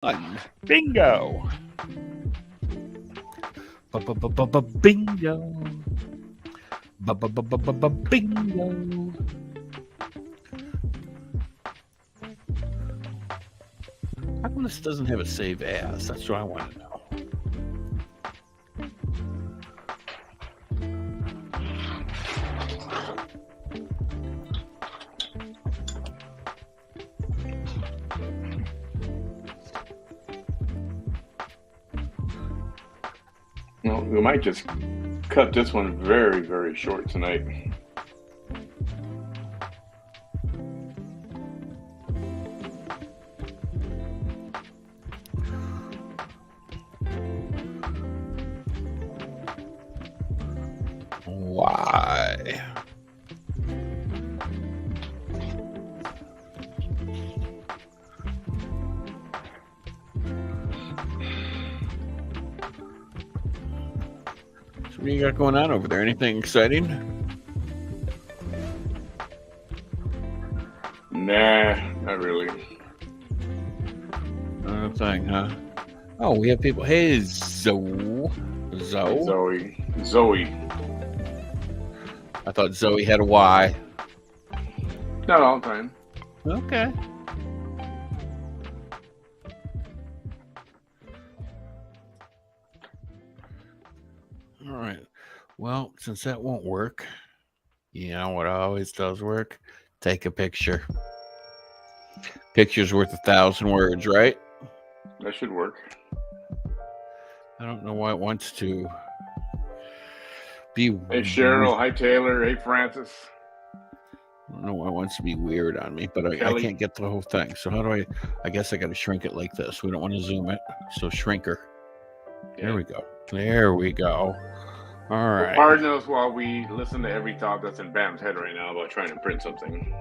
One. Bingo. Bingo. Bingo. How come this doesn't have a save as? That's what I want to know. Well, we might just cut this one very, very short tonight. Why? What do you got going on over there? Anything exciting? Nah, not really. Another thing, huh? Oh, we have people. Hey, Zoe. Hey, Zoe. I thought Zoe had a Y. Not all the time. Okay. All right. Well, since that won't work, you know what always does work? Take a picture. Picture's worth 1,000 words, right? That should work. I don't know why it wants to be. Hey, Cheryl. Hi, Taylor. Hey, Francis. I don't know why it wants to be weird on me, but I can't get the whole thing. So how do I guess I got to shrink it like this. We don't want to zoom it. So shrinker. Yeah. There we go. There we go. All right. Well, pardon us while we listen to every thought that's in Bam's head right now about trying to print something.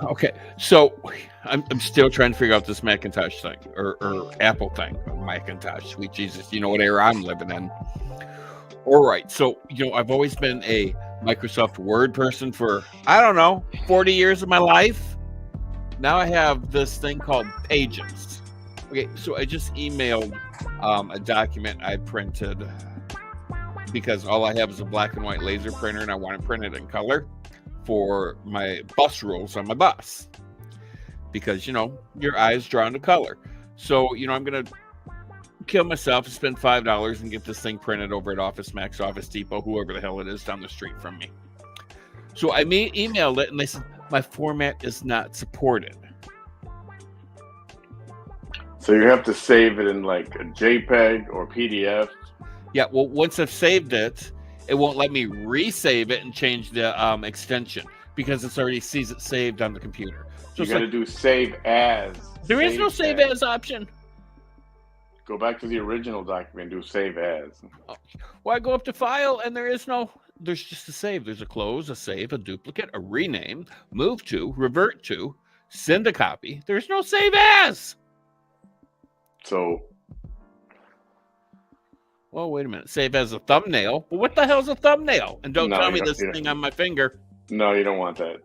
Okay. So I'm still trying to figure out this Macintosh thing or Apple thing. Macintosh, sweet Jesus. You know what era I'm living in. All right. So, I've always been a Microsoft Word person for, 40 years of my life. Now I have this thing called Pages. Okay. So I just emailed a document I printed because all I have is a black and white laser printer and I want to print it in color for my bus rules on my bus. Because, your eye is drawn to color. So, I'm going to kill myself and spend $5 and get this thing printed over at Office Max, Office Depot, whoever the hell it is down the street from me. So I emailed it and they said, my format is not supported. So you have to save it in like a JPEG or PDF. Yeah, well, once I've saved it, it won't let me resave it and change the extension because it's already sees it saved on the computer. So you got to do save as. There is no save as option. Go back to the original document and do save as. Well, I go up to file and there's just a save. There's a close, a save, a duplicate, a rename, move to, revert to, send a copy. There's no save as. So. Well, wait a minute. Save as a thumbnail. Well, what the hell's a thumbnail? And don't tell me this thing on my finger. No, you don't want that.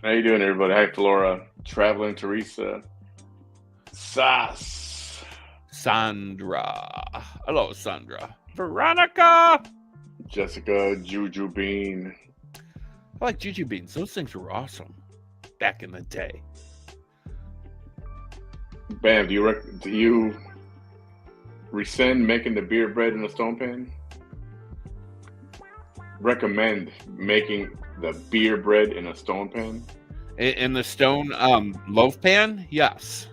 How you doing, everybody? Hi, Flora. Traveling Teresa. Sass. Sandra. Hello, Sandra. Veronica. Jessica. Juju Bean. I like Juju Beans. Those things were awesome back in the day. Bam, do you rescind making the beer bread in a stone pan? Recommend making the beer bread in a stone pan? In the stone loaf pan? Yes.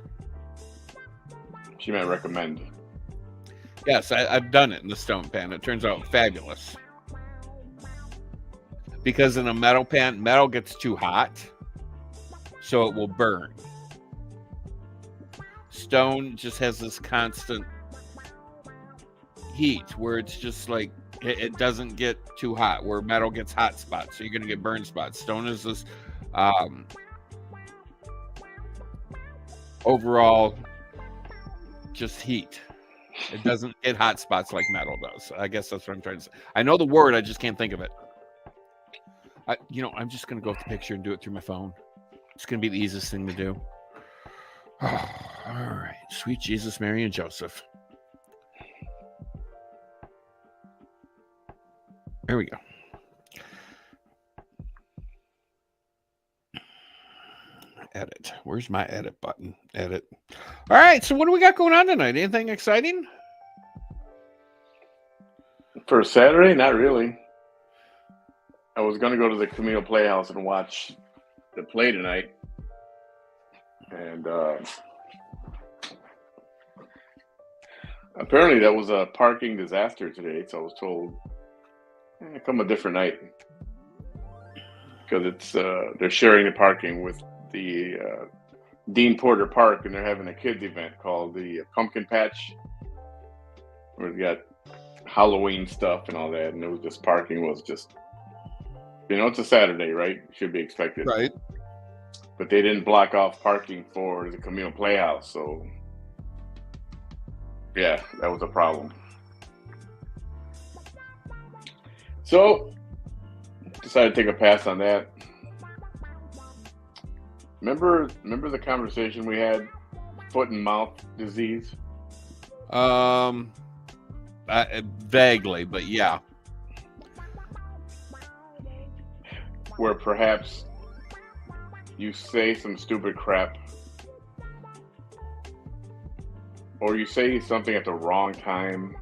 She might recommend. Yes, I've done it in the stone pan. It turns out fabulous. Because in a metal pan, metal gets too hot, so it will burn. Stone just has this constant heat where it's just like it doesn't get too hot, where metal gets hot spots, so you're going to get burn spots. Stone is this overall just heat. It doesn't get hot spots like metal does. I guess that's what I'm trying to say. I know the word, I just can't think of it. I'm just going to go with the picture and do it through my phone. It's going to be the easiest thing to do. All right. Sweet Jesus, Mary, and Joseph. There we go. Edit. Where's my edit button? Edit. All right. So what do we got going on tonight? Anything exciting? For Saturday, not really. I was going to go to the Camino Playhouse and watch the play tonight. And apparently that was a parking disaster today. So I was told, come a different night. Because it's they're sharing the parking with the Dean Porter Park, and they're having a kids event called the Pumpkin Patch, where they got Halloween stuff and all that, and it was just parking was just, it's a Saturday, right? Should be expected, right? But they didn't block off parking for the Camino Playhouse, so yeah, that was a problem. So decided to take a pass on that. Remember the conversation we had, foot and mouth disease? Vaguely, but yeah. Where perhaps you say some stupid crap, or you say something at the wrong time.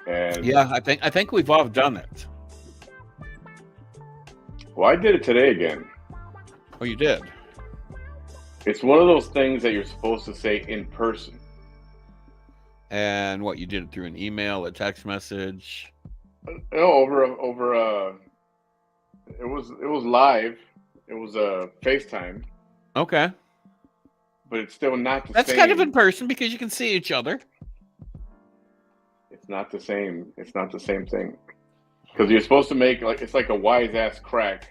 And yeah, I think we've all done it. Well, I did it today again. Oh, you did? It's one of those things that you're supposed to say in person. And what, you did it through an email, a text message? No, over it was live. It was a FaceTime. Okay. But it's still not the same. That's kind of in person because you can see each other. It's not the same. It's not the same thing. Because you're supposed to make it's like a wise ass crack.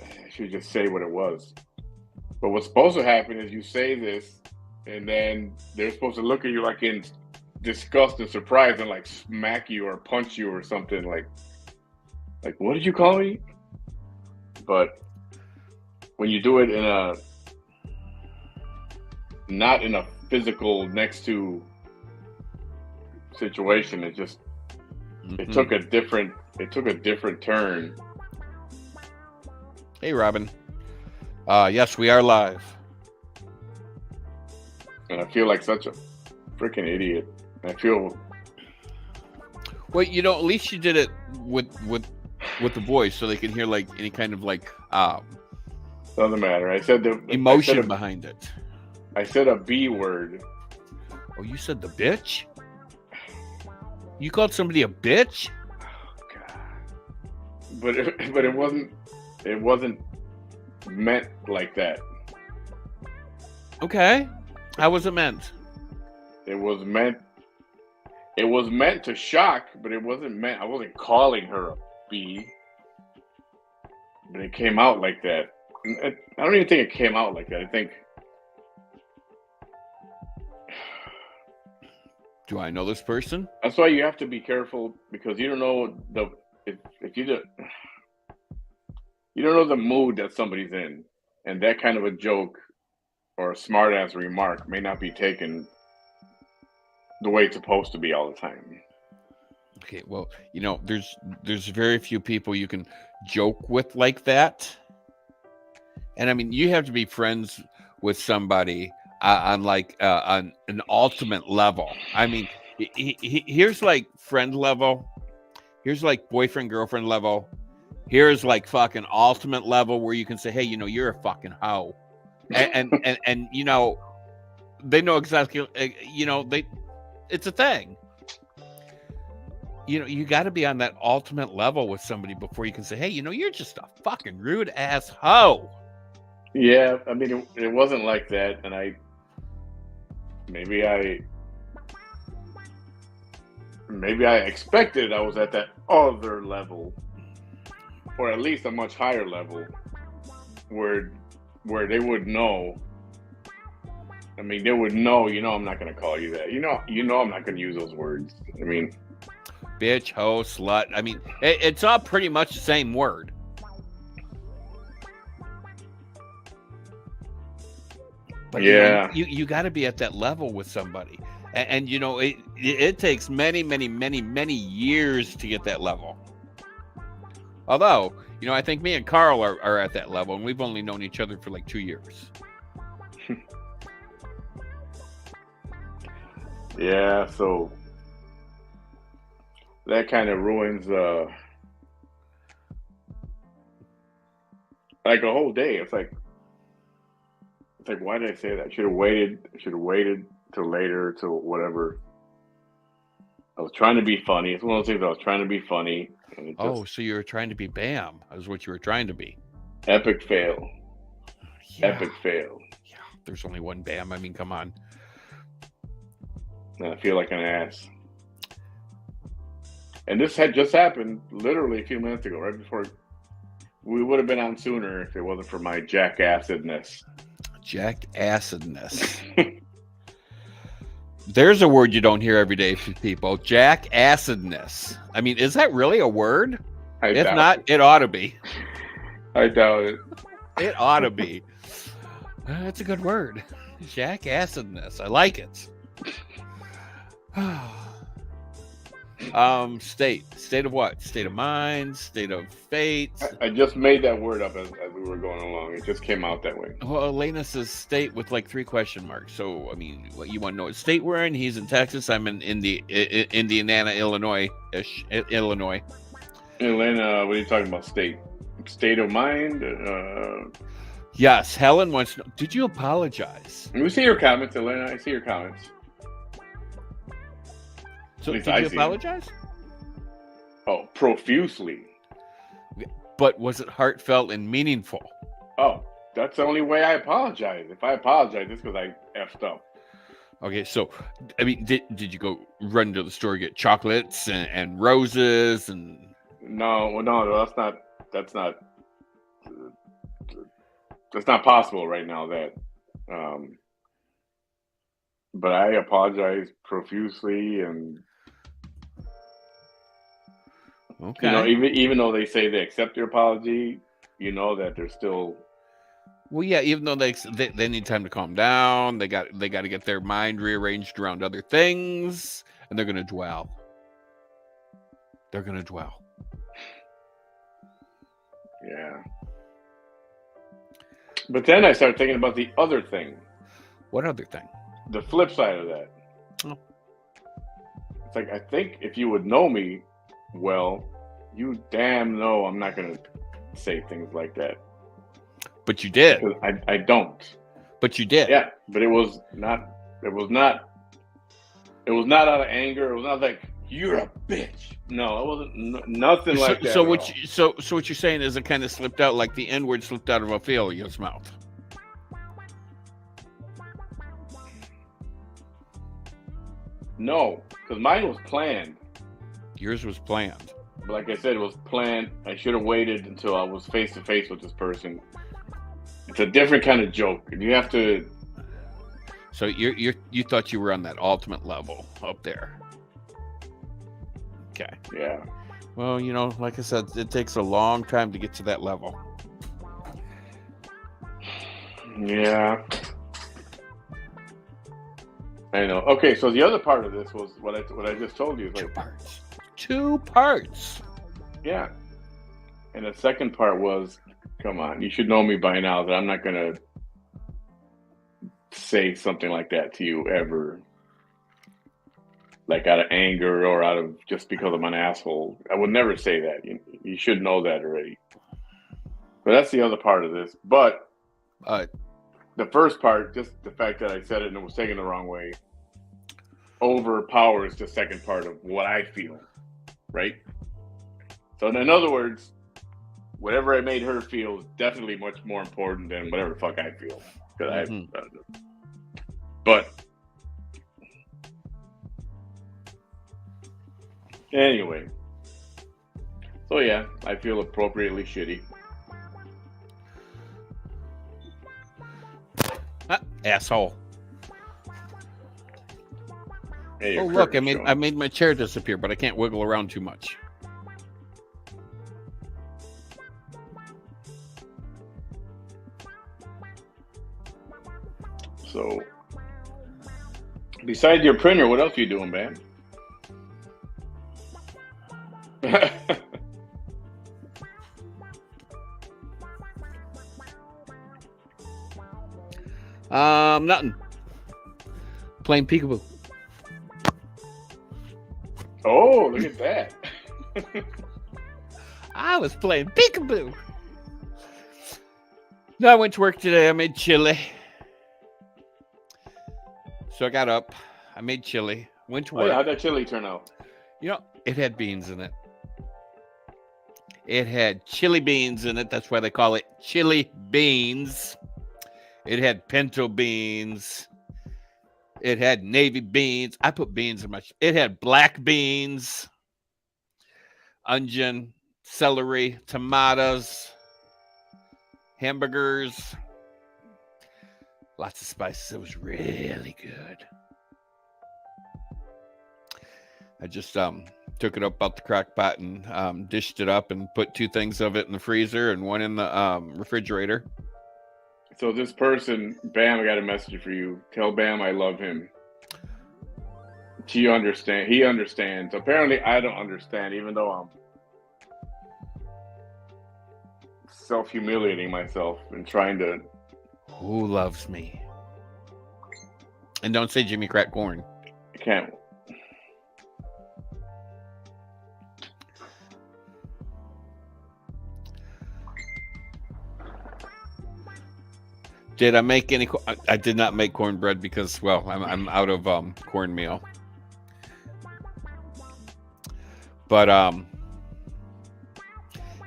I should just say what it was. But what's supposed to happen is you say this, and then they're supposed to look at you like in disgust and surprise and like smack you or punch you or something like what did you call me? But when you do it in not in a physical next to situation, it just it took a different turn. Hey, Robin. Yes, we are live. And I feel like such a freaking idiot. I feel. Well, at least you did it with the voice, so they can hear like any kind of doesn't matter. I said the emotion behind it. I said a B word. Oh, you said the bitch? You called somebody a bitch? Oh, God. But it wasn't meant like that. Okay. How was it meant? It was meant to shock, but it wasn't meant. I wasn't calling her a B. But it came out like that. I don't even think it came out like that. I think. Do I know this person? That's why you have to be careful, because you don't know if you don't know the mood that somebody's in, and that kind of a joke or a smart ass remark may not be taken the way it's supposed to be all the time. Okay, well, there's very few people you can joke with like that. And I mean, you have to be friends with somebody on an ultimate level. I mean, here's like friend level. Here's like boyfriend, girlfriend level. Here's like fucking ultimate level where you can say, hey, you're a fucking hoe. And they know exactly, it's a thing. You got to be on that ultimate level with somebody before you can say, hey, you're just a fucking rude ass hoe. Yeah, I mean, it wasn't like that, and maybe I expected I was at that other level, or at least a much higher level, where they would know. I mean, they would know. I'm not going to call you that. I'm not going to use those words. I mean, bitch, hoe, slut. I mean, it's all pretty much the same word. But Yeah. you got to be at that level with somebody, and it takes many, many, many, many years to get that level. Although, I think me and Carl are at that level, and we've only known each other for like 2 years. Yeah, so that kind of ruins like a whole day. It's like why did I say that? I should have waited till later, till whatever. I was trying to be funny. It's one of those things I was trying to be funny. And it just, So you were trying to be Bam. That was what you were trying to be. epic fail. Yeah. Epic fail. Yeah. There's only one Bam. I mean, come on. And I feel like an ass. And this had just happened literally a few minutes ago, right before we would have been on sooner if it wasn't for my jackassedness. Jackacidness. There's a word you don't hear every day from people. Jackacidness. I mean, is that really a word? If not, it ought to be. I doubt it. It ought to be. That's a good word. Jackacidness. I like it. State of what? State of mind, state of fate. I just made that word up as we were going along. It just came out that way. Well, Elena says state with like 3 question marks. So, I mean, what you want to know what state we're in? He's in Texas. I'm in Indiana, Illinois. Elena, what are you talking about? State of mind? Yes, Helen wants to know, did you apologize? We see your comments, Elena. I see your comments. So did you apologize? Oh, profusely. But was it heartfelt and meaningful? Oh, that's the only way I apologize. If I apologize, it's because I effed up. Okay, so, I mean, did you go run to the store, get chocolates and roses and... No, that's not possible right now. But I apologize profusely, and okay. Even though they say they accept your apology, that they're still. Well, yeah, even though they need time to calm down, they got to get their mind rearranged around other things, and they're gonna dwell. Yeah. But then I started thinking about the other thing. What other thing? The flip side of that. Oh. It's like, I think if you would know me well, you damn know I'm not going to say things like that. But you did. I don't. But you did. Yeah, but it was not out of anger. It was not like, you're a bitch. No, it wasn't nothing like that. So what you're saying is it kind of slipped out like the N word slipped out of Ophelia's mouth. No, because mine was planned. Yours was planned. But like I said, it was planned. I should have waited until I was face to face with this person. It's a different kind of joke, and you have to. So you thought you were on that ultimate level up there. Okay. Yeah. Well, like I said, it takes a long time to get to that level. Yeah. I know. Okay, so the other part of this was what I just told you. Is like, Two parts. Yeah. And the second part was, come on, you should know me by now that I'm not going to say something like that to you ever. Like out of anger or out of just because I'm an asshole. I would never say that. You should know that already. But that's the other part of this. But the first part, just the fact that I said it and it was taken the wrong way, overpowers the second part of what I feel. Right? So in other words, whatever I made her feel is definitely much more important than whatever the fuck I feel. But anyway, so yeah, I feel appropriately shitty. Asshole. Hey, oh look, I made my chair disappear, but I can't wiggle around too much. So, besides your printer, what else are you doing, man? Nothing. Playing peekaboo. Oh, look at that. I was playing peekaboo. No, I went to work today. I made chili. So I got up. I made chili. Went to work. Oh, yeah, how'd that chili turn out? You know, it had beans in it. It had chili beans in it. That's why they call it chili beans. It had pinto beans. It had navy beans. I put beans in my... It had black beans, onion, celery, tomatoes, hamburgers, lots of spices. It was really good. I just took it up out the crock pot and dished it up and put 2 things of it in the freezer and 1 in the refrigerator. So this person, Bam, I got a message for you. Tell Bam I love him. He understands. Apparently, I don't understand, even though I'm self-humiliating myself and trying to... Who loves me? And don't say Jimmy Crack Corn. I can't... Did I make any? I did not make cornbread because, well, I'm out of cornmeal. But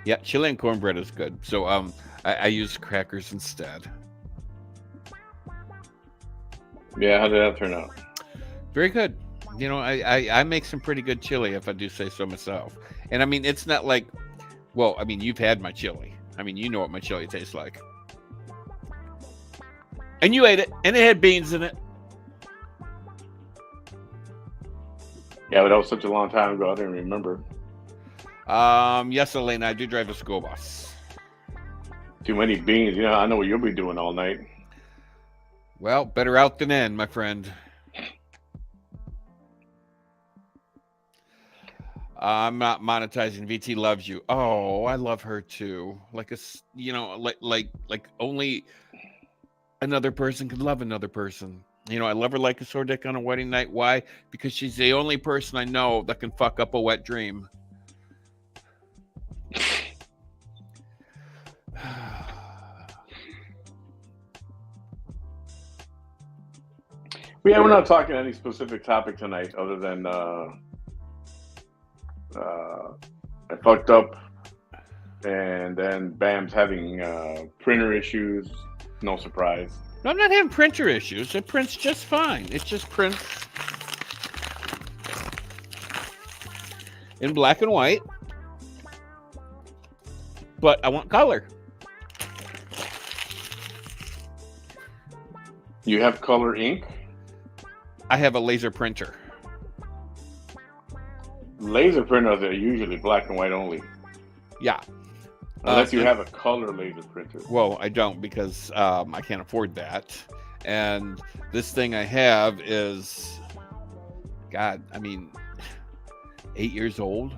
yeah, chili and cornbread is good. So I used crackers instead. Yeah, how did that turn out? Very good. You know, I make some pretty good chili, if I do say so myself. And I mean, it's not like, well, I mean, you've had my chili. I mean, you know what my chili tastes like. And you ate it, and it had beans in it. Yeah, but that was such a long time ago, I didn't remember. Yes, Elena, I do drive a school bus. Too many beans. You know, I know what you'll be doing all night. Well, better out than in, my friend. I'm not monetizing. VT loves you. Oh, I love her too. Like like only another person could love another person. You know, I love her like a sore dick on a wedding night. Why? Because she's the only person I know that can fuck up a wet dream. Yeah, we're not talking any specific topic tonight other than I fucked up, and then Bam's having printer issues. No surprise. No, I'm not having printer issues. It prints just fine. It just prints in black and white. But I want color. You have color ink? I have a laser printer. Laser printers are usually black and white only. Yeah. Unless you have a color laser printer. Well, I don't, because I can't afford that. And this thing I have is, God, I mean, 8 years old.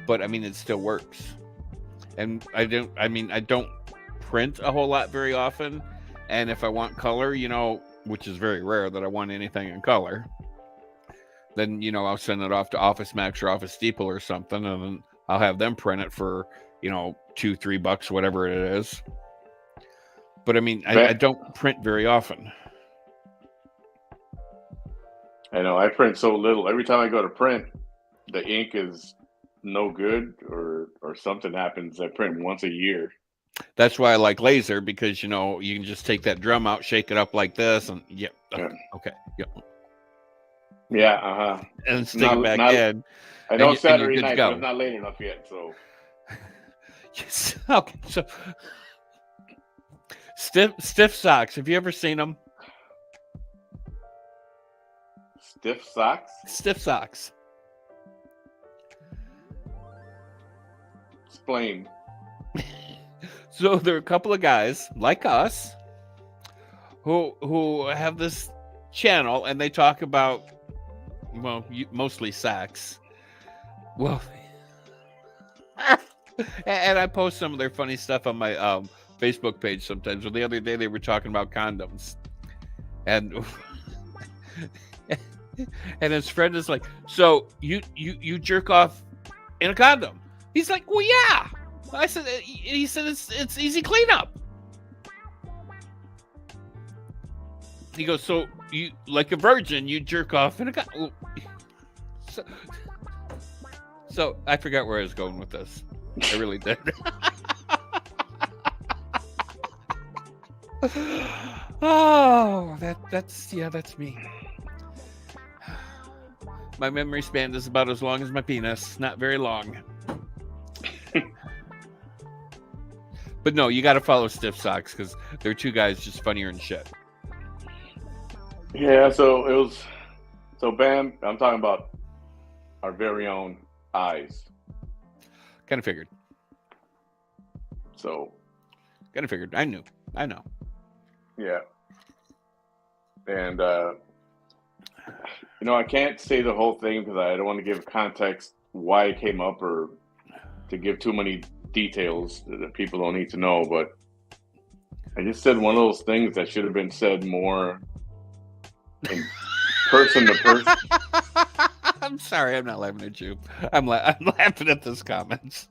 But I mean, it still works. And I don't print a whole lot very often. And if I want color, you know, which is very rare that I want anything in color, then, you know, I'll send it off to Office Max or Office Depot or something, and then I'll have them print it for, you know, $2-3, whatever it is. But I mean, I don't print very often. I know, I print so little. Every time I go to print, the ink is no good, or something happens. I print once a year. That's why I like laser, because, you know, you can just take that drum out, shake it up like this, and okay. Yeah, and stick it back in. I know it's Saturday night, but it's not late enough yet, so. Yes. Okay, so stiff socks. Have you ever seen them? Stiff socks? Stiff socks. Explain. So there are a couple of guys like us who have this channel and they talk about, well, mostly sex. Well, and I post some of their funny stuff on my Facebook page sometimes. Well, the other day they were talking about condoms, and and his friend is like, "So you jerk off in a condom?" He's like, "Well, yeah." I said, he said it's easy cleanup. He goes, "So you, like a virgin, you jerk off in a condom?" So I forgot where I was going with this. I really did. Oh, that's me. My memory span is about as long as my penis. Not very long. But no, you got to follow Stiff Socks because they're two guys just funnier and shit. Yeah, so Bam, I'm talking about our very own eyes. Kind of figured. So. Kind of figured. I know. Yeah. And, I can't say the whole thing because I don't want to give context why it came up or to give too many details that people don't need to know. But I just said one of those things that should have been said more in person to person. I'm sorry, I'm not laughing at you. I'm laughing at those comments.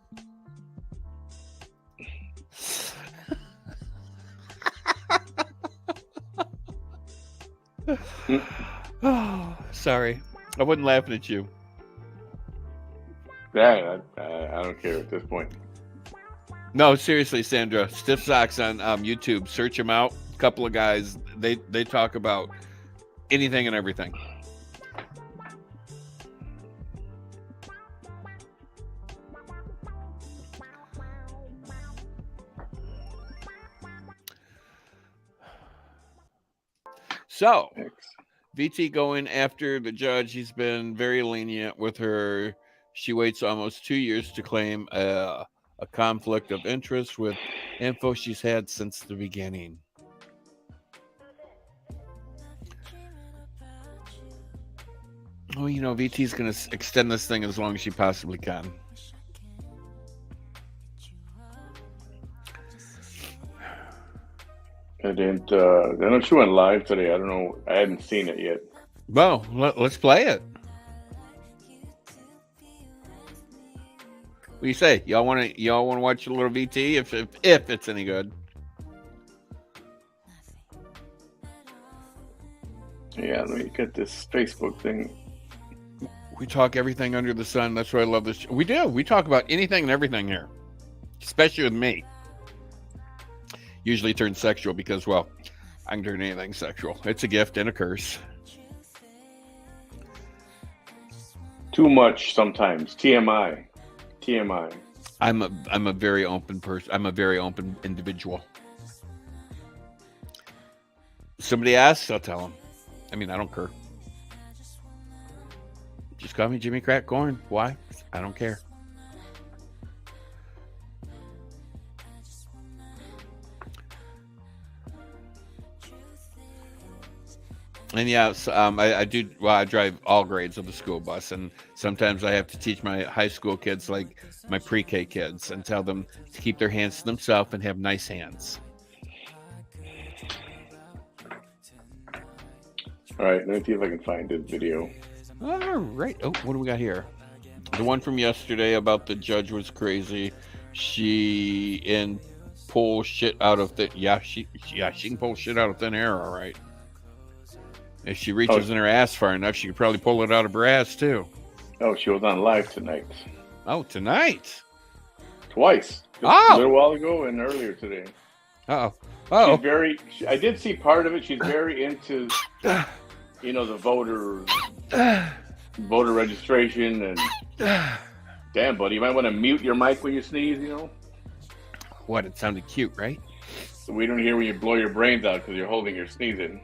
Oh, sorry. I wasn't laughing at you. Yeah, I don't care at this point. No, seriously, Sandra. Stiff Socks on YouTube. Search them out. A couple of guys. They talk about anything and everything. So, VT going after the judge. He's been very lenient with her. She waits almost 2 years to claim a conflict of interest with info she's had since the beginning. Oh, VT's going to extend this thing as long as she possibly can. I didn't. I know she went live today. I don't know. I hadn't seen it yet. Well, let's play it. What do you say? Y'all want to watch a little VT if it's any good? Yeah, let me get this Facebook thing. We talk everything under the sun. That's why I love this. We do. We talk about anything and everything here, especially with me. Usually turns sexual because, well, I can turn anything sexual. It's a gift and a curse. Too much sometimes. TMI. I'm a very open person. I'm a very open individual. Somebody asks, I'll tell them. I mean, I don't care. Just call me Jimmy Crack Corn. Why? I don't care. And yeah, so, I do. Well, I drive all grades of the school bus, and sometimes I have to teach my high school kids, like my pre-K kids, and tell them to keep their hands to themselves and have nice hands. All right, let me see if I can find this video. All right. Oh, what do we got here? The one from yesterday about the judge was crazy. She can pull shit out of thin. Yeah, she can pull shit out of thin air. All right. If she reaches in her ass far enough, she could probably pull it out of her ass too. Oh, she was on live tonight. Oh, tonight? Twice. A little while ago and earlier today. Oh. I did see part of it. She's very into, the voter registration and. Damn, buddy, you might want to mute your mic when you sneeze. What? It sounded cute, right? So we don't hear when you blow your brains out because you're holding your sneeze in.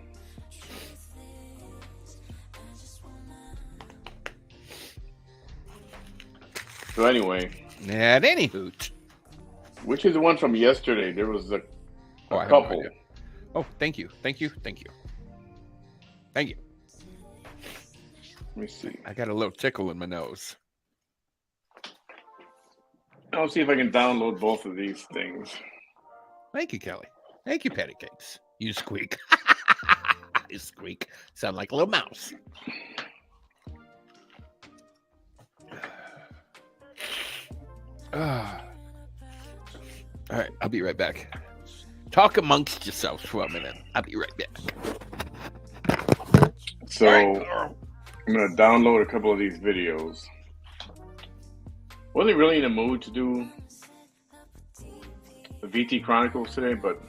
So anyway. At any hoot. Which is the one from yesterday? There was a couple. Oh, thank you. Thank you. Thank you. Thank you. Let me see. I got a little tickle in my nose. I'll see if I can download both of these things. Thank you, Kelly. Thank you, Patty Cakes. You squeak. You squeak. Sound like a little mouse. All right, I'll be right back. Talk amongst yourselves for a minute. I'll be right back. So I'm going to download a couple of these videos. Wasn't really in the mood to do the VT Chronicles today, but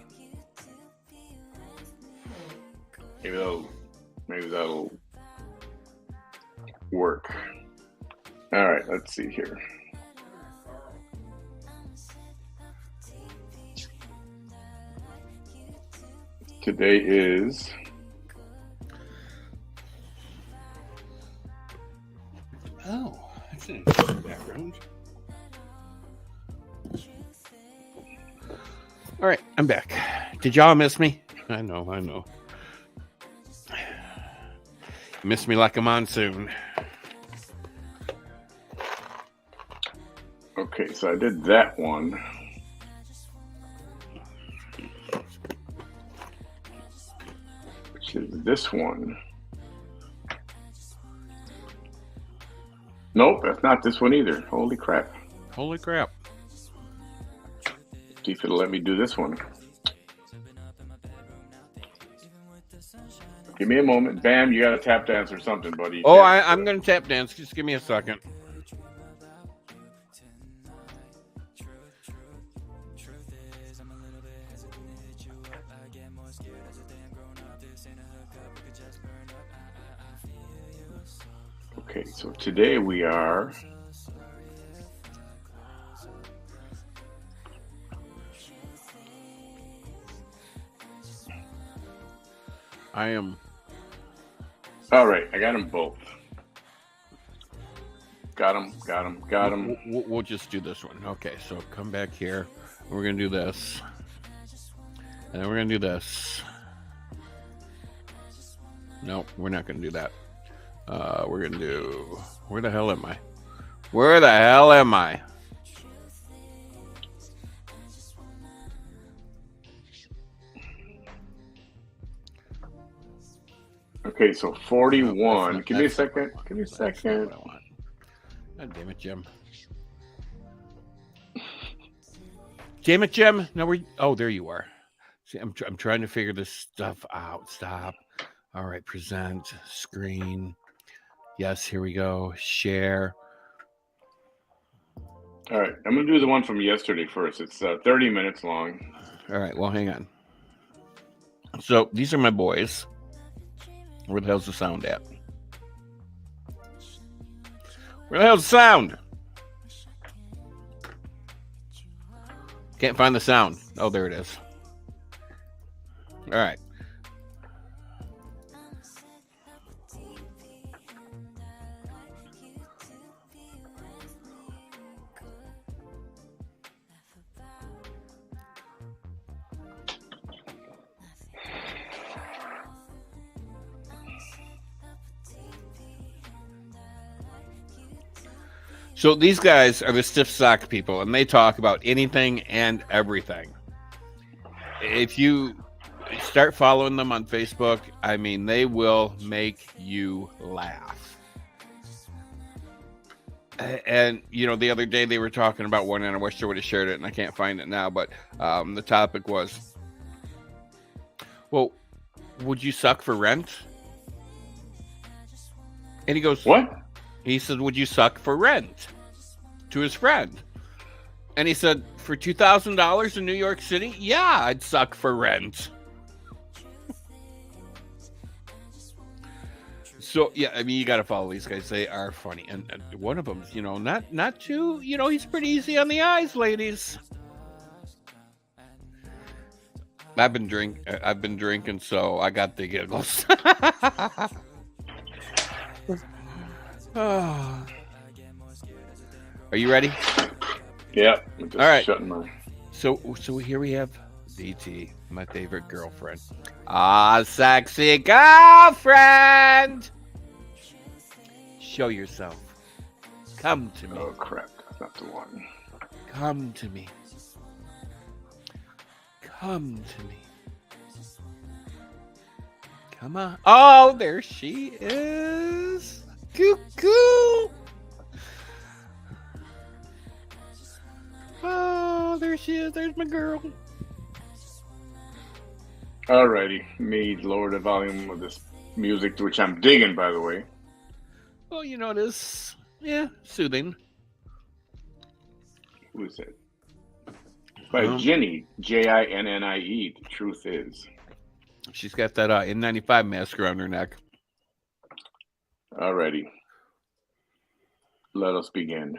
maybe that'll work. All right, let's see here. Today is that's an interesting background. All right, I'm back. Did y'all miss me? I know. Miss me like a monsoon. okay. So I did that one. Which is this one. Nope, that's not this one either. Holy crap. Holy crap. See if it'll let me do this one. Give me a moment. Bam, you got to tap dance or something, buddy. Oh, I'm going to tap dance. Just give me a second. Okay, so today we are I am. All right, I got them both. Got them. We'll just do this one. Okay, so come back here. We're going to do this. And then we're going to do this. No, we're not going to do that. We're going to do... Where the hell am I? Where the hell am I? Okay, so 41. Give me a second. Give me a second. What I want. God damn it, Jim. Damn it, Jim. No, oh, there you are. See, I'm trying to figure this stuff out. Stop. All right, present, screen. Yes, here we go. Share. All right, I'm going to do the one from yesterday first. It's 30 minutes long. All right, well, hang on. So these are my boys. Where the hell's the sound at? Where the hell's the sound? Can't find the sound. Oh, there it is. All right. So these guys are the stiff sock people, and they talk about anything and everything. If you start following them on Facebook, I mean, they will make you laugh. And, you know, the other day they were talking about one, and I wish I would have shared it, and I can't find it now, but the topic was, well, would you suck for rent? And he goes, what? He said, would you suck for rent? To his friend. And he said, for $2,000 in New York City? Yeah, I'd suck for rent. So, yeah, I mean, you got to follow these guys. They are funny. And one of them, you know, not too, you know, he's pretty easy on the eyes, ladies. I've been drinking, so I got the giggles. Oh. Are you ready? Yeah. All right. Shutting my... So here we have BT, my favorite girlfriend. Ah, sexy girlfriend! Show yourself. Come to me. Oh crap, that's not the one. Come to me. Come to me. Come on. Oh, there she is. Cuckoo. Oh, there she is. There's my girl. Alrighty, me lower the volume of this music, which I'm digging, by the way. Well, you know it is. Yeah, soothing. Who is it? By Ginnie, Jinnie. The truth is. She's got that N95 mask around her neck. Alrighty. Let us begin.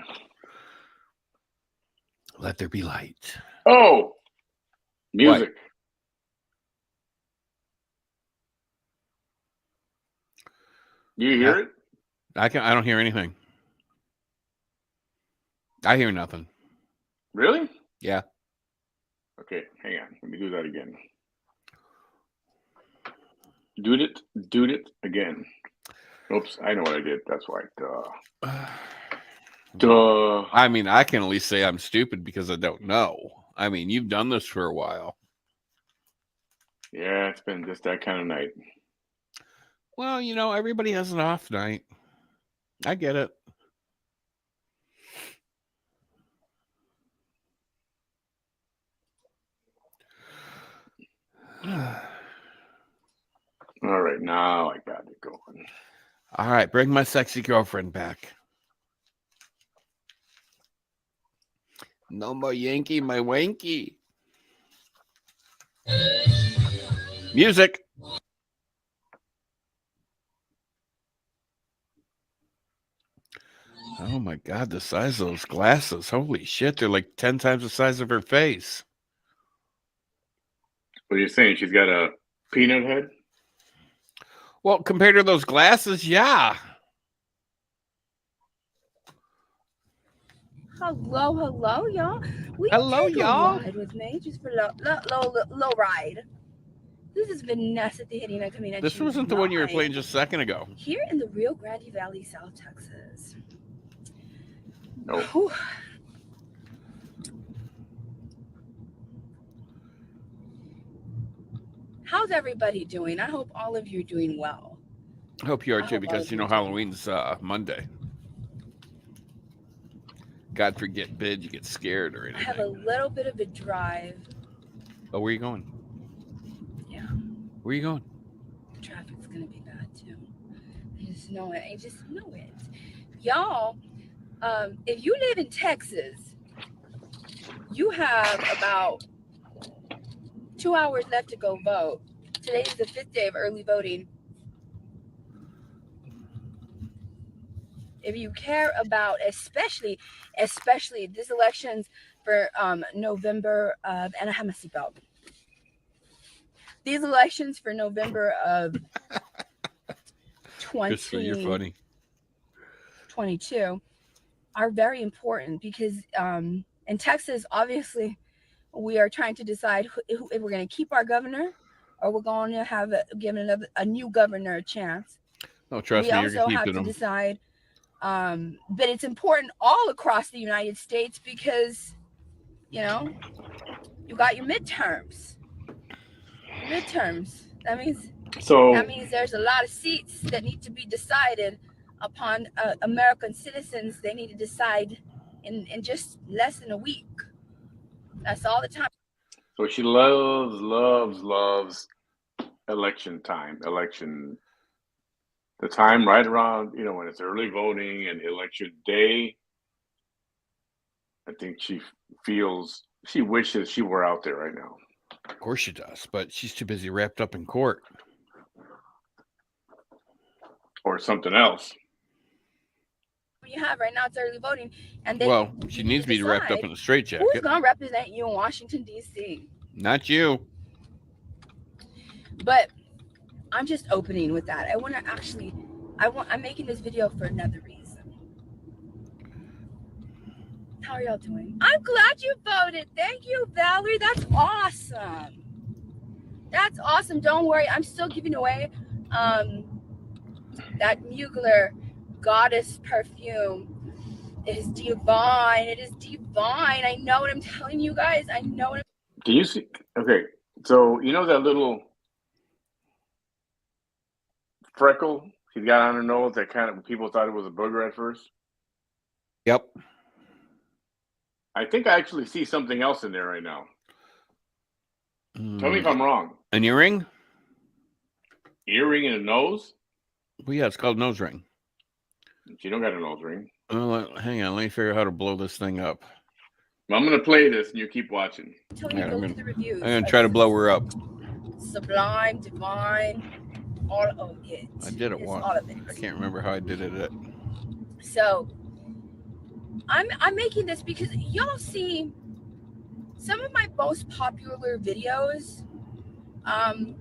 Let there be light. Oh! Music. What? Do you hear it? I don't hear anything. I hear nothing. Really? Yeah. Okay, hang on. Let me do that again. Do it again. Oops, I know what I did. That's why. Duh. I mean, I can at least say I'm stupid because I don't know. I mean, you've done this for a while. Yeah, it's been just that kind of night. Well, you know, everybody has an off night. I get it. All right, now I got it going. All right, bring my sexy girlfriend back. No more Yankee, my wanky. Music. Oh my God, the size of those glasses. Holy shit, they're like 10 times the size of her face. What are you saying? She's got a peanut head? Well, compared to those glasses, yeah. Hello, y'all. Will Hello, you take y'all. a ride with me? Just for low ride. This is Vanessa Tijerina coming at This you wasn't the one you were live playing just a second ago. here in the Rio Grande Valley, South Texas. No. Whew. How's everybody doing? I hope all of you are doing well. I hope you are I too, hope all because of you you know are doing Halloween's Monday. God forbid you get scared or I have a anything. little bit of a drive. Oh, where are you going? Yeah, Where are you going? the traffic's gonna be bad too. I just know it. I just know it. Y'all, if you live in Texas, you have about 2 hours left to go vote. Today is the 5th day of early voting. If you care about, especially this elections for November of, and I have my seatbelt. These elections for November of Christopher, you're funny. 2022 are very important because in Texas, obviously, we are trying to decide if we're going to keep our governor or we're going to give a new governor a chance. No, trust We me, you're also have keeping to them. decide, but it's important all across the United States because, you know, you got your midterms. That means there's a lot of seats that need to be decided upon American citizens. They need to decide in just less than a week. That's all the time. So she loves election time. The time right around, when it's early voting and election day. I think she wishes she were out there right now. Of course she does, but she's too busy wrapped up in court. Or something else. You have right now, it's early voting, and she needs to be wrapped up in a straitjacket. Who's going to represent you in Washington, D.C.? Not you. But I'm just opening with that. I'm making this video for another reason. How are y'all doing? I'm glad you voted. Thank you, Valerie. That's awesome. That's awesome. Don't worry. I'm still giving away that Mugler goddess perfume. It is divine. It is divine. I know what I'm telling you guys. I know what Do you see? Okay, so you know that little freckle she got on her nose that kind of people thought it was a booger at first? Yep. I think I actually see something else in there right now. Tell me if I'm wrong. An earring? Earring and a nose? Well, yeah, it's called nose ring. She don't got a nose ring. Hang on, let me figure out how to blow this thing up. Well, I'm going to play this and you keep watching. I'm telling you, go through the reviews. I'm going to try to blow her up. Sublime, divine, all of it. I did it once. All of it. I can't remember how I did it. So I'm making this because y'all see some of my most popular videos. I've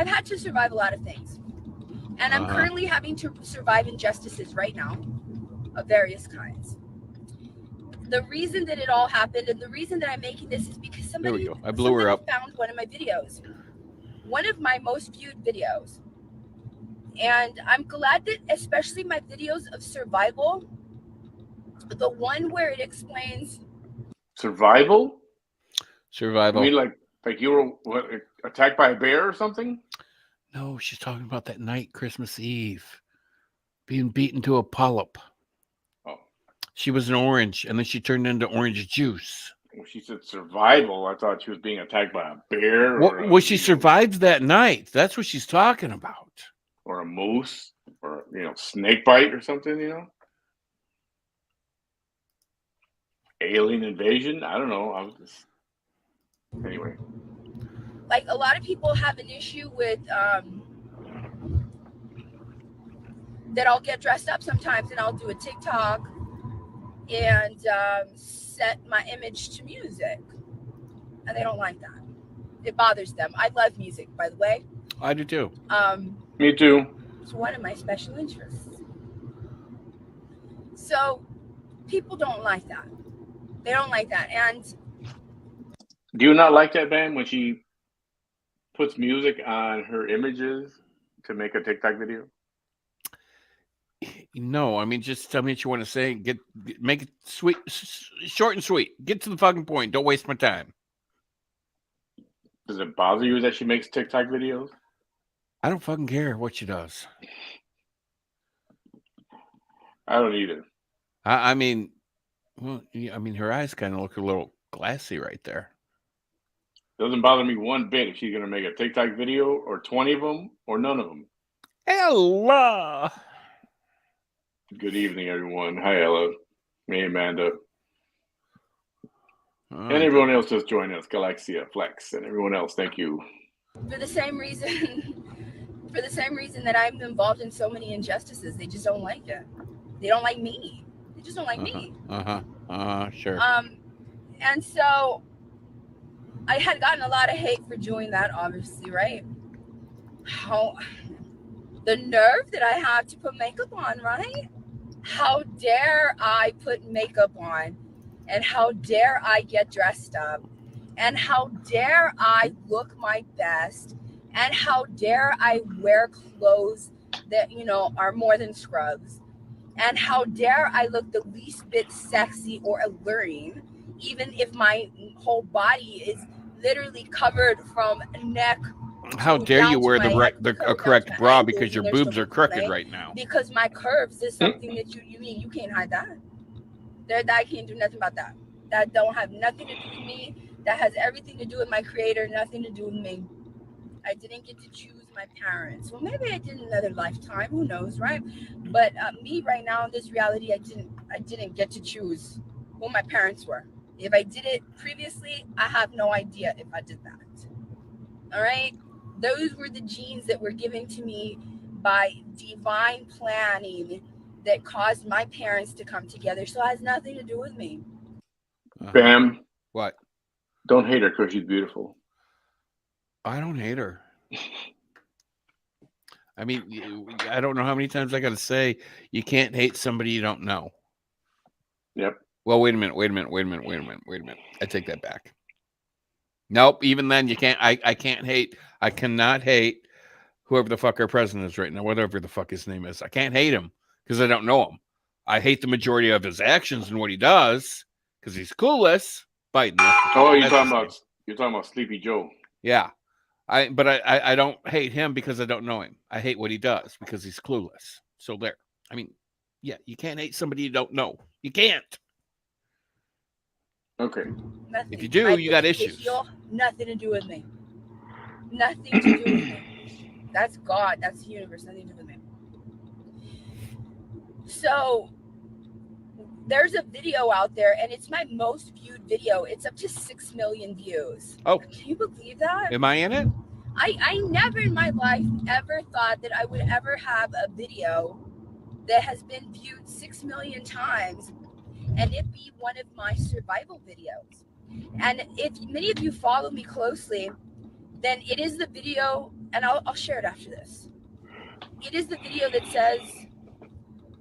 had to survive a lot of things, and I'm currently having to survive injustices right now of various kinds. The reason that it all happened and the reason that I'm making this is because somebody I blew her up. Found one of my videos, one of my most viewed videos. And I'm glad that especially my videos of survival, the one where it explains survival. I mean, like you were attacked by a bear or something? No, she's talking about that night, Christmas Eve, being beaten to a polyp. Oh. She was an orange, and then she turned into orange juice. When she said survival, I thought she was being attacked by a bear. Well, she survived that night. That's what she's talking about. Or a moose, or snake bite or something. Alien invasion. I don't know. I was just anyway. Like a lot of people have an issue with that I'll get dressed up sometimes and I'll do a TikTok and set my image to music, and they don't like that. It bothers them. I love music, by the way. I do too. Me too. It's one of my special interests. So people don't like that. They don't like that. And do you not like that, Bam, when she puts music on her images to make a TikTok video? No, I mean, just tell me what you want to say. Make it sweet, short and sweet. Get to the fucking point. Don't waste my time. Does it bother you that she makes TikTok videos? I don't fucking care what she does. I don't either. I mean, well, I mean, her eyes kind of look a little glassy right there. Doesn't bother me one bit if she's going to make a TikTok video or 20 of them or none of them. Ella! Good evening, everyone. Hi, Ella. Me, Amanda. And everyone else just joined us, Galaxia, Flex, and everyone else. Thank you. For the same reason that I'm involved in so many injustices, they just don't like it. They don't like me. They just don't like me. Sure. And so I had gotten a lot of hate for doing that, obviously, right? How the nerve that I have to put makeup on, right? How dare I put makeup on, and how dare I get dressed up, and how dare I look my best, and how dare I wear clothes that, are more than scrubs, and how dare I look the least bit sexy or alluring, even if my whole body is literally covered from neck. How dare you wear the correct bra because your boobs are crooked right now? Because my curves is something that you mean you can't hide that. I can't do nothing about that. That don't have nothing to do with me. That has everything to do with my creator, nothing to do with me. I didn't get to choose my parents. Well, maybe I did in another lifetime. Who knows, right? But me right now in this reality, I didn't get to choose who my parents were. If I did it previously, I have no idea if I did that. All right? Those were the genes that were given to me by divine planning that caused my parents to come together. So it has nothing to do with me. Bam. What? Don't hate her because she's beautiful. I don't hate her. I mean, I don't know how many times I got to say you can't hate somebody you don't know. Yep. Well, wait a minute. I take that back. Nope. Even then, you can't. I can't hate. I cannot hate whoever the fuck our president is right now, whatever the fuck his name is. I can't hate him because I don't know him. I hate the majority of his actions and what he does because he's clueless. Biden. Oh, you're talking about Sleepy Joe. Yeah. But I don't hate him because I don't know him. I hate what he does because he's clueless. So there. I mean, yeah, you can't hate somebody you don't know. You can't. Okay. Nothing. If you do, you got issues. Nothing to do with me. Nothing to do with me. That's God. That's the universe. Nothing to do with me. So there's a video out there, and it's my most viewed video. It's up to 6 million views. Oh, can you believe that? Am I in it? I never in my life ever thought that I would ever have a video that has been viewed 6 million times and it be one of my survival videos. And if many of you follow me closely, then it is the video, and I'll share it after this. It is the video that says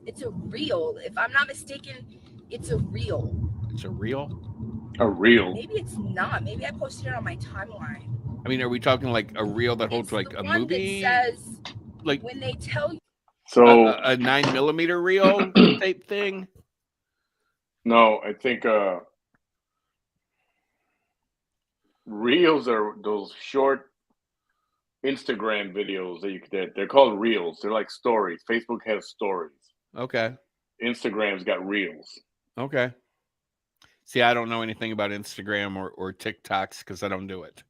it's a reel. If I'm not mistaken, it's a reel. It's a reel? A reel? Maybe it's not. Maybe I posted it on my timeline. I mean, are we talking like a reel that holds It's like the a one movie? that says, like when they tell you. So a 9mm reel tape thing? No, I think reels are those short Instagram videos that they're called reels. They're like stories. Facebook has stories. Okay. Instagram's got reels. Okay. See, I don't know anything about Instagram or TikToks because I don't do it.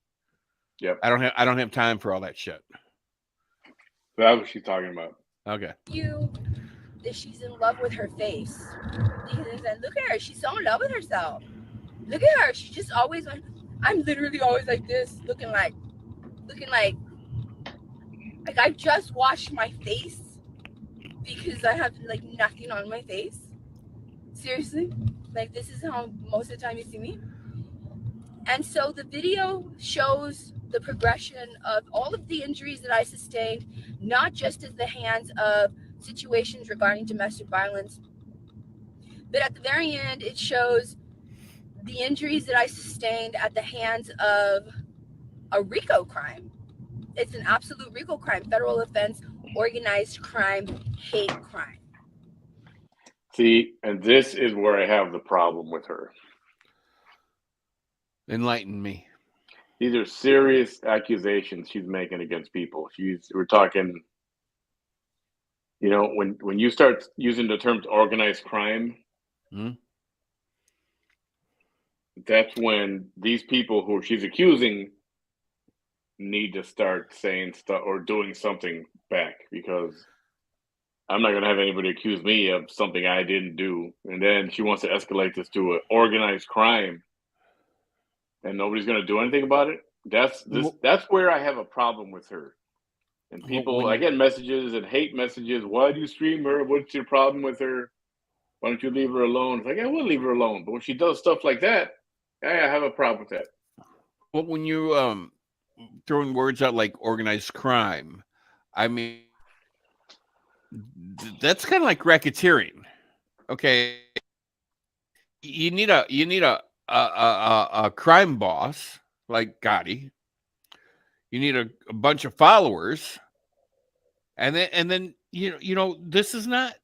Yep. I don't have time for all that shit. That's what she's talking about. Okay. You that she's in love with her face. And look at her, she's so in love with herself. Look at her, she's just always like, I'm literally always like this, looking like I just washed my face because I have like nothing on my face. Seriously, like this is how most of the time you see me. And so the video shows the progression of all of the injuries that I sustained, not just at the hands of situations regarding domestic violence, but at the very end, it shows the injuries that I sustained at the hands of a RICO crime. It's an absolute RICO crime, federal offense, organized crime, hate crime. See, and this is where I have the problem with her. Enlighten me. These are serious accusations she's making against people. We're talking, you know, when you start using the term organized crime, that's when these people who she's accusing need to start saying stuff or doing something back, because I'm not going to have anybody accuse me of something I didn't do. And then she wants to escalate this to an organized crime, and nobody's going to do anything about it. That's where I have a problem with her. And people, I get messages and hate messages. Why do you stream her? What's your problem with her? Why don't you leave her alone? It's like, I will leave her alone. But when she does stuff like that, I have a problem with that. Well, when you throwing words out like organized crime, I mean, that's kind of like racketeering. Okay, you need a crime boss like Gotti. You need a bunch of followers, and then you know this is not.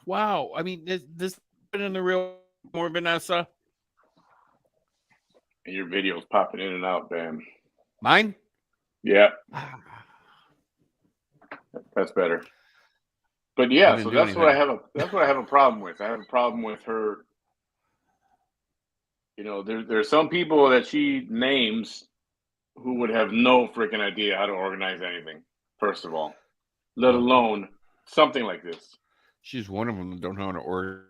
Wow, I mean this been in the real more Vanessa. And your video's popping in and out, Bam. Mine? Yeah. That's better. But yeah, so that's what I have a problem with. I have a problem with her. You know, there's some people that she names who would have no freaking idea how to organize anything, first of all, let alone something like this. She's one of them that don't know how to order.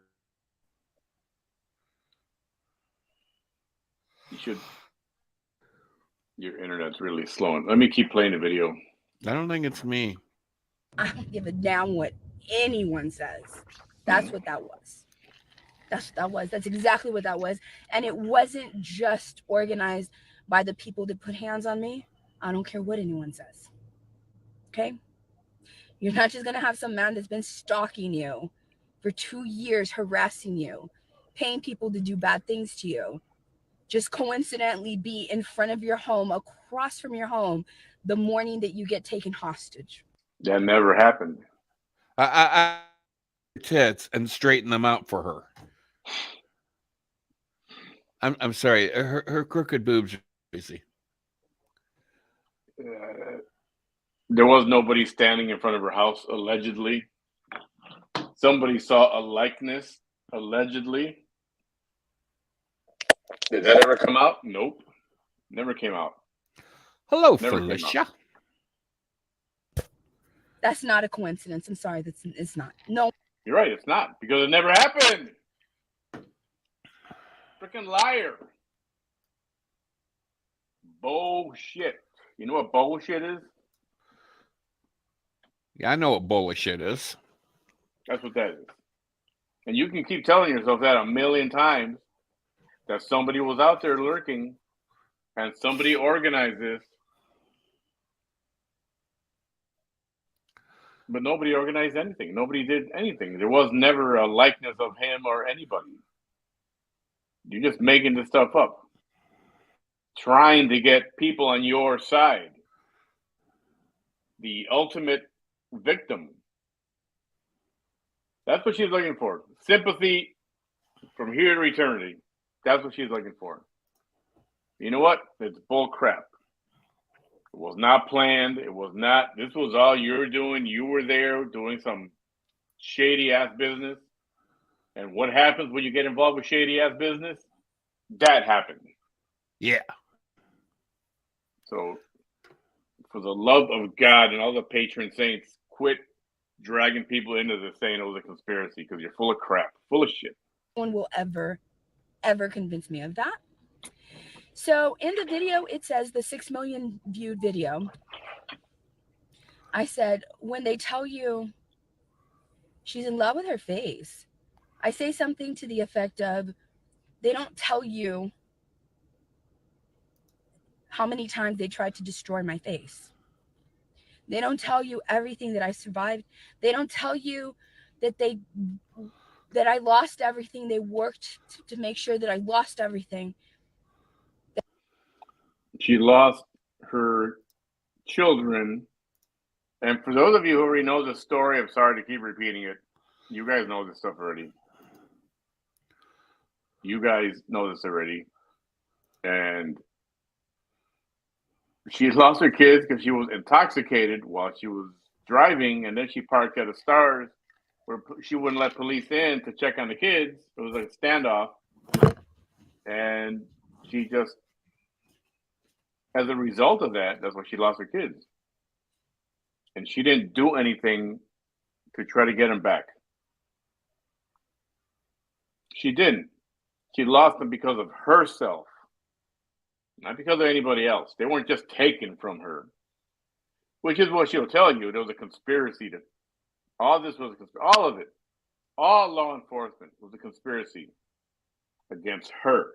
You should. Your internet's really slowing. Let me keep playing the video. I don't think it's me. I don't give a damn what anyone says. That's what that was. That's what that was. That's exactly what that was. And it wasn't just organized by the people that put hands on me. I don't care what anyone says. Okay? You're not just going to have some man that's been stalking you for 2 years, harassing you, paying people to do bad things to you just coincidentally be in front of your home, across from your home, the morning that you get taken hostage. That never happened. I tits and straighten them out for her. I'm sorry. Her crooked boobs are crazy. There was nobody standing in front of her house, allegedly. Somebody saw a likeness, allegedly. Did that ever come out? Nope. Never came out. Hello, Never came Felicia. That's not a coincidence. I'm sorry. It's not. No. You're right. It's not, because it never happened. Freaking liar. Bullshit. You know what bullshit is? Yeah, I know what bullshit is. That's what that is. And you can keep telling yourself that a million times, that somebody was out there lurking and somebody organized this. But nobody organized anything. Nobody did anything. There was never a likeness of him or anybody. You're just making this stuff up. Trying to get people on your side. The ultimate victim. That's what she's looking for. Sympathy from here to eternity. That's what she's looking for. You know what? It's bull crap. It was not planned. It was not. This was all you're doing. You were there doing some shady ass business. And what happens when you get involved with shady ass business? That happened. Yeah. So, for the love of God and all the patron saints, quit dragging people into this saying it was a conspiracy, because you're full of crap, full of shit. No one will ever convince me of that. So in the video, it says the 6 million viewed video. I said, when they tell you she's in love with her face, I say something to the effect of, they don't tell you how many times they tried to destroy my face. They don't tell you everything that I survived. They don't tell you that I lost everything. They worked to make sure that I lost everything. She lost her children. And for those of you who already know the story, I'm sorry to keep repeating it. You guys know this stuff already. You guys know this already. And she lost her kids because she was intoxicated while she was driving, and then she parked at a Stars where she wouldn't let police in to check on the kids. It was like a standoff. And she just, as a result of that, that's why she lost her kids. And she didn't do anything to try to get them back. She didn't. She lost them because of herself, not because of anybody else. They weren't just taken from her, which is what she'll tell you. There was a conspiracy to all this was all of it. All law enforcement was a conspiracy against her.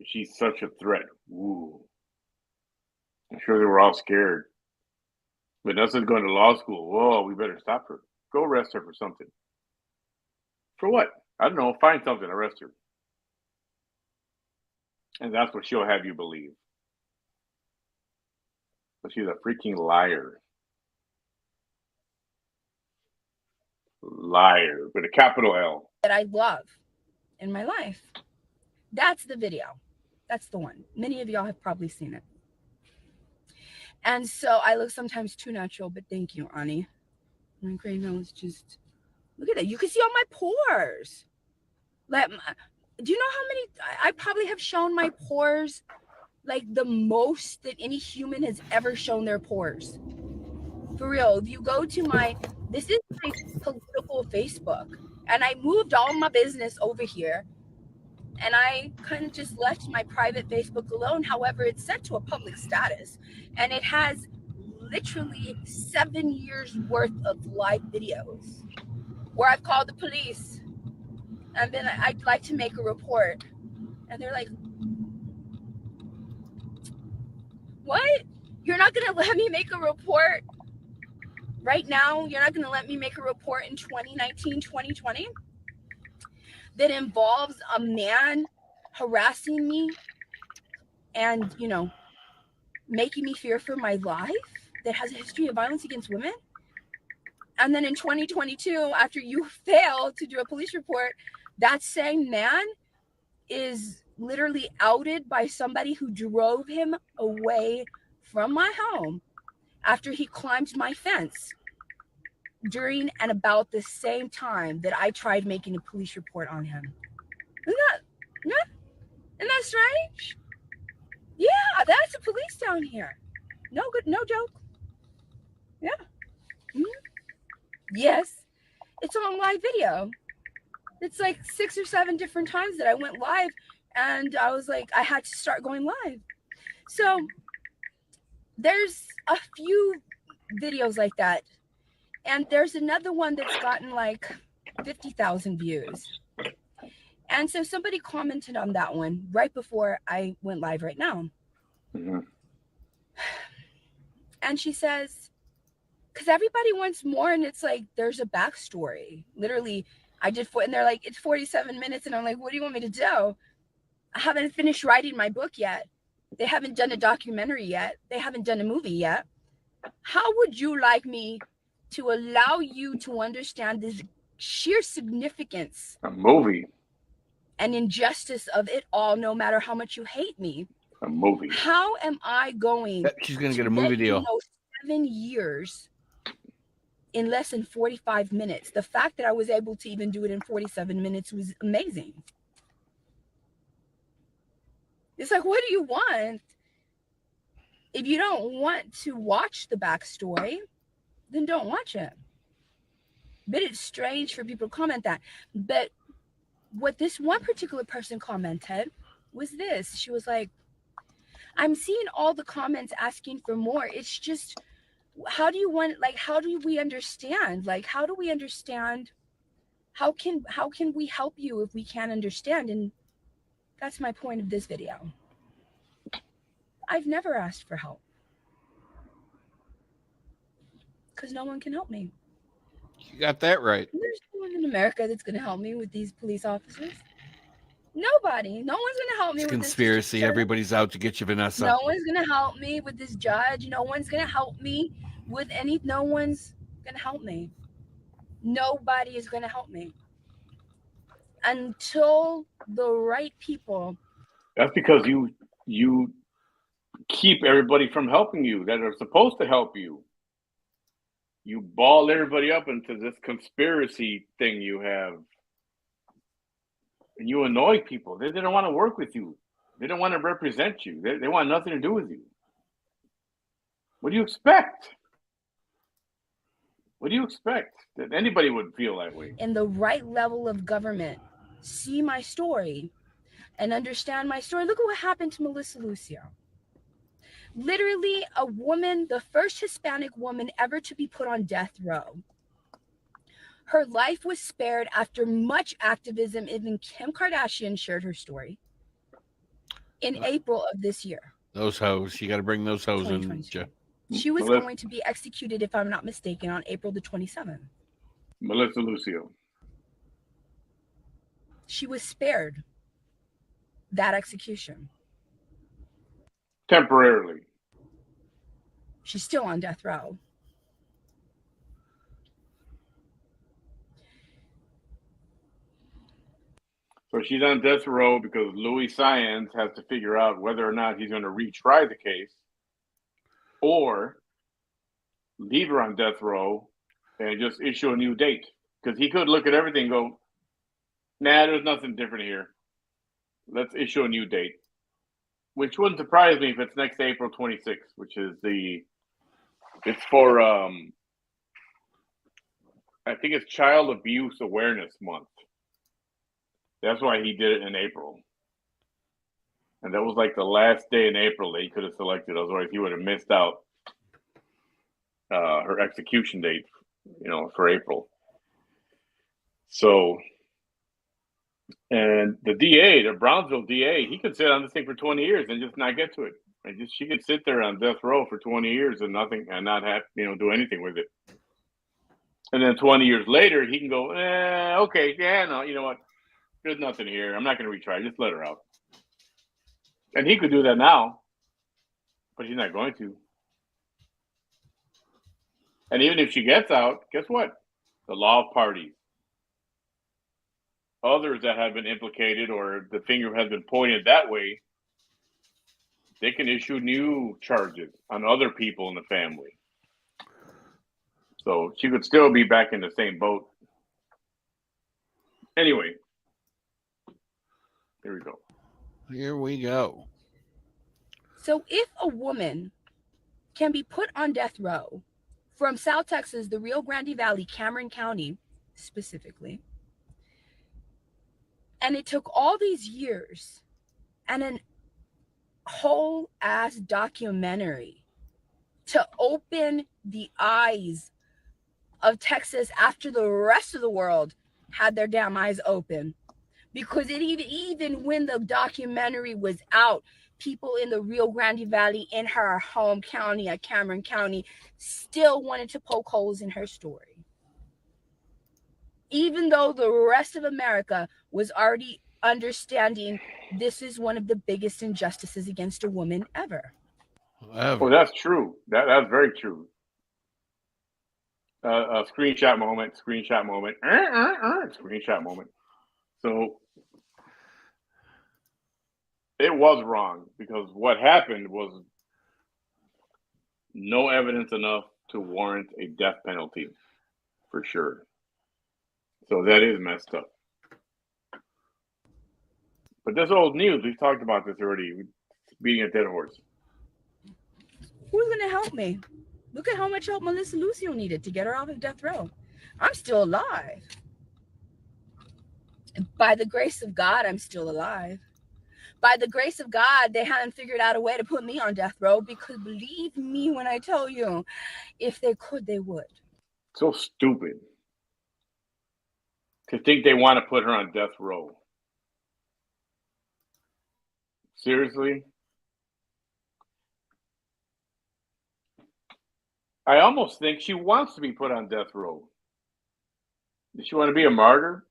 She's such a threat. Ooh. I'm sure they were all scared. Vanessa's going to law school. Whoa, we better stop her. Go arrest her for something. For what? I don't know. Find something, arrest her. And that's what she'll have you believe. But she's a freaking liar. Liar with a capital L. That I love in my life. That's the video. That's the one. Many of y'all have probably seen it. And so I look sometimes too natural, but thank you, Ani. My gray nose just, look at that. You can see all my pores. Do you know how many, I probably have shown my pores like the most that any human has ever shown their pores. For real, if you go to this is my political Facebook, and I moved all my business over here, and I kind of just left my private Facebook alone. However, it's set to a public status, and it has literally 7 years worth of live videos where I've called the police and been, I'd like to make a report. And they're like, what? You're not going to let me make a report right now? You're not going to let me make a report in 2019, 2020? that involves a man harassing me and, making me fear for my life, that has a history of violence against women? And then in 2022, after you fail to do a police report, that same man is literally outed by somebody who drove him away from my home after he climbed my fence during and about the same time that I tried making a police report on him. Isn't that strange? Yeah, that's the police down here. No joke. Yeah. Mm-hmm. Yes, it's on live video. It's like 6 or 7 different times that I went live, and I was like, I had to start going live. So there's a few videos like that, and there's another one that's gotten like 50,000 views. And so somebody commented on that one right before I went live right now. Mm-hmm. And she says, because everybody wants more, and it's like, there's a backstory. Literally, and they're like, it's 47 minutes. And I'm like, what do you want me to do? I haven't finished writing my book yet. They haven't done a documentary yet. They haven't done a movie yet. How would you like me to allow you to understand this sheer significance, A movie, and injustice of it all, no matter how much you hate me? a movie. How am I going She's going to get a movie deal. 7 years in less than 45 minutes? The fact that I was able to even do it in 47 minutes was amazing. It's like, what do you want? If you don't want to watch the backstory, then don't watch it. But it's strange for people to comment that. But what this one particular person commented was this. She was like, I'm seeing all the comments asking for more. It's just, how do we understand? Like, how do we understand? How can we help you if we can't understand? And that's my point of this video. I've never asked for help, because no one can help me. You got that right. There's no one in America that's going to help me with these police officers. Nobody. No one's going to help me It's with conspiracy. this. Everybody's out to get you, Vanessa. No one's going to help me with this judge. No one's going to help me with no one's going to help me. Nobody is going to help me until the right people. That's because you keep everybody from helping you that are supposed to help you. You ball everybody up into this conspiracy thing you have. And you annoy people. They don't want to work with you. They don't want to represent you. They want nothing to do with you. What do you expect? What do you expect? That anybody would feel that way? In the right level of government, see my story and understand my story. Look at what happened to Melissa Lucio. Literally a woman, the first Hispanic woman ever to be put on death row. Her life was spared after much activism. Even Kim Kardashian shared her story in April of this year. Those hoes. You got to bring those hoes in. She was going to be executed, if I'm not mistaken, on April the 27th. Melissa Lucio. She was spared that execution. Temporarily. She's still on death row. So she's on death row because Louis Science has to figure out whether or not he's going to retry the case or leave her on death row and just issue a new date. Because he could look at everything and go, nah, there's nothing different here. Let's issue a new date. Which wouldn't surprise me if it's next April 26th, which is it's for, I think it's Child Abuse Awareness Month. That's why he did it in April. And that was like the last day in April that he could have selected. Otherwise, he would have missed out her execution date, for April. So, and the DA, the Brownsville DA, he could sit on this thing for 20 years and just not get to it. She could sit there on death row for 20 years and nothing, and not have, do anything with it. And then 20 years later, he can go, okay, yeah, no, you know what? There's nothing here. I'm not going to retry. Just let her out. And he could do that now, but he's not going to. And even if she gets out, guess what? The law of parties. Others that have been implicated or the finger has been pointed that way, they can issue new charges on other people in the family. So she could still be back in the same boat. Anyway, here we go. Here we go. So if a woman can be put on death row from South Texas, the Rio Grande Valley, Cameron County specifically, and it took all these years and an whole ass documentary to open the eyes of Texas after the rest of the world had their damn eyes open. Because it even when the documentary was out, people in the Rio Grande Valley in her home county at Cameron County still wanted to poke holes in her story. Even though the rest of America was already understanding this is one of the biggest injustices against a woman ever. Oh, that's true. That's very true. A screenshot moment, screenshot moment, screenshot moment. So it was wrong because what happened was no evidence enough to warrant a death penalty, for sure. So that is messed up. But this old news, we've talked about this already. Beating a dead horse. Who's going to help me? Look at how much help Melissa Lucio needed to get her off of death row. I'm still alive. By the grace of God, I'm still alive. By the grace of God, they haven't figured out a way to put me on death row because believe me when I tell you, if they could, they would. So stupid to think they want to put her on death row. Seriously? I almost think she wants to be put on death row. Does she want to be a martyr?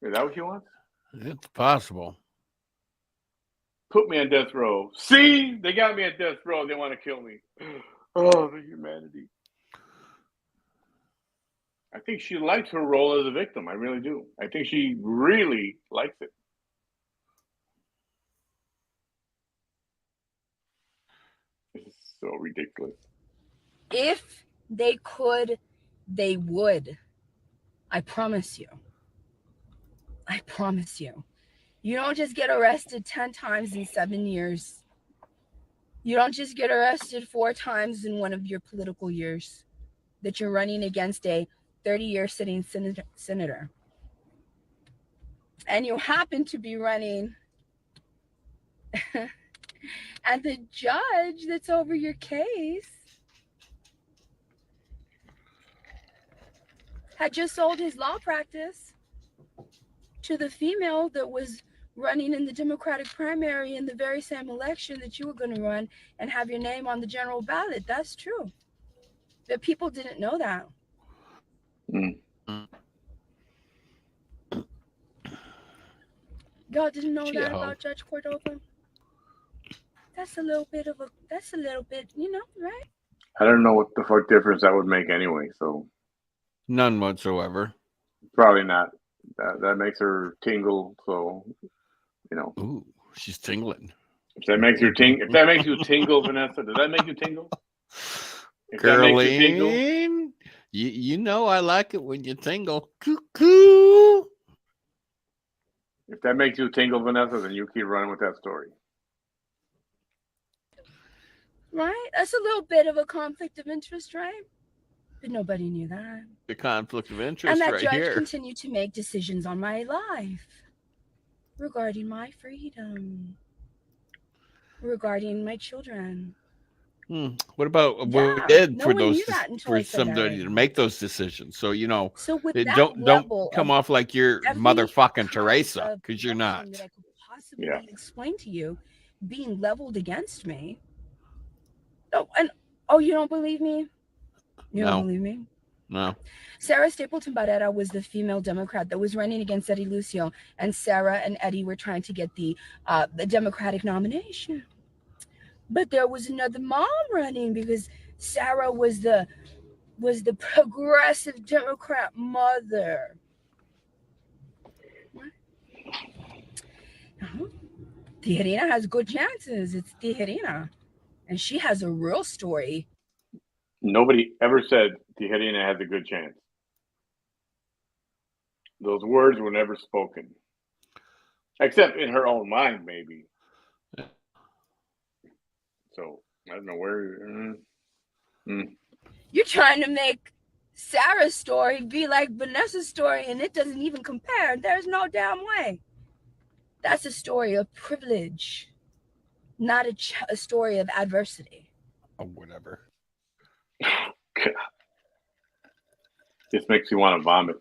Is that what she wants? It's possible. Put me on death row. See? They got me on death row. They want to kill me. Oh, the humanity. I think she likes her role as a victim. I really do. I think she really likes it. This is so ridiculous. If they could, they would. I promise you. I promise you. You don't just get arrested 10 times in 7 years. You don't just get arrested 4 times in one of your political years that you're running against a 30-year sitting senator. And you happen to be running and the judge that's over your case had just sold his law practice to the female that was running in the Democratic primary in the very same election that you were going to run and have your name on the general ballot. That's true. But people didn't know that. Y'all didn't know that about Judge Cordova? That's a little bit, you know, right? I don't know what the fuck difference that would make anyway, so. None whatsoever. Probably not. That makes her tingle, so, you know. Ooh, she's tingling. If that makes you tingle, Vanessa, does that make you tingle? If Girline, you know I like it when you tingle. Cuckoo. If that makes you tingle, Vanessa, then you keep running with that story. Right? That's a little bit of a conflict of interest, right? But nobody knew that. The conflict of interest and that right judge here. continued to make decisions on my life regarding my freedom, regarding my children. What about what we did for somebody to make those decisions? So you know, so with don't come off like you're motherfucking Teresa, because you're not. That I could possibly explain to you, being leveled against me. Oh, and you don't believe me? You don't believe me? No. Sarah Stapleton Barrera was the female Democrat that was running against Eddie Lucio, and Sarah and Eddie were trying to get the Democratic nomination. But there was another mom running because Sarah was the progressive Democrat mother. Tijerina has good chances. It's Tijerina. And she has a real story. Nobody ever said Tijerina has a good chance. Those words were never spoken. Except in her own mind, maybe. So, I don't know where... You're trying to make Sarah's story be like Vanessa's story, and it doesn't even compare. There's no damn way. That's a story of privilege, not a story of adversity. Oh, whatever. This makes me want to vomit.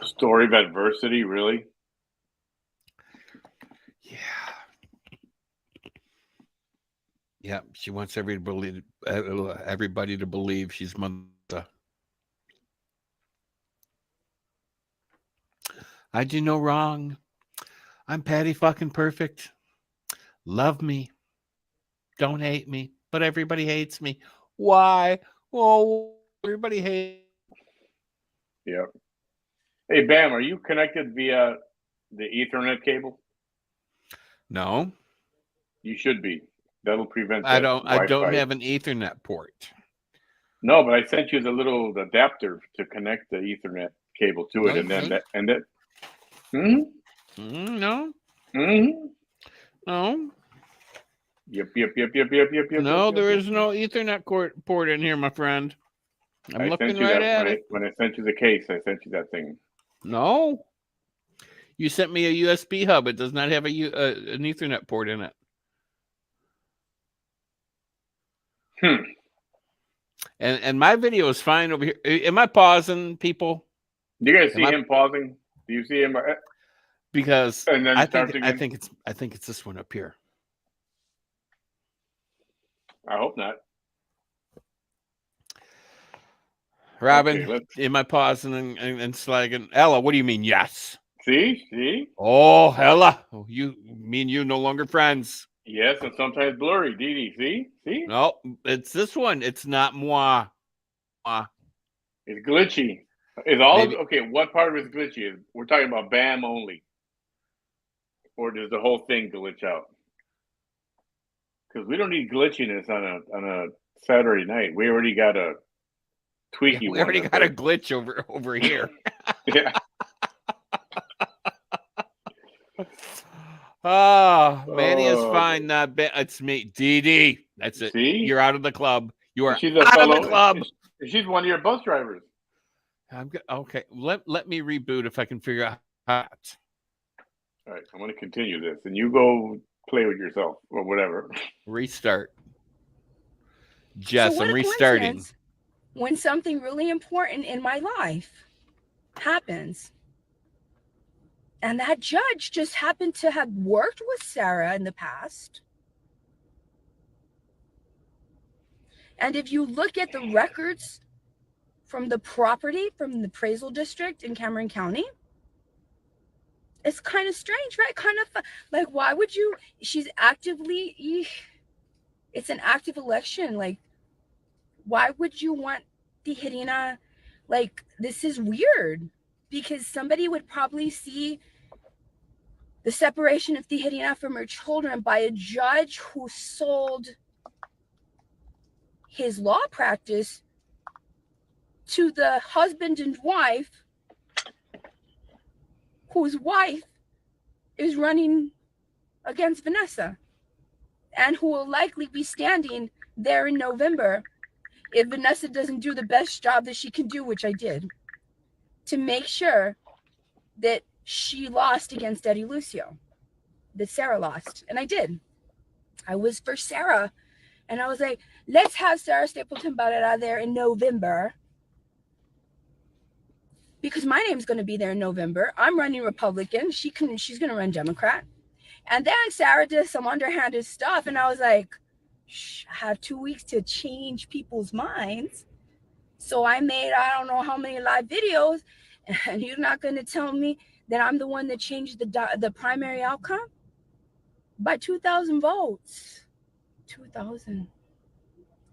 A story of adversity, really? Yeah. Yeah, she wants everybody to believe she's Mother. I do no wrong. I'm Patty fucking perfect. Love me. Don't hate me. But everybody hates me. Why? Oh, everybody hates. Yeah. Hey, Bam, are you connected via the Ethernet cable? No. You should be. That'll prevent I that don't Wi-Fi. have an Ethernet port. No, but I sent you the little adapter to connect the Ethernet cable to it, and that. No. No. Yep. No, there is no Ethernet port in here, my friend. I'm looking right at it. When I sent you the case, I sent you that thing. No. You sent me a USB hub. It does not have an Ethernet port in it. And my video is fine over here. Am I pausing, people? You guys see him pausing? Do you see him? Because and then I think it's this one up here. I hope not. Robin, am I pausing and slagging? Ella, what do you mean? Yes. See? Oh, Ella, you no longer friends. Yes, and sometimes blurry. Dee, see? No, it's this one. It's not moi. It's glitchy. Okay? What part of it's glitchy? We're talking about Bam only, or does the whole thing glitch out? Because we don't need glitchiness on a Saturday night. We already got a tweaky one. We already got a glitch over here. Yeah. Oh, Manny is fine. Not bad. It's me, Dee. That's it. See? You're out of the club. You are She's out of the club. She's one of your bus drivers. Okay. Let me reboot if I can figure out how. All right, I'm going to continue this, and you go play with yourself or whatever. Restart. Jess, So I'm restarting. When something really important in my life happens, and that judge just happened to have worked with Sarah in the past. And if you look at the records from the property from the appraisal district in Cameron County, it's kind of strange, right? Kind of like, why would you? She's actively, it's an active election. Like, why would you want Tijerina? Like, this is weird because somebody would probably see the separation of Tijerina from her children by a judge who sold his law practice to the husband and wife whose wife is running against Vanessa and who will likely be standing there in November if Vanessa doesn't do the best job that she can do, which I did, to make sure that she lost against Eddie Lucio, that Sarah lost. And I did. I was for Sarah. And I was like, let's have Sarah Stapleton Barrera there in November, because my name's going to be there in November. I'm running Republican. She's going to run Democrat. And then Sarah did some underhanded stuff. And I was like, I have 2 weeks to change people's minds. So I made I don't know how many live videos, and you're not going to tell me that I'm the one that changed the primary outcome by 2,000 votes. 2,000.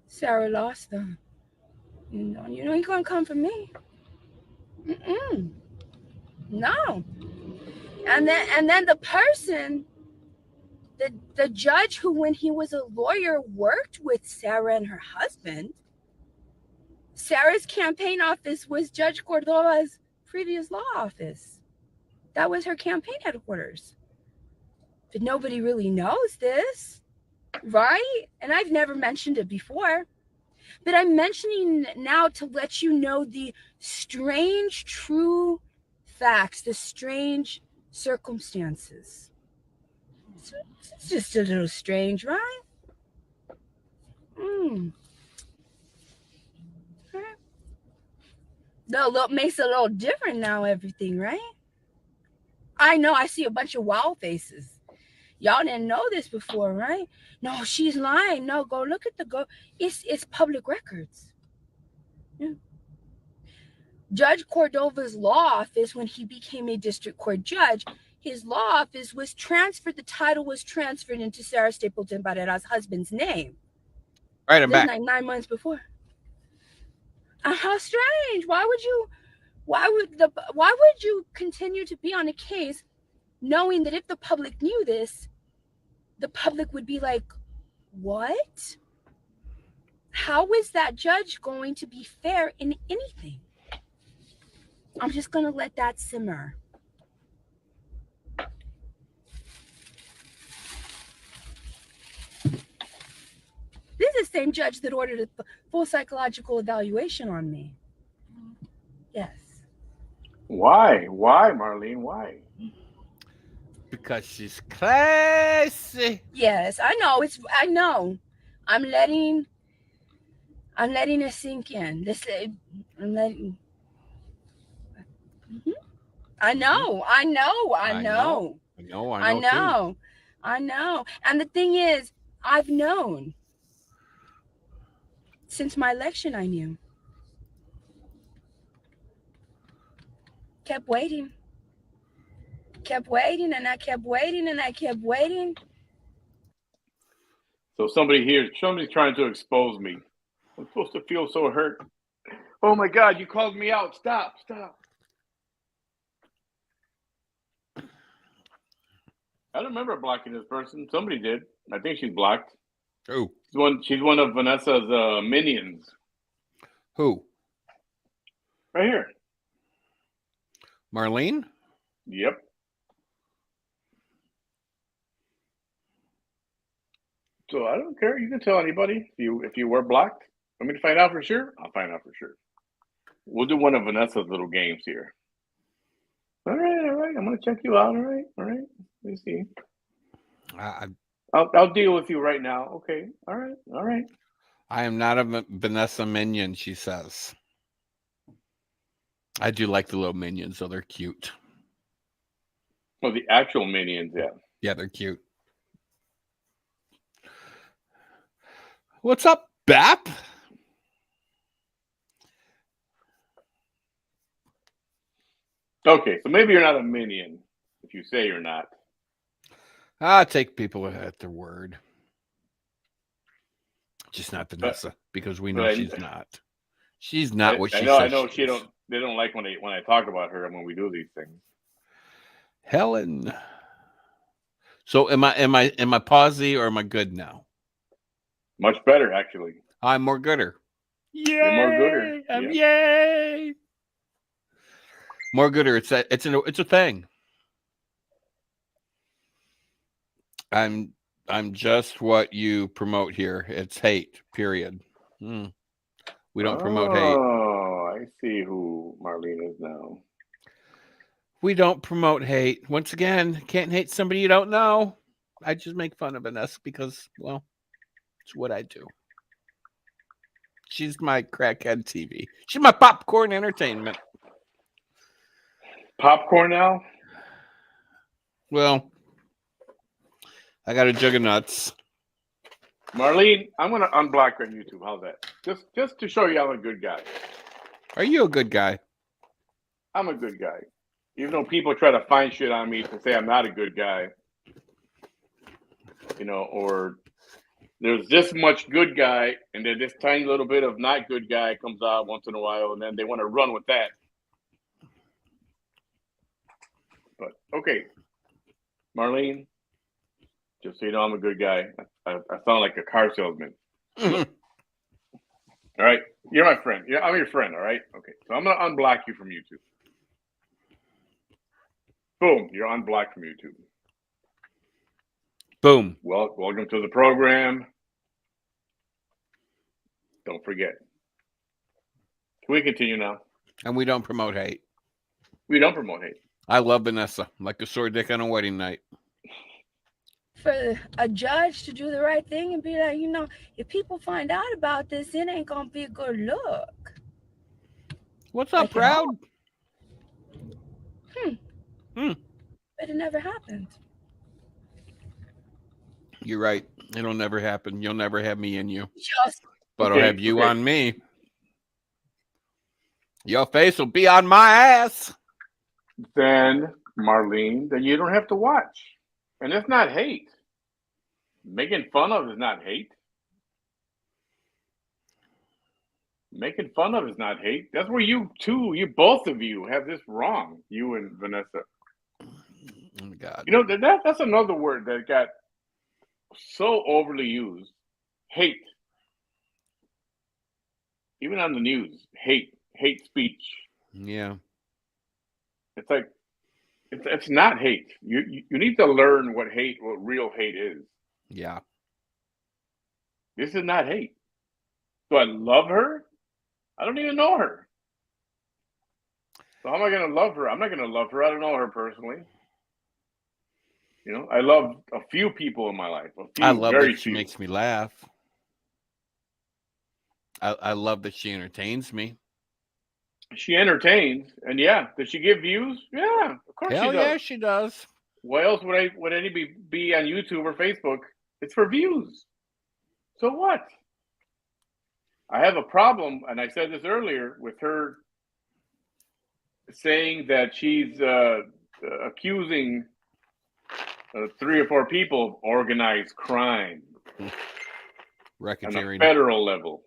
Sarah lost them. You know, you're going to come for me. Mm-mm. No. And then the person, the judge who, when he was a lawyer, worked with Sarah and her husband. Sarah's campaign office was Judge Cordova's previous law office. That was her campaign headquarters. But nobody really knows this, right? And I've never mentioned it before. But I'm mentioning it now to let you know the strange, true facts, the strange circumstances. It's just a little strange, right? Makes it a little different now, everything, right? I know I see a bunch of wow faces. Y'all didn't know this before, right? No, she's lying. No, go look at it's public records. Yeah. Judge Cordova's law office, when he became a district court judge, his law office was transferred. The title was transferred into Sarah Stapleton Barrera's husband's name. Right, I'm back. Like 9 months before. How strange! Why would you continue to be on a case knowing that if the public knew this, the public would be like, what? How is that judge going to be fair in anything? I'm just going to let that simmer. This is the same judge that ordered a full psychological evaluation on me. Yes. Why? Why, Marlene? Why? Because she's classy. Yes, I know. I'm letting it sink in. I'm letting. Mm-hmm. I know. And the thing is, I've known. Since my election, I knew. Kept waiting. And I kept waiting. So somebody's trying to expose me. I'm supposed to feel so hurt. Oh my God, you called me out. Stop. I don't remember blocking this person. Somebody did. I think she's blocked. Who? She's one of Vanessa's minions. Who? Right here. Marlene? Yep. So I don't care. You can tell anybody if you were blocked. Want me to find out for sure? I'll find out for sure. We'll do one of Vanessa's little games here. All right. I'm gonna check you out. All right. Let me see. I'll deal with you right now. Okay. All right. I am not a Vanessa minion, she says. I do like the little minions, though. They're cute. Well, the actual minions, yeah. Yeah, they're cute. What's up, Bap? Okay, so maybe you're not a minion if you say you're not. I take people at their word. Just not Vanessa, because we know she's not. She's not what she says. I know she is. They don't like when I talk about her and when we do these things. Helen. So am I pausy or am I good now? Much better, actually. I'm more gooder. Yay! You're more gooder. Yay! More gooder. It's a thing. I'm just what you promote here. It's hate. Period. We don't promote hate. Oh, I see who Marlene is now. We don't promote hate. Once again, can't hate somebody you don't know. I just make fun of Vanessa because, well, it's what I do. She's my crackhead TV. She's my popcorn entertainment. Popcorn now? Well, I got a jug of nuts. Marlene, I'm going to unblock her on YouTube. How's that? Just to show you I'm a good guy. Are you a good guy? I'm a good guy. Even though people try to find shit on me to say I'm not a good guy, or there's this much good guy, and then this tiny little bit of not good guy comes out once in a while, and then they want to run with that. But okay, Marlene, just so you know, I'm a good guy. I sound like a car salesman. All right, you're my friend. Yeah, I'm your friend. All right. Okay, so I'm gonna unblock you from YouTube. Boom, you're unblocked from YouTube. Boom. Well, welcome to the program. Don't forget. Can we continue now? And we don't promote hate. We don't promote hate. I love Vanessa, like a sore dick on a wedding night. For a judge to do the right thing and be like, if people find out about this, it ain't gonna be a good look. What's up, Like, Proud? But it never happened. You're right. It'll never happen. You'll never have me in you. Just But Okay, I'll have you okay. on me. Your face will be on my ass. Then, Marlene, then you don't have to watch. And it's not hate. Making fun of is not hate. Making fun of is not hate. That's where you both of you have this wrong, you and Vanessa. Oh my God. That's another word that got so overly used. Hate. Even on the news, hate speech. Yeah. It's like, it's not hate. You need to learn what real hate is. Yeah. This is not hate. Do I love her? I don't even know her. So how am I going to love her? I'm not going to love her. I don't know her personally. I love a few people in my life. A few, I love very that she few. makes me laugh. I love that she entertains me. She entertains, and yeah, does she give views? Yeah, of course Hell she does. yeah, she does. Why else would anybody be on YouTube or Facebook? It's for views. So what? I have a problem, and I said this earlier, with her saying that she's accusing 3 or 4 people of organized crime on a Racketeering. federal level.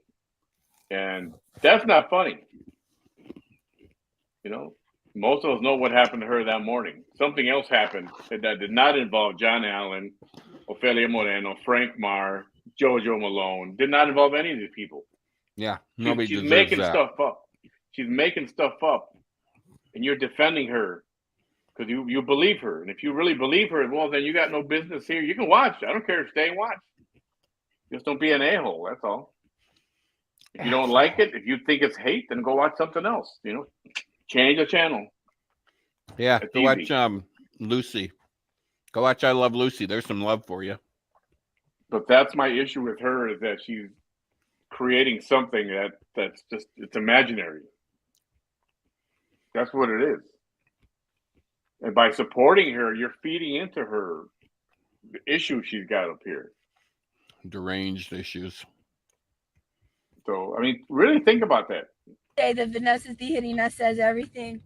And that's not funny. Most of us know what happened to her that morning. Something else happened that did not involve John Allen, Ofelia Moreno, Frank Marr, Jojo Malone. Did not involve any of these people. Yeah, nobody She's deserves making that. stuff up. She's making stuff up. And you're defending her because you believe her. And if you really believe her, well, then you got no business here. You can watch. I don't care. Stay and watch. Just don't be an a-hole. That's all. If you don't like it, if you think it's hate, then go watch something else. Change the channel. Yeah, It's go easy. watch Lucy. Go watch I Love Lucy. There's some love for you. But that's my issue with her, is that she's creating something that's just, it's imaginary. That's what it is. And by supporting her, you're feeding into her the issue she's got up here. Deranged issues. So, really think about that. say that Vanessa's the hitting that says everything.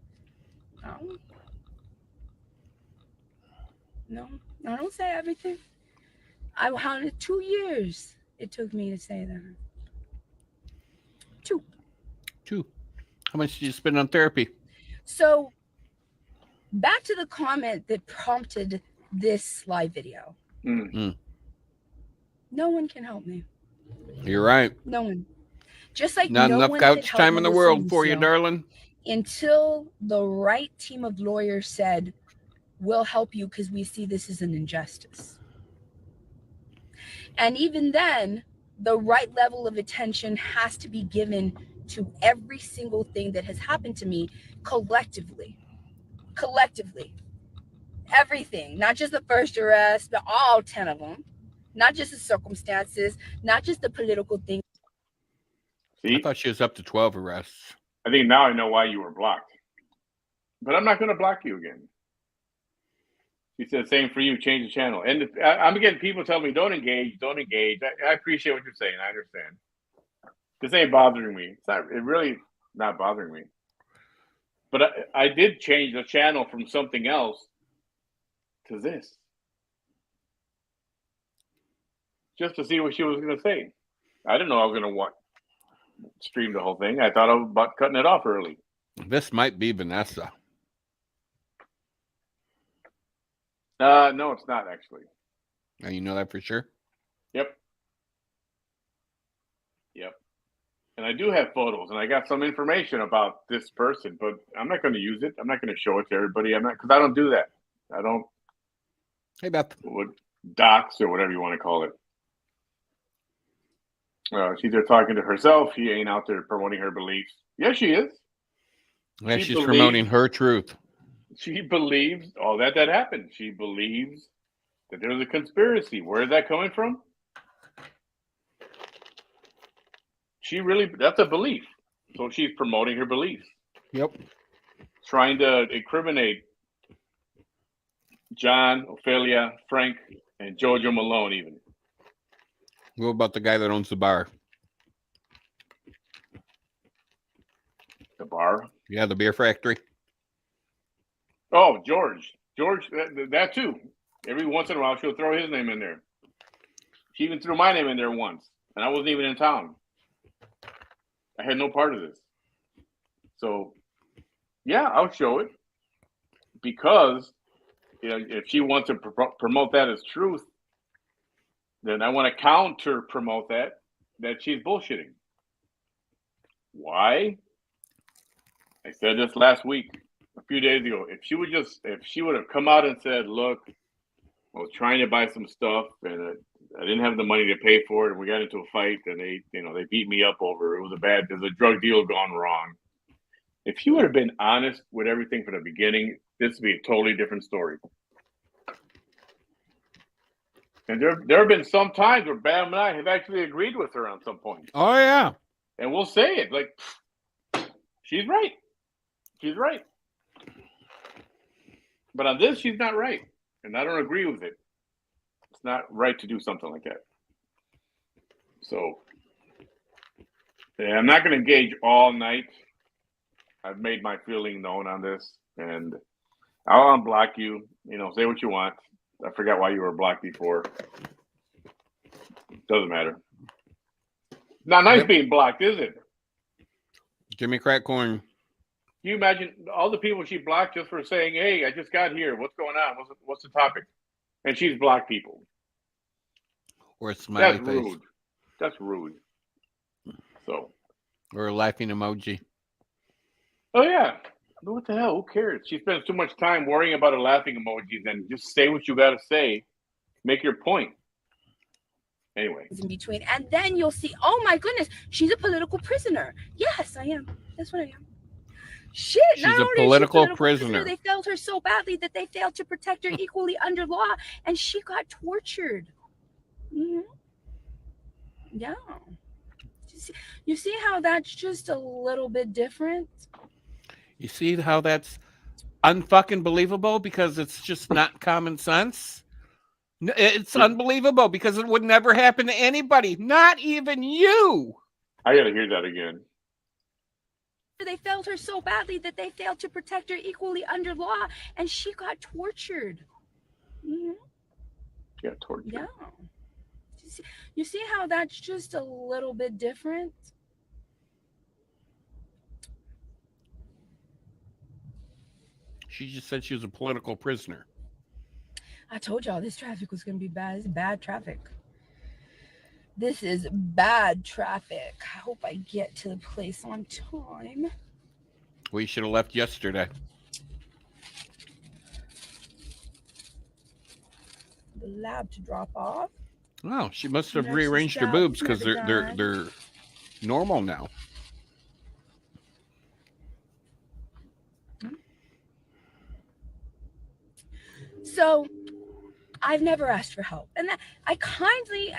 No, I don't say everything. I counted 2 years it took me to say that. 2. How much did you spend on therapy? So, back to the comment that prompted this live video. No one can help me. You're right. No one. Just like Not no enough one couch could help time in the Melissa world for you, Lucio darling. until the right team of lawyers said, we'll help you because we see this as an injustice. And even then, the right level of attention has to be given to every single thing that has happened to me collectively. Everything, not just the first arrest, but all 10 of them. Not just the circumstances, not just the political things. See? I thought she was up to 12 arrests. I think now I know why you were blocked. But I'm not going to block you again. She said, same for you, change the channel. And I'm getting people telling me, don't engage. I appreciate what you're saying. I understand. This ain't bothering me. It's not. It really not bothering me. But I did change the channel from something else to this, just to see what she was going to say. I didn't know I was going to stream the whole thing. I thought about cutting it off early. This might be Vanessa. No, it's not actually. Now you know that for sure? Yep. And I do have photos, and I got some information about this person, but I'm not going to use it. I'm not going to show it to everybody. Because I don't do that. I don't. Hey, Beth. Docs or whatever you want to call it. She's there talking to herself. She ain't out there promoting her beliefs. Yes, she is. Yeah, she's promoting her truth. She believes all that happened. She believes that there's a conspiracy. Where is that coming from? That's a belief. So she's promoting her beliefs. Yep. Trying to incriminate John, Ophelia, Frank, and Jojo Malone even. What about the guy that owns the bar? The bar? Yeah, the beer factory. Oh, George, that too. Every once in a while, she'll throw his name in there. She even threw my name in there once, and I wasn't even in town. I had no part of this. So, yeah, I'll show it because if she wants to promote that as truth, then I want to counter promote that she's bullshitting. Why? I said this last week. A few days ago, if she would have come out and said, "Look, I was trying to buy some stuff and I didn't have the money to pay for it, and we got into a fight, and they beat me up over it. There's a drug deal gone wrong." If she would have been honest with everything from the beginning, this would be a totally different story. And there have been some times where Bam and I have actually agreed with her on some points. Oh yeah, and we'll say it like, she's right. She's right. But on this, she's not right. And I don't agree with it. It's not right to do something like that. So, I'm not going to engage all night. I've made my feeling known on this. And I'll unblock you. Say what you want. I forgot why you were blocked before. Doesn't matter. Not nice being blocked, is it? Jimmy Crackcorn. Can you imagine all the people she blocked just for saying, "Hey, I just got here. What's going on? What's the topic?" And she's blocked people. Or a smiley That's face. rude. That's rude. So. Or a laughing emoji. Oh yeah. But what the hell? Who cares? She spends too much time worrying about a laughing emoji. Then just say what you got to say. Make your point. Anyway. In between, and then you'll see. Oh my goodness, she's a political prisoner. Yes, I am. That's what I am. Shit, she's a political prisoner. They failed her so badly that they failed to protect her equally under law, and she got tortured. Mm-hmm. Yeah. You see how that's just a little bit different? You see how that's unfucking believable because it's just not common sense? It's unbelievable because it would never happen to anybody, not even you. I gotta hear that again. They failed her so badly that they failed to protect her equally under law, and she got tortured. Mm-hmm. She got tortured. Yeah. You see how that's just a little bit different? She just said she was a political prisoner. I told y'all this traffic was going to be bad. It's bad traffic. This is bad traffic. I hope I get to the place on time. We should have left yesterday. The lab to drop off. Oh, she must have rearranged her boobs because they're normal now. So I've never asked for help, and that I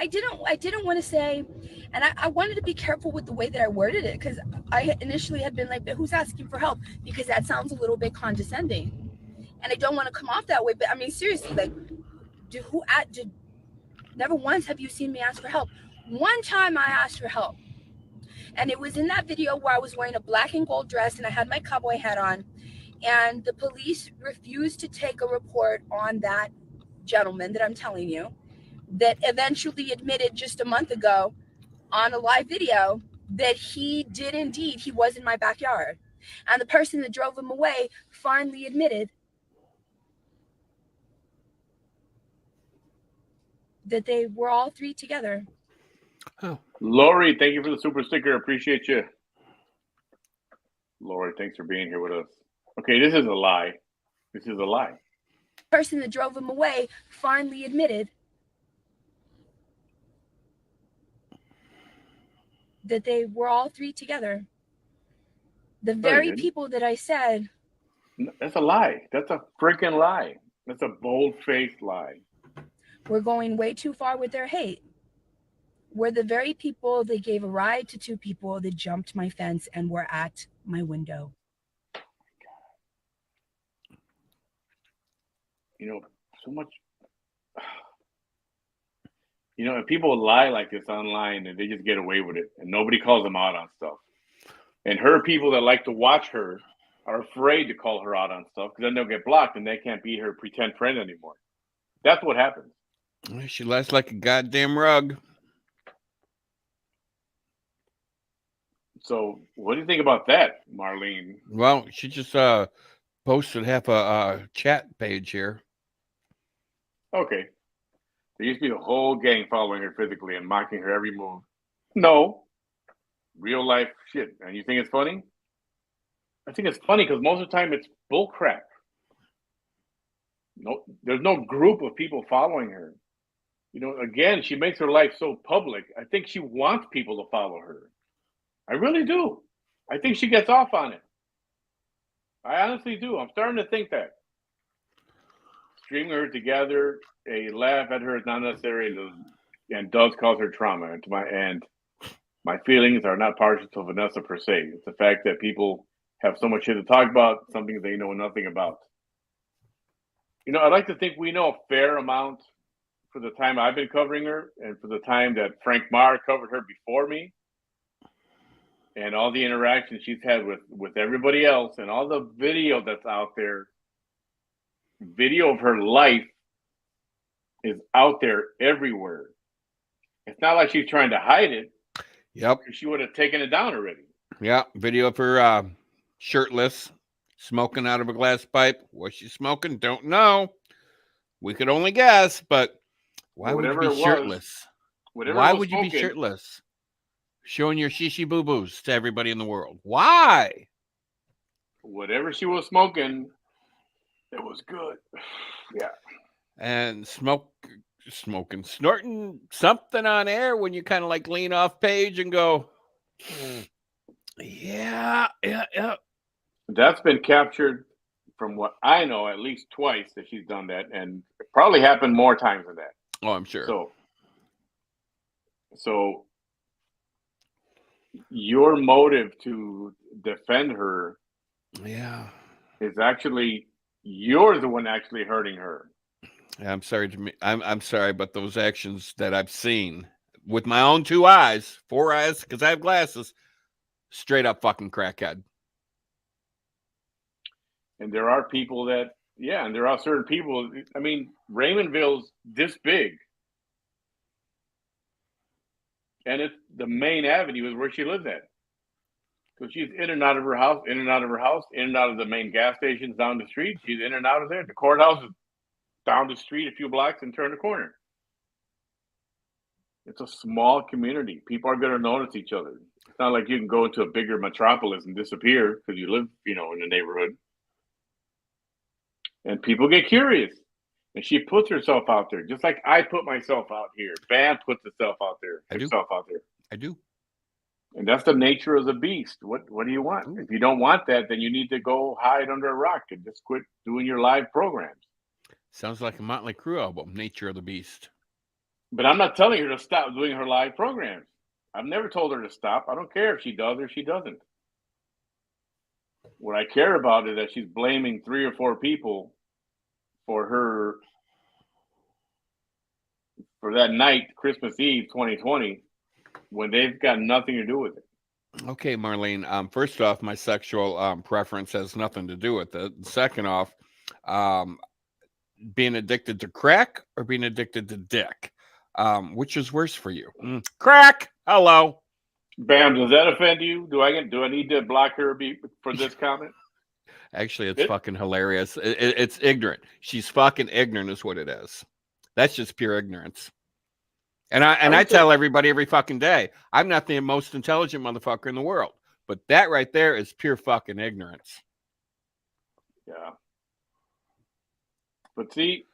didn't want to say, and I wanted to be careful with the way that I worded it, because I initially had been like, but who's asking for help? Because that sounds a little bit condescending, and I don't want to come off that way. But I mean, seriously, like, never once have you seen me ask for help. One time I asked for help, And it was in that video where I was wearing a black and gold dress and I had my cowboy hat on. And the police refused to take a report on that gentleman that I'm telling you, that eventually admitted just a month ago on a live video that he did indeed, he was in my backyard. And the person that drove him away finally admitted that they were all three together. Oh. Lori, thank you for the super sticker. Appreciate you. Lori, thanks for being here with us. Okay, this is a lie. This is a lie. The person that drove him away finally admitted that they were all three together. The very people that I said. That's a lie. That's a freaking lie. That's a bold-faced lie. We're going way too far with their hate. We're the very people that gave a ride to two people that jumped my fence and were at my window. You know, so much. You know, if people lie like this online and they just get away with it and nobody calls them out on stuff. And her people that like to watch her are afraid to call her out on stuff because then they'll get blocked and they can't be her pretend friend anymore. That's what happens. She lies like a goddamn rug. So what do you think about that, Marlene? Well, she just posted half a chat page here. Okay. There used to be a whole gang following her physically and mocking her every move. No. Real life shit. And you think it's funny? I think it's funny because most of the time it's bull crap. No, there's no group of people following her. You know, again, she makes her life so public. I think she wants people to follow her. I really do. I think she gets off on it. I honestly do. I'm starting to think that. Streaming her together, a laugh at her is not necessary and does cause her trauma. And my feelings are not partial to Vanessa per se. It's the fact that people have so much shit to talk about, something they know nothing about. You know, I'd like to think we know a fair amount for the time I've been covering her and for the time that Frank Marr covered her before me and all the interactions she's had with everybody else and all the video that's out there. Video of her life is out there everywhere. It's not like she's trying to hide it. Yep. She would have taken it down already. Yeah. Video of her shirtless, smoking out of a glass pipe. Was she smoking? Don't know. We could only guess, but why would you be shirtless? Why would you be shirtless? Showing your shishi boo-boos to everybody in the world. Why? Whatever she was smoking, it was good. Yeah. And smoking, snorting something on air when you kind of like lean off page and go, yeah. That's been captured from what I know at least twice that she's done that, and it probably happened more times than that. Oh, I'm sure. So your motive to defend her, yeah, is actually you're the one actually hurting her. I'm sorry to me. I'm sorry, but those actions that I've seen with my own 2 eyes, 4 eyes, because I have glasses, straight up fucking crackhead. And there are people that, yeah, and there are certain people. I mean, Raymondville's this big, and it's the main avenue is where she lives at. So she's in and out of her house, in and out of her house, in and out of the main gas stations down the street. She's in and out of there. The courthouse is down the street a few blocks and turn the corner. It's a small community. People are going to notice each other. It's not like you can go into a bigger metropolis and disappear because you live, in the neighborhood. And people get curious. And she puts herself out there, just like I put myself out here. Bam puts herself out there. I do. And that's the nature of the beast. What do you want? Ooh. If you don't want that, then you need to go hide under a rock and just quit doing your live programs. Sounds like a Motley Crue album, Nature of the Beast. But I'm not telling her to stop doing her live programs. I've never told her to stop. I don't care if she does or she doesn't. What I care about is that she's blaming 3 or 4 people for that night, Christmas Eve 2020, when they've got nothing to do with it. Okay, Marlene. First off, my sexual preference has nothing to do with it. Second off, um, being addicted to crack or being addicted to dick, which is worse for you? Crack. Hello. Bam, does that offend you? Do I need to block her for this comment? Actually, it's It, fucking hilarious. It's ignorant. She's fucking ignorant, is what it is. That's just pure ignorance. And I I would say, tell everybody every fucking day, I'm not the most intelligent motherfucker in the world. But that right there is pure fucking ignorance. yeah. But see,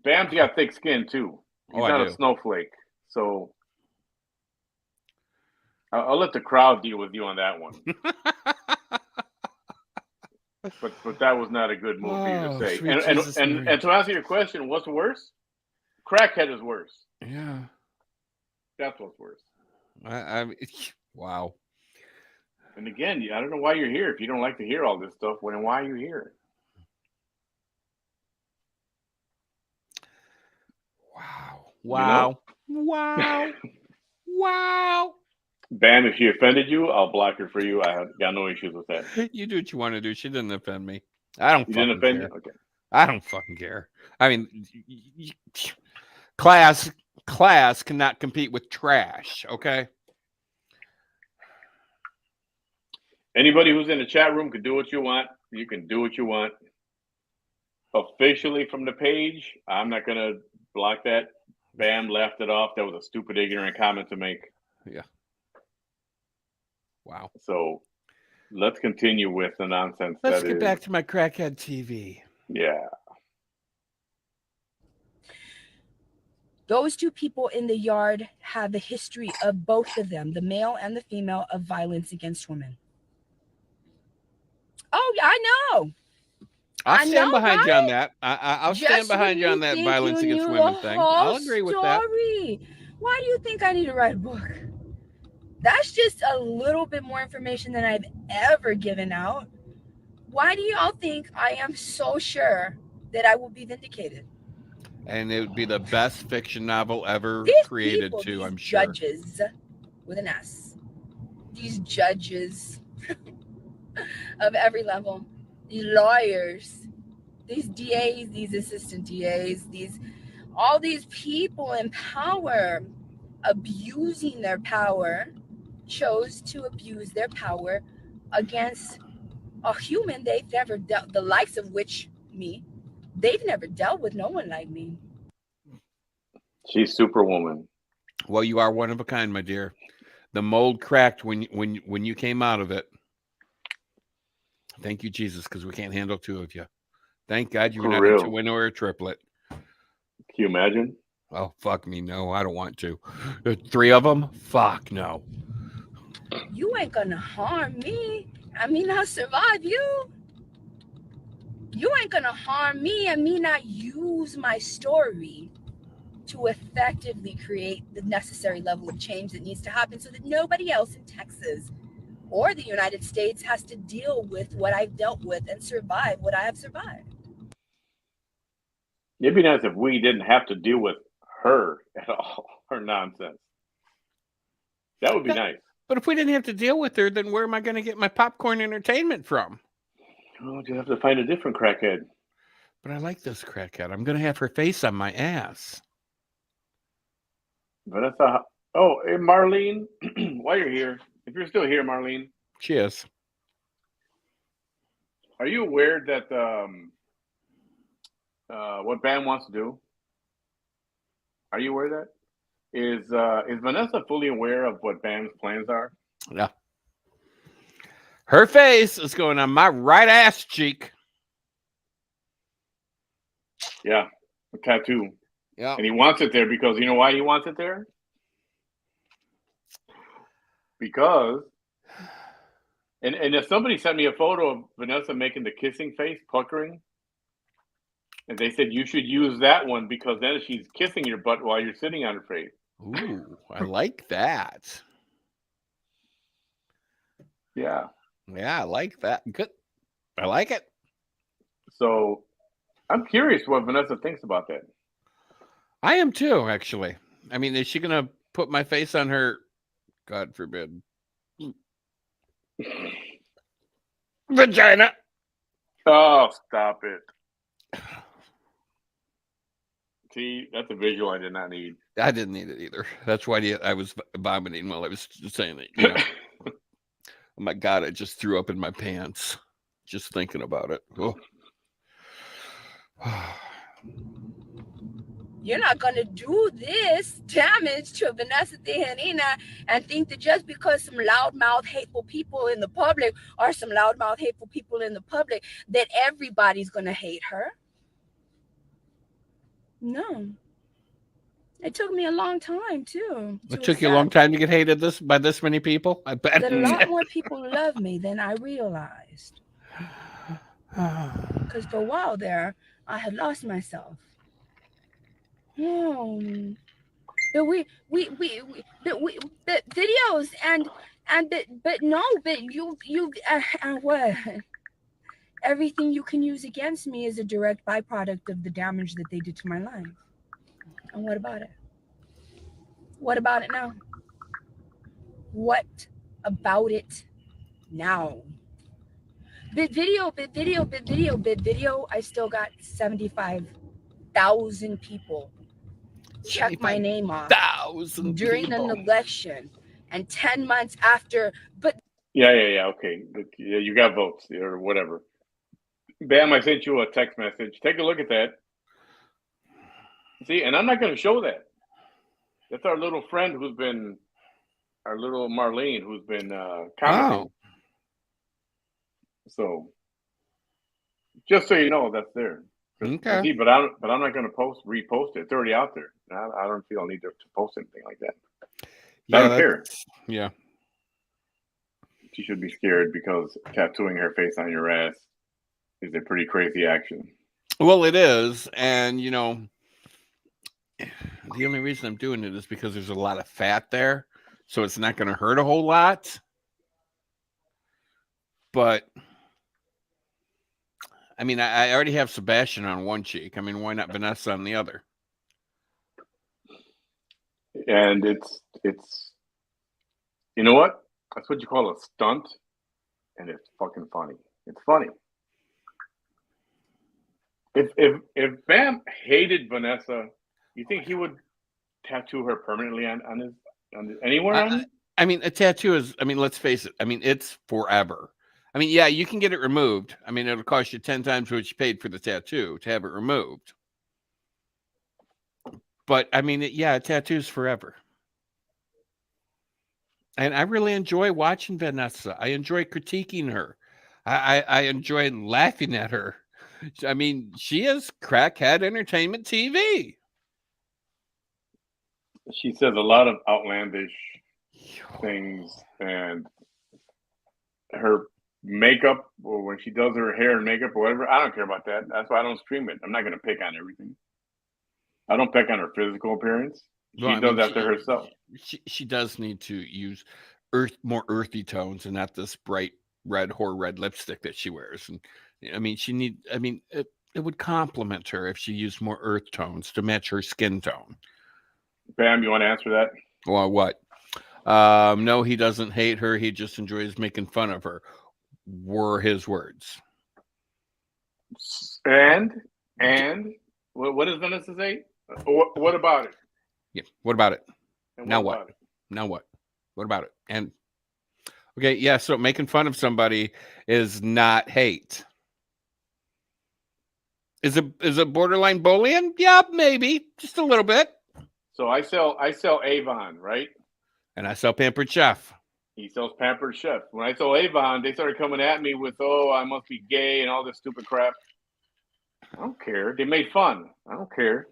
Bam's got thick skin too. Oh, He's I not a do. snowflake. So I'll let the crowd deal with you on that one. But that was not a good move for you to Oh, say. sweet Jesus Mary. And to answer your question, what's worse? Crackhead is worse. Yeah. That's what's worse. Wow. And again, I don't know why you're here. If you don't like to hear all this stuff, then why are you here? Wow. You know? Wow. Wow. Bam, if she offended you, I'll block her for you. I have got no issues with that. You do what you want to do. She didn't offend me. I don't You didn't fucking offend care. you? Okay. I don't fucking care. I mean, class cannot compete with trash. Okay. Anybody who's in the chat room can do what you want. You can do what you want. Officially from the page, I'm not going to block that. Bam left it off. That was a stupid, ignorant comment to make. Yeah. Wow. So let's continue with the nonsense. Let's get back to my crackhead TV. Yeah. Those two people in the yard have a history of both of them, the male and the female, of violence against women. Oh, yeah, I know. I'll stand behind you on that. I'll stand behind you on that violence against women thing. I'll agree with that. Why do you think I need to write a book? That's just a little bit more information than I've ever given out. Why do y'all think I am so sure that I will be vindicated? And it would be the best fiction novel ever created, too, I'm sure. Judges with an S. These judges of every level, these lawyers, these DAs, these assistant DAs, all these people in power abusing their power, chose to abuse their power against a human they've never dealt, the likes of which me, they've never dealt with no one like me. She's Superwoman. Well, you are one of a kind, my dear. The mold cracked when you came out of it. Thank you, Jesus, because we can't handle two of you. Thank God you're not a twin or a triplet. Can you imagine? Oh, fuck me, no, I don't want to. 3 of them? Fuck no. You ain't gonna harm me. I mean, I'll survive you. You ain't gonna harm me and me not use my story to effectively create the necessary level of change that needs to happen so that nobody else in Texas or the United States has to deal with what I've dealt with and survive what I have survived. It'd be nice if we didn't have to deal with her at all, her nonsense. That would be nice. But if we didn't have to deal with her, then where am I going to get my popcorn entertainment from? Oh, you have to find a different crackhead. But I like this crackhead. I'm going to have her face on my ass. Vanessa. Oh, hey, Marlene, while you're here, if you're still here, Marlene. She is. Are you aware that what Bam wants to do? Are you aware of that? Is Vanessa fully aware of what Bam's plans are? Yeah. Her face is going on my right ass cheek. Yeah, a tattoo. Yeah. And he wants it there because you know why he wants it there? Because, and if somebody sent me a photo of Vanessa making the kissing face, puckering, and they said you should use that one because then she's kissing your butt while you're sitting on her face. Ooh, I like that. Yeah. Yeah, I like that. Good. I like it. So I'm curious what Vanessa thinks about that. I am too, actually. I mean, is she going to put my face on her? God forbid. Vagina. Oh, stop it. See, that's a visual I did not need. I didn't need it either. That's why I was vomiting while I was saying it. You know, oh my God, I just threw up in my pants just thinking about it. Oh. You're not going to do this damage to Vanessa Tejanina and think that just because some loudmouth, hateful people in the public are some loudmouth, hateful people in the public, that everybody's going to hate her. No. It took me a long time, too. It took you a long time to get hated by this many people? I bet. That a lot more people love me than I realized. Because for a while there, I had lost myself. But but videos but you what? Everything you can use against me is a direct byproduct of the damage that they did to my life. And what about it? What about it now? What about it now? Bit video. I still got 75,000 people check my name off during an election, and 10 months after. But yeah. Okay, yeah, you got votes or whatever. Bam, I sent you a text message. Take a look at that. See, and I'm not going to show that. That's our little friend who's been, our little Marlene, who's been commenting. Oh. So, just so you know, that's there. Okay. See, but I'm not going to repost it. It's already out there. I don't feel I need to post anything like that. Yeah, I don't care. Yeah. She should be scared because tattooing her face on your ass is a pretty crazy action. Well, it is, and you know, the only reason I'm doing it is because there's a lot of fat there, so it's not going to hurt a whole lot. But I mean, I already have Sebastian on one cheek. I mean, why not Vanessa on the other? And it's you know what? That's what you call a stunt, and it's fucking funny. It's funny. If Bam hated Vanessa, you think he would tattoo her permanently on anywhere? I mean, a tattoo is. I mean, let's face it. I mean, it's forever. I mean, yeah, you can get it removed. I mean, it'll cost you 10 times what you paid for the tattoo to have it removed. But I mean, a tattoo's forever. And I really enjoy watching Vanessa. I enjoy critiquing her. I enjoy laughing at her. I mean, she is crackhead entertainment TV. She says a lot of outlandish things, and her makeup, or when she does her hair and makeup or whatever, I don't care about that. That's why I don't stream it. I'm not going to pick on everything. I don't pick on her physical appearance. She does that to herself. She does need to use more earthy tones and not this bright red lipstick that she wears. And I mean, it would compliment her if she used more earth tones to match her skin tone. Bam, you want to answer that? Well, what? No, he doesn't hate her. He just enjoys making fun of her. Were his words. And what does Vanessa say? What about it? Yeah. What about it? Now what? Now what? What about it? And okay, yeah. So making fun of somebody is not hate. Is it borderline bullying? Yeah, maybe just a little bit. So I sell Avon, right? And I sell Pampered Chef. He sells Pampered Chef. When I sell Avon, they started coming at me with, "Oh, I must be gay" and all this stupid crap. I don't care. They made fun. I don't care.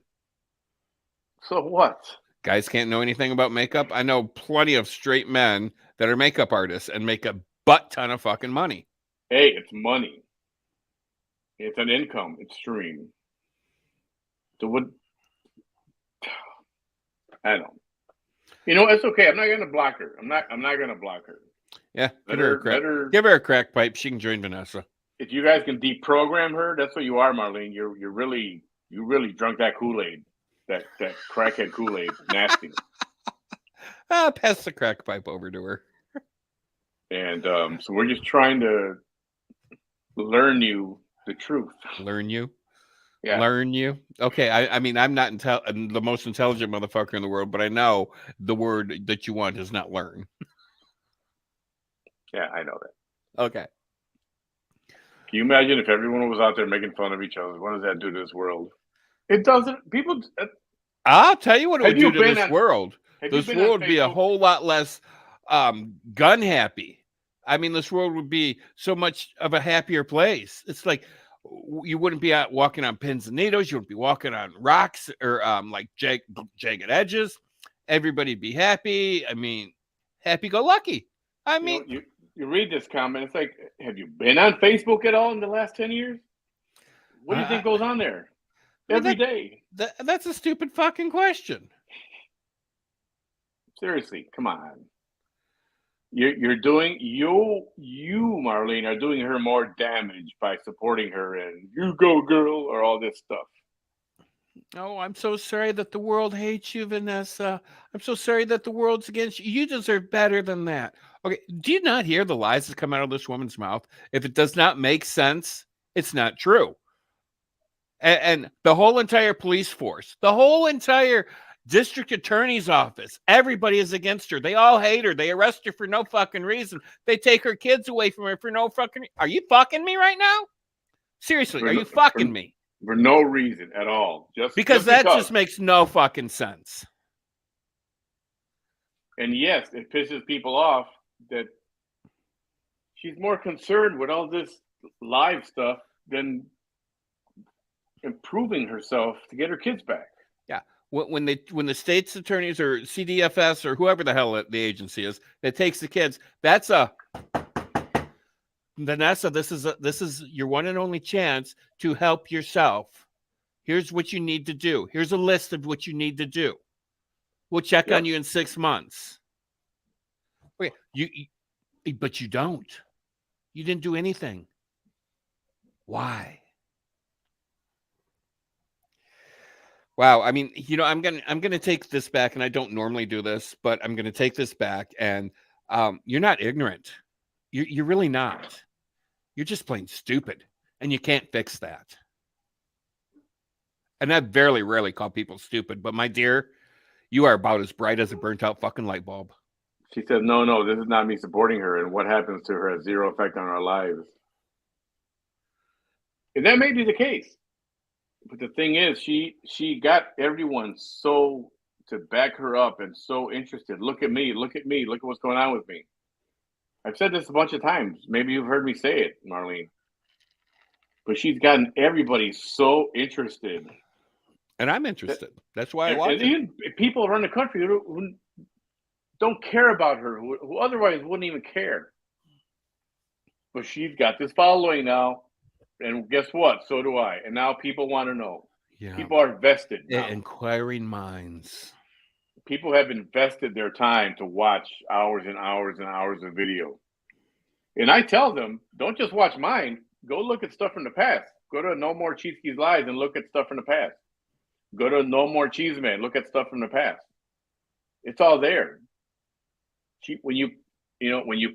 So what? Guys can't know anything about makeup. I know plenty of straight men that are makeup artists and make a butt ton of fucking money. Hey, it's money. It's an income. It's stream. So what? I don't. You know, it's okay. I'm not going to block her. I'm not going to block her. Yeah, give her a crack pipe. She can join Vanessa. If you guys can deprogram her, that's what you are, Marlene. You really drunk that Kool-Aid, that crackhead Kool-Aid, nasty. Pass the crack pipe over to her. And so we're just trying to learn you the truth. Learn you. Yeah. Learn you. Okay. I mean, I'm not the most intelligent motherfucker in the world, but I know the word that you want is not learn. Yeah, I know that. Okay. Can you imagine if everyone was out there making fun of each other? What does that do to this world? It doesn't. People. I'll tell you what it Have would you do to been this on- world. Have you This been on world would be a Facebook? whole lot less gun happy. I mean, this world would be so much of a happier place. It's like you wouldn't be out walking on pins and needles. You wouldn't be walking on rocks or like jagged edges. Everybody'd be happy. I mean, happy go lucky. I You know, mean, you read this comment. It's like, have you been on Facebook at all in the last 10 years? What do you think goes on there I mean every day? that's a stupid fucking question. Seriously, come on. You're doing you Marlene are doing her more damage by supporting her and you go girl or all this stuff. Oh, I'm so sorry that the world hates you, Vanessa. I'm so sorry that the world's against you. You deserve better than that. Okay, do you not hear the lies that come out of this woman's mouth? If it does not make sense, it's not true. And the whole entire police force, the whole entire district attorney's office, everybody is against her. They all hate her. They arrest her for no fucking reason. They take her kids away from her for no fucking. Are you fucking me right now? Seriously, For, are you for, fucking me? for no reason at all. Because that just makes no fucking sense. And yes, it pisses people off that she's more concerned with all this live stuff than improving herself to get her kids back. Yeah. When the state's attorneys or CDFS or whoever the hell the agency is that takes the kids, that's a Vanessa. This is your one and only chance to help yourself. Here's what you need to do. Here's a list of what you need to do. We'll check on you in 6 months. Okay, but you don't. You didn't do anything. Why? Wow. I mean, I'm gonna take this back, and I don't normally do this, but I'm gonna take this back. And you're not ignorant. You're really not. You're just plain stupid, and you can't fix that. And I very rarely call people stupid, but my dear, you are about as bright as a burnt out fucking light bulb. She said, no, this is not me supporting her, and what happens to her has zero effect on our lives. And that may be the case. But the thing is, she got everyone so to back her up and so interested. Look at me, look at what's going on with me. I've said this a bunch of times. Maybe you've heard me say it, Marlene. But she's gotten everybody so interested. And I'm interested. That's why I watch it. Even people around the country who don't care about her, who otherwise wouldn't even care. But she's got this following now. And guess what? So do I. And now people want to know. Yeah. People are vested now. Inquiring minds. People have invested their time to watch hours and hours and hours of video. And I tell them, don't just watch mine. Go look at stuff from the past. Go to No More Cheeseke's Lives and look at stuff from the past. Go to No More Cheese Man. Look at stuff from the past. It's all there. When you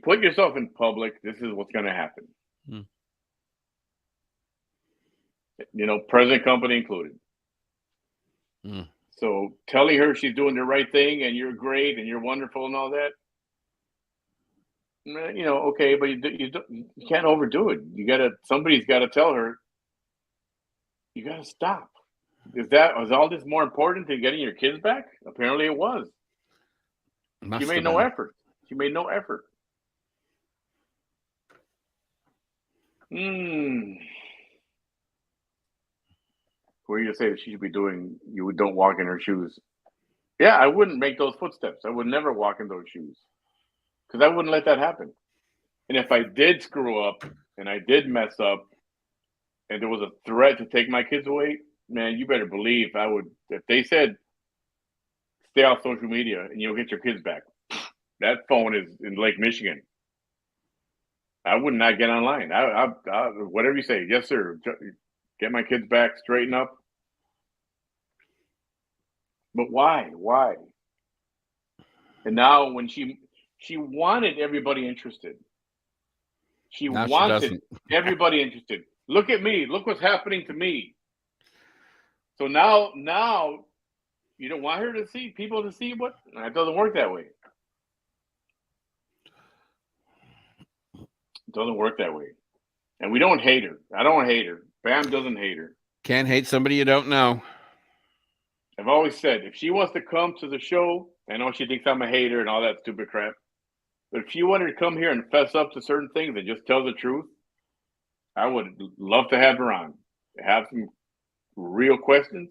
put yourself in public, this is what's going to happen. Present company included. So telling her she's doing the right thing and you're great and you're wonderful and all that, okay, but you can't overdo it. Somebody's got to tell her, you got to stop. Was all this more important than getting your kids back? Apparently it was. She made no effort. What are you going to say that she should be doing? You don't walk in her shoes. Yeah, I wouldn't make those footsteps. I would never walk in those shoes because I wouldn't let that happen. And if I did screw up and I did mess up and there was a threat to take my kids away, man, you better believe I would. If they said, stay off social media and you'll get your kids back, that phone is in Lake Michigan. I would not get online. I whatever you say, yes, sir. Get my kids back, straighten up. But why? And now when she She wanted everybody interested. She Now she wanted doesn't. everybody interested. Look at me. Look what's happening to me. So now you don't want her to see people to see what? It doesn't work that way. It doesn't work that way. And we don't hate her. I don't hate her. Bam doesn't hate her. Can't hate somebody you don't know. I've always said, if she wants to come to the show, I know she thinks I'm a hater and all that stupid crap. But if she wanted to come here and fess up to certain things and just tell the truth, I would love to have her on. Have some real questions.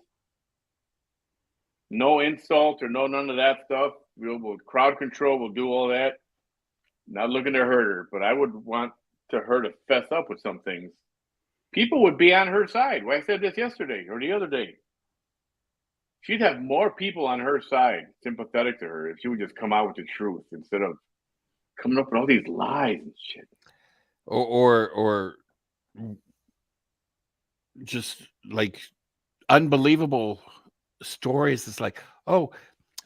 No insult or none of that stuff. We'll crowd control. We'll do all that. Not looking to hurt her, but I would want her to fess up with some things. People would be on her side. Well, I said this yesterday or the other day. She'd have more people on her side, sympathetic to her, if she would just come out with the truth instead of coming up with all these lies and shit. Or just like unbelievable stories. It's like, oh,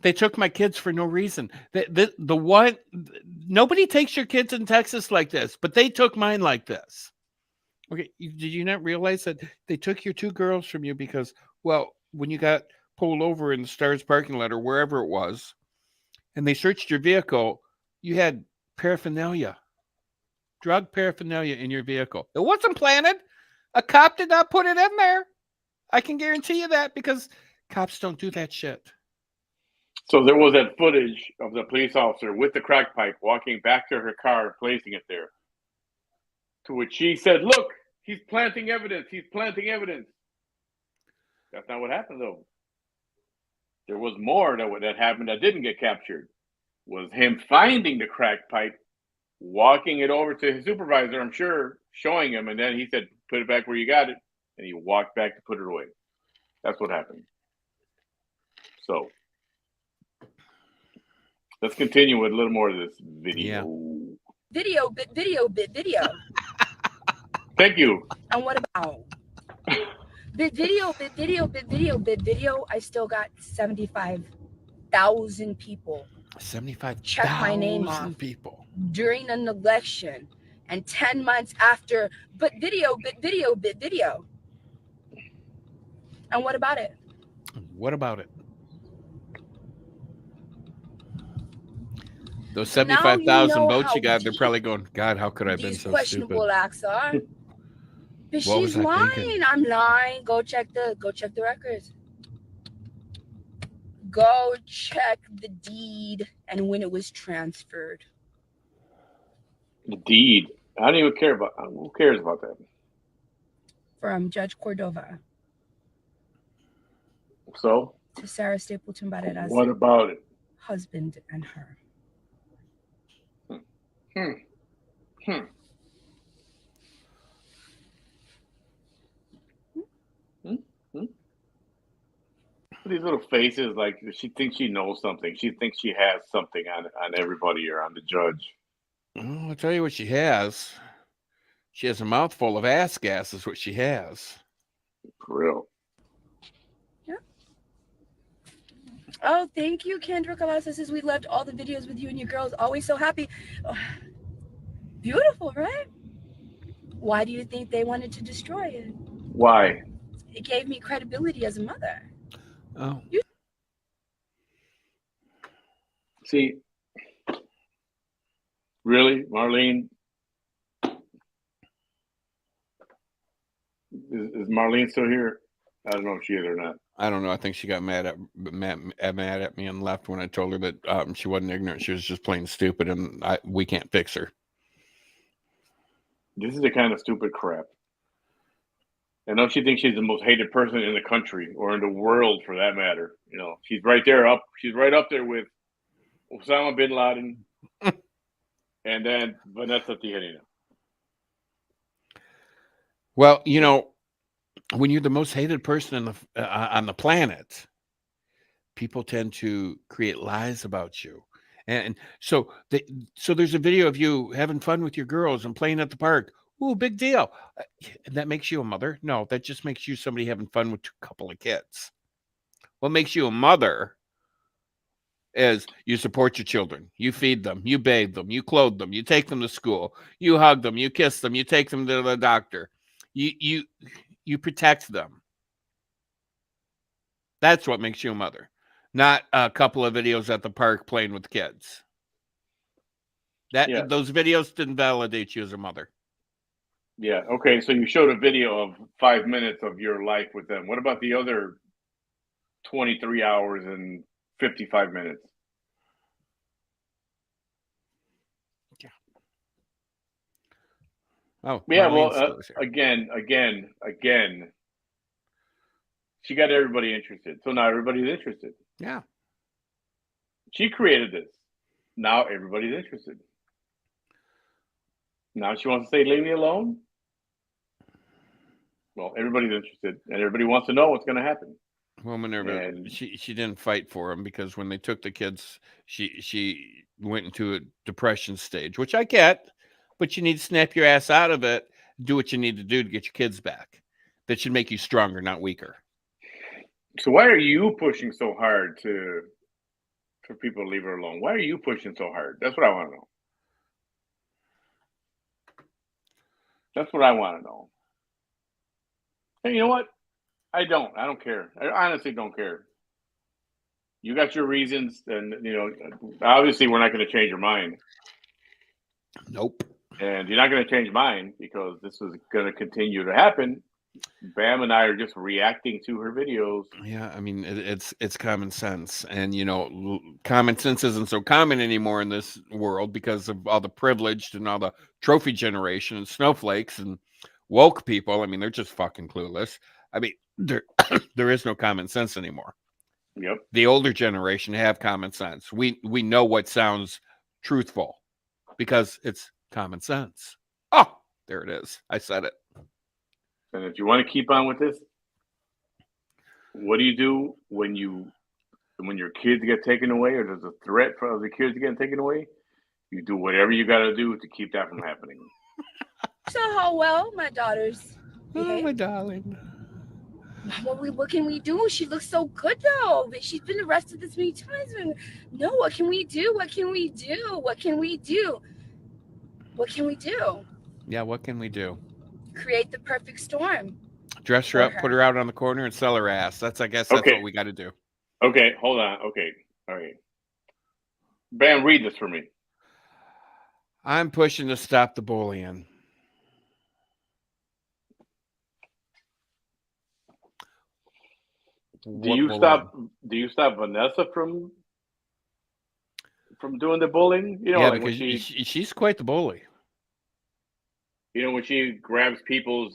they took my kids for no reason. The one, nobody takes your kids in Texas like this, but they took mine like this. Okay, did you not realize that they took your 2 girls from you because, well, when you got pulled over in the Stars parking lot or wherever it was, and they searched your vehicle, you had paraphernalia, drug paraphernalia in your vehicle. It wasn't planted. A cop did not put it in there. I can guarantee you that because cops don't do that shit. So there was that footage of the police officer with the crack pipe walking back to her car and placing it there. To which she said, "Look, he's planting evidence. He's planting evidence." That's not what happened, though. There was more that happened that didn't get captured. Was him finding the crack pipe, walking it over to his supervisor, I'm sure, showing him, and then he said, "Put it back where you got it," and he walked back to put it away. That's what happened. So let's continue with a little more of this video. Video. Thank you. And what about video? I still got 75,000 people. 75,000 check my name off people during an election, and 10 months after. But video. And what about it? What about it? Those 75,000 votes you got, they're probably going, God, how could I have been so questionable stupid? acts are. But What she's lying. I'm lying. Go check the records. Go check the deed and when it was transferred. The deed. I don't even care about. Who cares about that? From Judge Cordova. So? To Sarah Stapleton Barrera's what about it? Husband and her. These little faces, like she thinks she knows something. She thinks she has something on everybody or on the judge. Oh, I'll tell you what she has. She has a mouthful of ass gas is what she has. For real. Yeah. Oh, thank you, Kendra Cavazos. Says we loved all the videos with you and your girls. Always so happy. Oh, beautiful, right? Why do you think they wanted to destroy it? Why? It gave me credibility as a mother. Oh. See, really, Marlene? Is Marlene still here? I don't know if she is or not. I don't know. I think she got mad at me and left when I told her that she wasn't ignorant. She was just plain stupid, and we can't fix her. This is the kind of stupid crap. I know she thinks she's the most hated person in the country or in the world, for that matter. You know, she's right up there with Osama bin Laden, and then Vanessa Tijerina. Well, you know, when you're the most hated person on the planet, people tend to create lies about you. And so there's a video of you having fun with your girls and playing at the park. Ooh, big deal. That makes you a mother? No, that just makes you somebody having fun with a couple of kids. What makes you a mother is you support your children, you feed them, you bathe them, you clothe them, you take them to school, you hug them, you kiss them, you take them to the doctor, you protect them. That's what makes you a mother, not a couple of videos at the park playing with kids. Yeah. Those videos didn't validate you as a mother. Yeah. Okay. So you showed a video of 5 minutes of your life with them. What about the other 23 hours and 55 minutes? Yeah. Oh, Yeah. Marlene's Well, still here. again, she got everybody interested. So now everybody's interested. Yeah. She created this. Now everybody's interested. Now she wants to say, leave me alone. Well, everybody's interested, and everybody wants to know what's going to happen. Well, Minerva, And she didn't fight for him because when they took the kids, she went into a depression stage, which I get, but you need to snap your ass out of it, do what you need to do to get your kids back. That should make you stronger, not weaker. so why are you pushing so hard for people to leave her alone? Why are you pushing so hard? That's what I want to know. That's what I want to know. And you know what? I don't care. I honestly don't care. You got your reasons, and obviously we're not going to change your mind. Nope. And you're not going to change mine because this is going to continue to happen. Bam and I are just reacting to her videos. Yeah, I mean it's common sense, and common sense isn't so common anymore in this world because of all the privileged and all the trophy generation and snowflakes and woke people. I mean, they're just fucking clueless. I mean, there is no common sense anymore. Yep. The older generation have common sense. We know what sounds truthful because it's common sense. Oh, there it is. I said it. And if you want to keep on with this, what do you do when your kids get taken away, or there's a threat for the kids getting taken away? You do whatever you got to do to keep that from happening. So how well my daughters behave. Oh, my darling. What can we do? She looks so good though. She's been arrested this many times. No, what can we do? What can we do? What can we do? What can we do? Yeah, what can we do? Create the perfect storm. Dress her up, put her out on the corner, and sell her ass. I guess that's what we got to do. Okay, hold on. Okay, all right. Bam, read this for me. I'm pushing to stop the bullying. Do you stop Vanessa from doing the bullying? Yeah, because she's quite the bully. When she grabs people's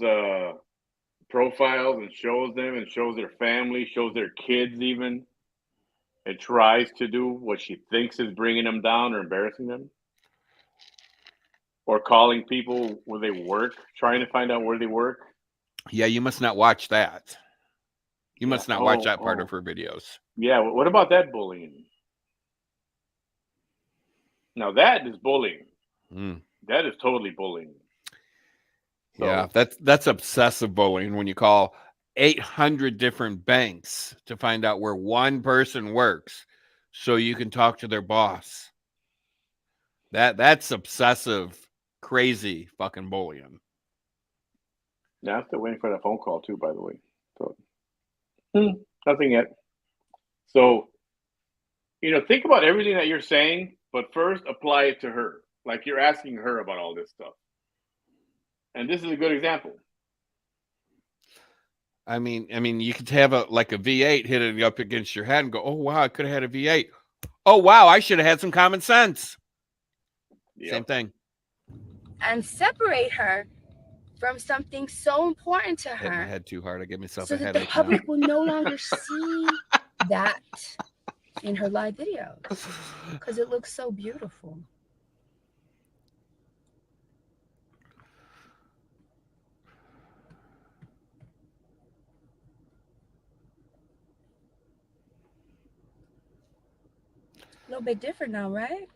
profiles and shows them, and shows their family, shows their kids even, and tries to do what she thinks is bringing them down or embarrassing them, or calling people where they work, trying to find out where they work. Yeah, you must not watch that. You must not watch that part of her videos. Yeah, what about that bullying? Now that is bullying. That is totally bullying. So, yeah, that's obsessive bullying when you call 800 different banks to find out where one person works so you can talk to their boss. That's obsessive, crazy fucking bullying. Now I'm still waiting for that phone call too, by the way. So, nothing yet. So, think about everything that you're saying, but first apply it to her. Like you're asking her about all this stuff. And this is a good example. I mean, you could have a V8 hit it up against your head and go, "Oh wow, I could have had a V8. Oh wow, I should have had some common sense." Yep. Same thing. And separate her from something so important to her. Hit my head too hard. I give myself so a that headache. The public will no longer see that in her live videos because it looks so beautiful. A little bit different now, right?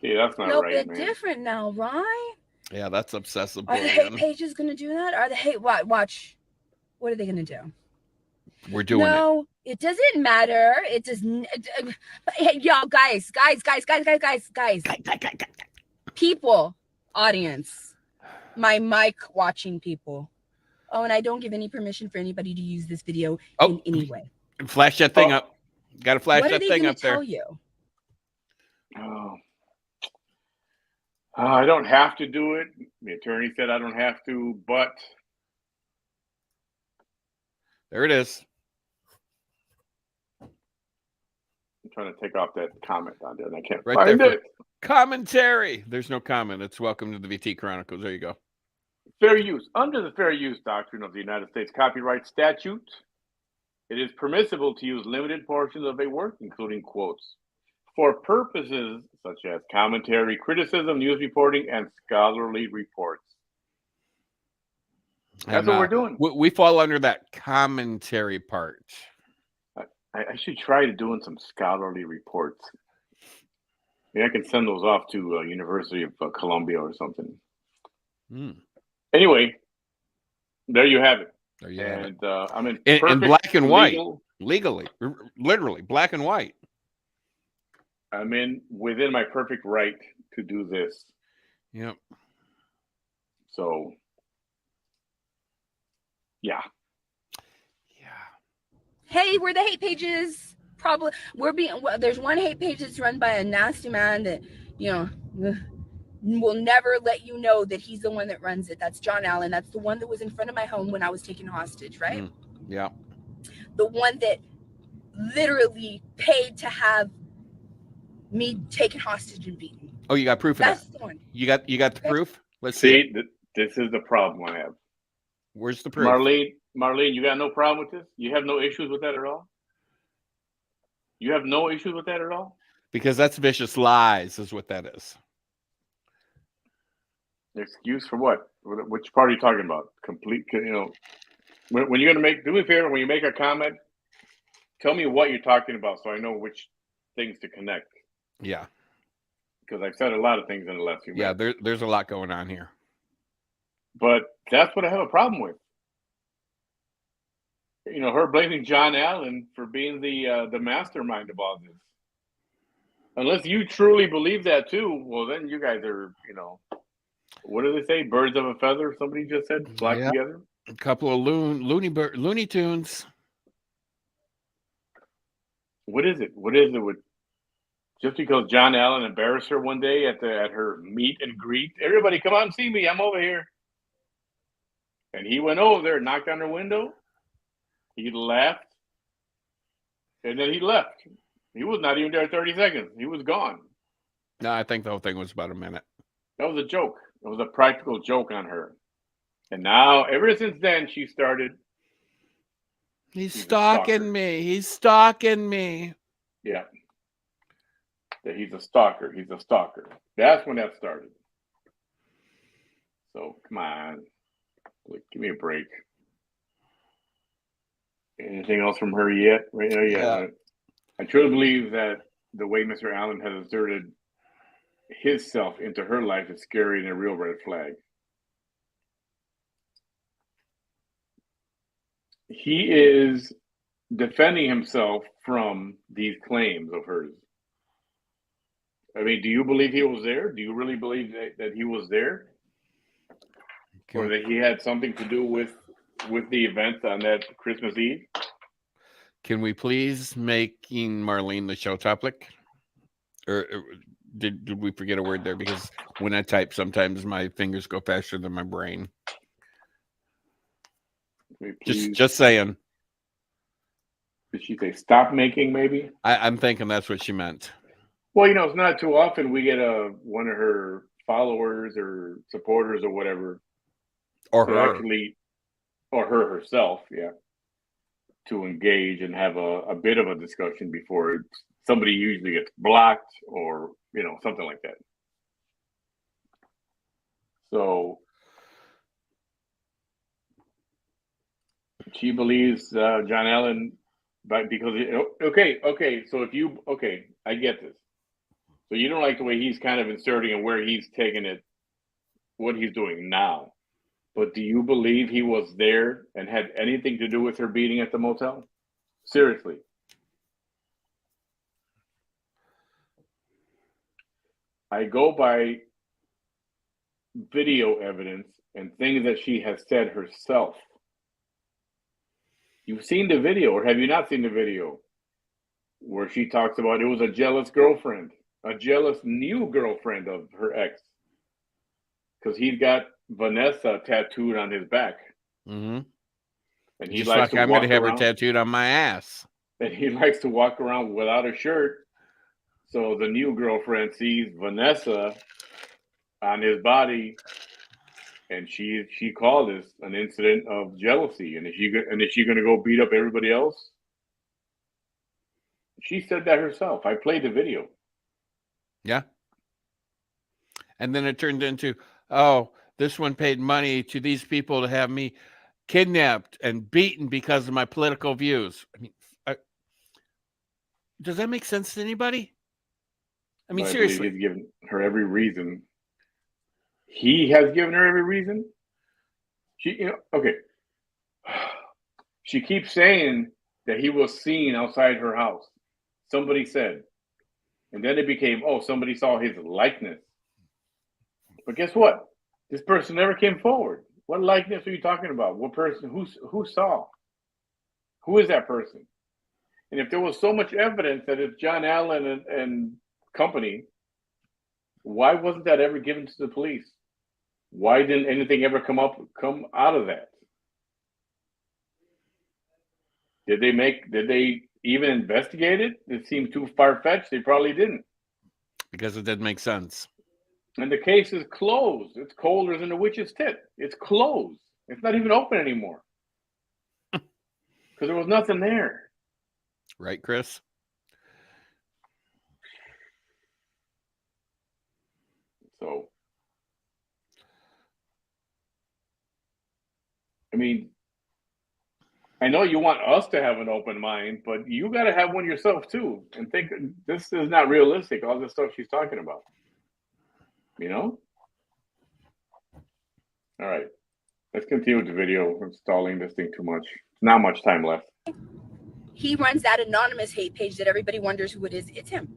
Yeah, that's not right, man. A little bit different now, right? Yeah, that's obsessive bullying. Are the hate pages going to do that? Are the hate... Watch. What are they going to do? We're doing it. No, It doesn't matter. It doesn't. Hey, y'all, guys. People, audience, my mic watching people. Oh, and I don't give any permission for anybody to use this video in any way. Flash that thing up. Got to flash What are that they thing going up to there. tell you? Oh. I don't have to do it. The attorney said I don't have to, but there it is. I'm trying to take off that comment on there, and I can't Right find there. it. Commentary. There's no comment. It's welcome to the VT Chronicles. There you go. Fair use. Under the fair use doctrine of the United States copyright statute, it is permissible to use limited portions of a work, including quotes, for purposes such as commentary, criticism, news reporting, and scholarly reports. That's what we're doing. We fall under that commentary part. I should try to doing some scholarly reports. Maybe I can send those off to University of Columbia or something. Anyway, there you have it. There you have it. I'm in black and white, legal, legally, literally black and white. I'm within my perfect right to do this. Yep. So, yeah. Hey, we're the hate pages. Probably there's one hate page that's run by a nasty man that, will never let you know that he's the one that runs it. That's John Allen. That's the one that was in front of my home when I was taken hostage, right? Yeah. The one that literally paid to have me taken hostage and beaten. Oh, you got proof of That's that? The one. You got the proof? Let's see. This is the problem I have. Where's the proof? Marlene, you got no problem with this? You have no issues with that at all? You have no issues with that at all? Because that's vicious lies is what that is. Excuse for what? Which part are you talking about? Complete, when you're going to do me a favor, when you make a comment, tell me what you're talking about so I know which things to connect. Yeah. Because I've said a lot of things in the last few minutes. Yeah, there's a lot going on here. But that's what I have a problem with. Her blaming John Allen for being the mastermind of all this. Unless you truly believe that too, well, then you guys are, what do they say? Birds of a feather? Somebody just said flock together. A couple of Looney Tunes. What is it? What is it with? Just because John Allen embarrassed her one day at her meet and greet, everybody come out and see me. I'm over here. And he went over there, knocked on her window. He laughed, and then he left. He was not even there 30 seconds. He was gone. No, I think the whole thing was about a minute. That was a joke. It was a practical joke on her. And now, ever since then, she started. He's stalking me. He's stalking me. Yeah. That he's a stalker. He's a stalker. That's when that started. So, come on. Give me a break. Anything else from her yet? Right now, yeah. I truly believe that the way Mr. Allen has inserted himself into her life is scary and a real red flag. He is defending himself from these claims of hers. I mean, do you believe he was there? Do you really believe that he was there? Okay. Or that he had something to do with the event on that Christmas Eve? Can we please making Marlene the show topic? Or did we forget a word there? Because when I type, sometimes my fingers go faster than my brain. Just saying. Did she say stop making, maybe? I'm thinking that's what she meant. Well, it's not too often we get one of her followers or supporters or whatever. Or her. Actually, or her herself, yeah. To engage and have a bit of a discussion before somebody usually gets blocked or, something like that. So she believes John Allen, because so I get this. So you don't like the way he's kind of inserting and where he's taking it, what he's doing now. But do you believe he was there and had anything to do with her beating at the motel? Seriously. I go by video evidence and things that she has said herself. You've seen the video, or have you not seen the video? Where she talks about it was a jealous girlfriend, a jealous new girlfriend of her ex. Because he's got Vanessa tattooed on his back. Mm-hmm. And he Just likes like to I'm walk going to have around. her tattooed on my ass. And he likes to walk around without a shirt. So the new girlfriend sees Vanessa on his body, and she called this an incident of jealousy. And is she going to go beat up everybody else? She said that herself. I played the video. Yeah. And then it turned into, oh, this one paid money to these people to have me kidnapped and beaten because of my political views. I mean, does that make sense to anybody? I mean, But seriously. I believe he's given her every reason. He has given her every reason. Okay. She keeps saying that he was seen outside her house. Somebody said. And then it became, oh, somebody saw his likeness. But guess what? This person never came forward. What likeness are you talking about? What person? Who saw? Who is that person? And if there was so much evidence that it's John Allen and company, why wasn't that ever given to the police? Why didn't anything ever come out of that? Did they even investigate it? It seemed too far-fetched. They probably didn't. Because it didn't make sense. And the case is closed. It's colder than a witch's tit. It's closed. It's not even open anymore. Because there was nothing there. Right, Chris? So, I mean, I know you want us to have an open mind, but you got to have one yourself too, and think this is not realistic. All this stuff she's talking about, you know. All right, let's continue with the video. We're stalling this thing too much. Not much time left. He runs that anonymous hate page that everybody wonders who it is. It's him.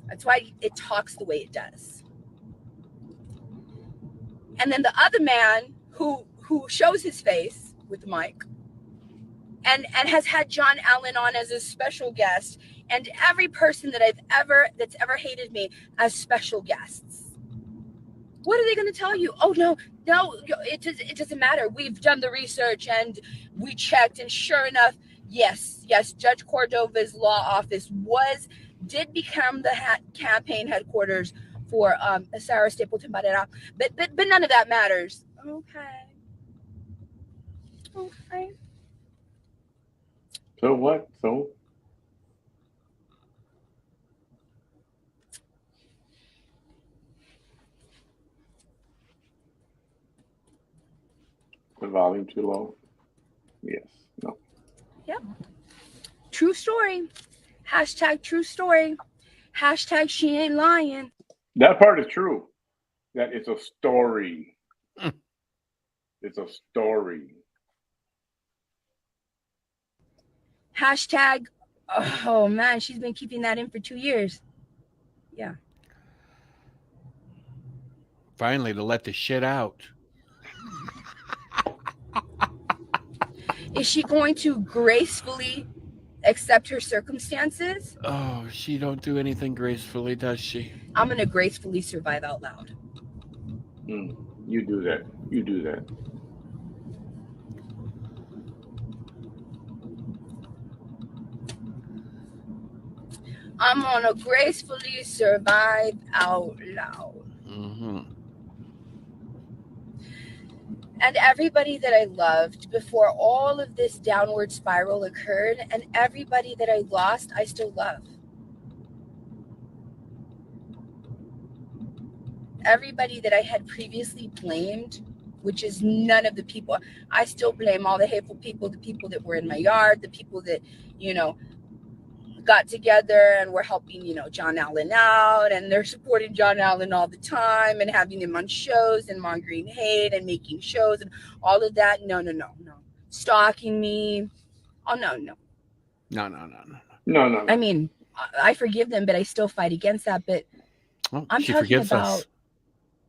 That's why it talks the way it does. And then the other man who shows his face with the mic and has had John Allen on as a special guest, and every person that's ever hated me as special guests. What are they going to tell you? Oh, no, it doesn't matter. We've done the research and we checked, and sure enough, yes, Judge Cordova's law office did become the campaign headquarters for Sarah Stapleton Barrera, but none of that matters. Okay. So what? So the volume too low? Yes. No. Yep. True story. Hashtag true story. Hashtag she ain't lying. That part is true. That it's a story. It's a story. Hashtag, oh man, she's been keeping that in for 2 years. Yeah. Finally, to let the shit out. Is she going to gracefully accept her circumstances? Oh, she don't do anything gracefully, does she? I'm going to gracefully survive out loud. You do that. You do that. I'm going to gracefully survive out loud. Mm-hmm. And everybody that I loved before all of this downward spiral occurred, and everybody that I lost, I still love. Everybody that I had previously blamed, which is none of the people, I still blame all the hateful people, the people that were in my yard, the people that, got together and were helping, John Allen out, and they're supporting John Allen all the time and having him on shows and mongering hate and making shows and all of that. No. Stalking me. Oh, no. No. No. I mean, I forgive them, but I still fight against that. But Oh, I'm she talking forgives about us.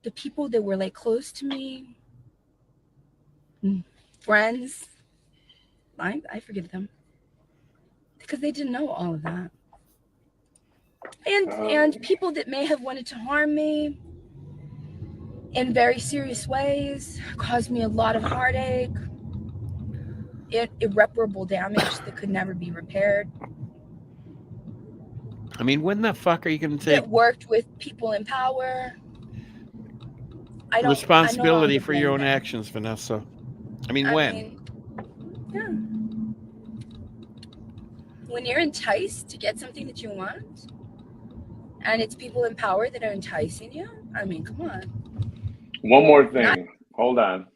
the people that were like close to me, friends. I forgive them because they didn't know all of that. And people that may have wanted to harm me in very serious ways, caused me a lot of heartache, irreparable damage that could never be repaired. I mean, when the fuck are you going to take That worked with people in power. I no responsibility longer for your blame own them. actions, Vanessa? I mean, I when? mean, yeah. When you're enticed to get something that you want, and it's people in power that are enticing you, I mean, come on. One more thing. Hold on.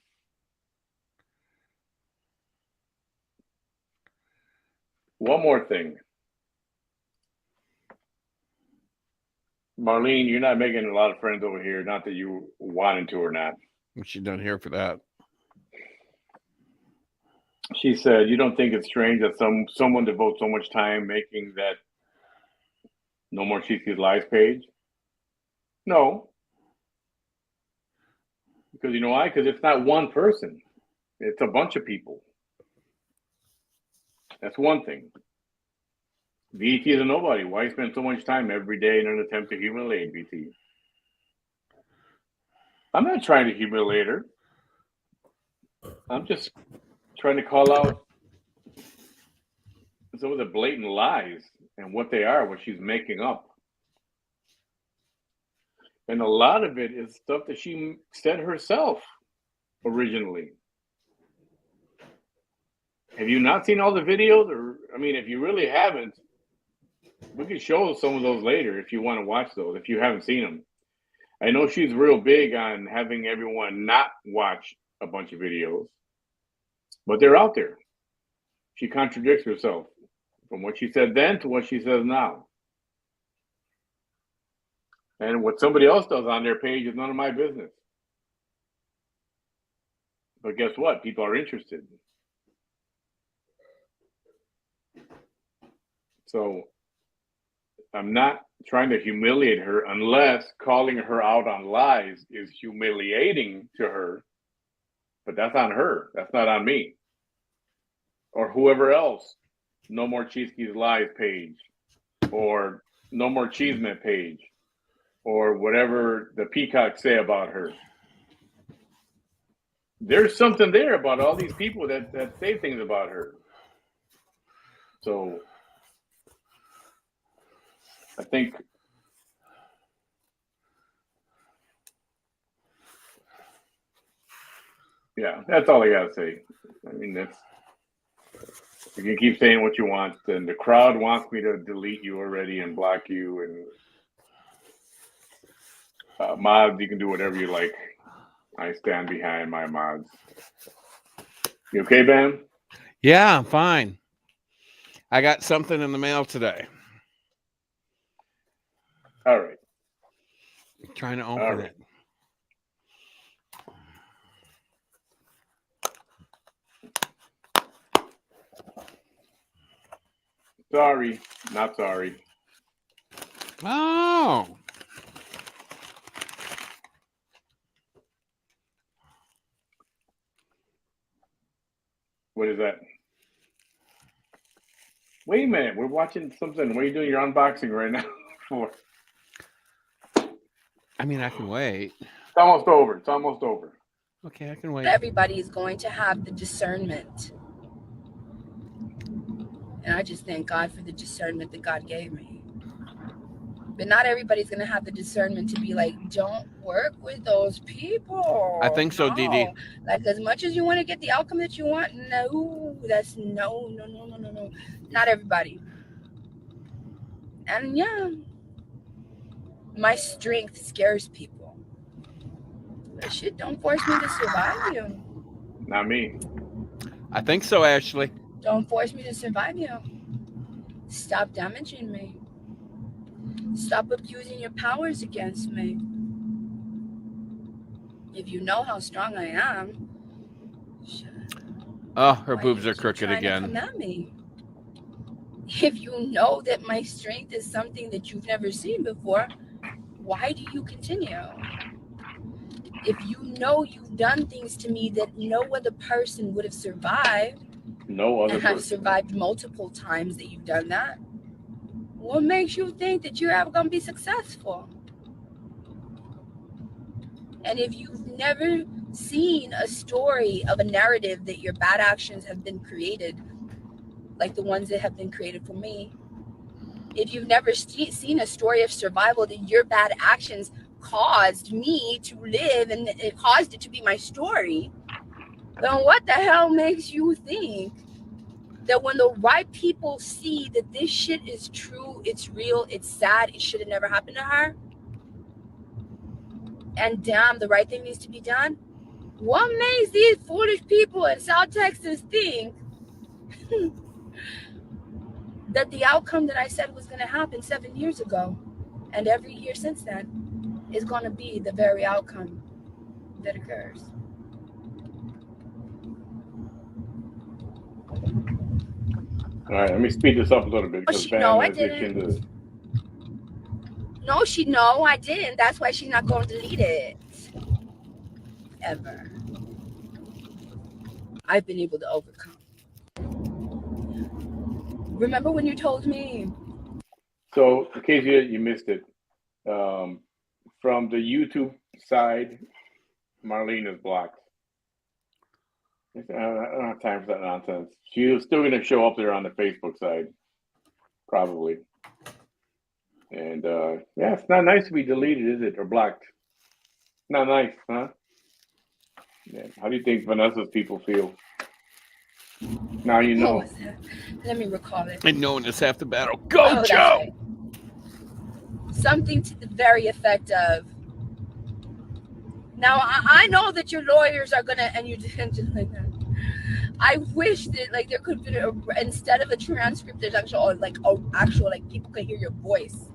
One more thing. Marlene, you're not making a lot of friends over here. Not that you wanted to or not. She's done here for that. She said, "You don't think it's strange that someone devotes so much time making that No More Cheeky's Lies page?" No, because you know why? Because it's not one person; it's a bunch of people. That's one thing. VT is a nobody. Why spend so much time every day in an attempt to humiliate VT? I'm not trying to humiliate her. I'm just trying to call out some of the blatant lies and what they are, what she's making up. And a lot of it is stuff that she said herself originally. Have you not seen all the videos? Or, I mean, if you really haven't, we can show some of those later if you want to watch those, if you haven't seen them. I know she's real big on having everyone not watch a bunch of videos, but they're out there. She contradicts herself from what she said then to what she says now. And what somebody else does on their page is none of my business. But guess what? People are interested. So I'm not trying to humiliate her unless calling her out on lies is humiliating to her. But that's on her. That's not on me. Or whoever else. No More Cheeseke's Lies page. Or No More Cheeseman page. Or whatever the peacocks say about her. There's something there about all these people that say things about her. So I think yeah, that's all I gotta say. I mean, that's you can keep saying what you want, and the crowd wants me to delete you already and block you. And mods, you can do whatever you like. I stand behind my mods. You okay, Bam? Yeah, I'm fine. I got something in the mail today. All right. I'm trying to open it. Sorry, not sorry. Oh. What is that? Wait a minute, we're watching something. What are you doing your unboxing right now for? I mean, I can wait. It's almost over. It's almost over. Okay, I can wait. Everybody is going to have the discernment. And I just thank God for the discernment that God gave me. But not everybody's going to have the discernment to be like, don't work with those people. I think so, Dee Dee. Like, as much as you want to get the outcome that you want, no. Not everybody. And yeah, my strength scares people. But shit, don't force me to survive you. Not me. I think so, Ashley. Don't force me to survive you. Stop damaging me. Stop abusing your powers against me. If you know how strong I am, Oh, her why boobs you are keep crooked trying to again. come at me? If you know that my strength is something that you've never seen before, why do you continue? If you know you've done things to me that no other person would have survived, No other and I've person. survived multiple times that you've done that, what makes you think that you're ever going to be successful? And if you've never seen a story of a narrative that your bad actions have been created, like the ones that have been created for me, if you've never seen a story of survival that your bad actions caused me to live and it caused it to be my story, then what the hell makes you think that when the right people see that this shit is true, it's real, it's sad, it should have never happened to her, and damn, the right thing needs to be done? What makes these foolish people in South Texas think that the outcome that I said was going to happen 7 years ago and every year since then is going to be the very outcome that occurs? All right, let me speed this up a little bit because Bam is into this. No, I didn't. That's why she's not going to delete it. Ever. I've been able to overcome. Remember when you told me? So, in case you missed it, from the YouTube side, Marlene is blocked. I don't have time for that nonsense. She's still going to show up there on the Facebook side, probably. And yeah, it's not nice to be deleted, is it? Or blocked. Not nice, huh? Yeah. How do you think Vanessa's people feel? Now you know. Let me recall it. And knowing is half the battle. Go, Joe! Right. Something to the very effect of, now I know that your lawyers are gonna, and you didn't like that. I wish that like there could be instead of a transcript, there's actual like people could hear your voice.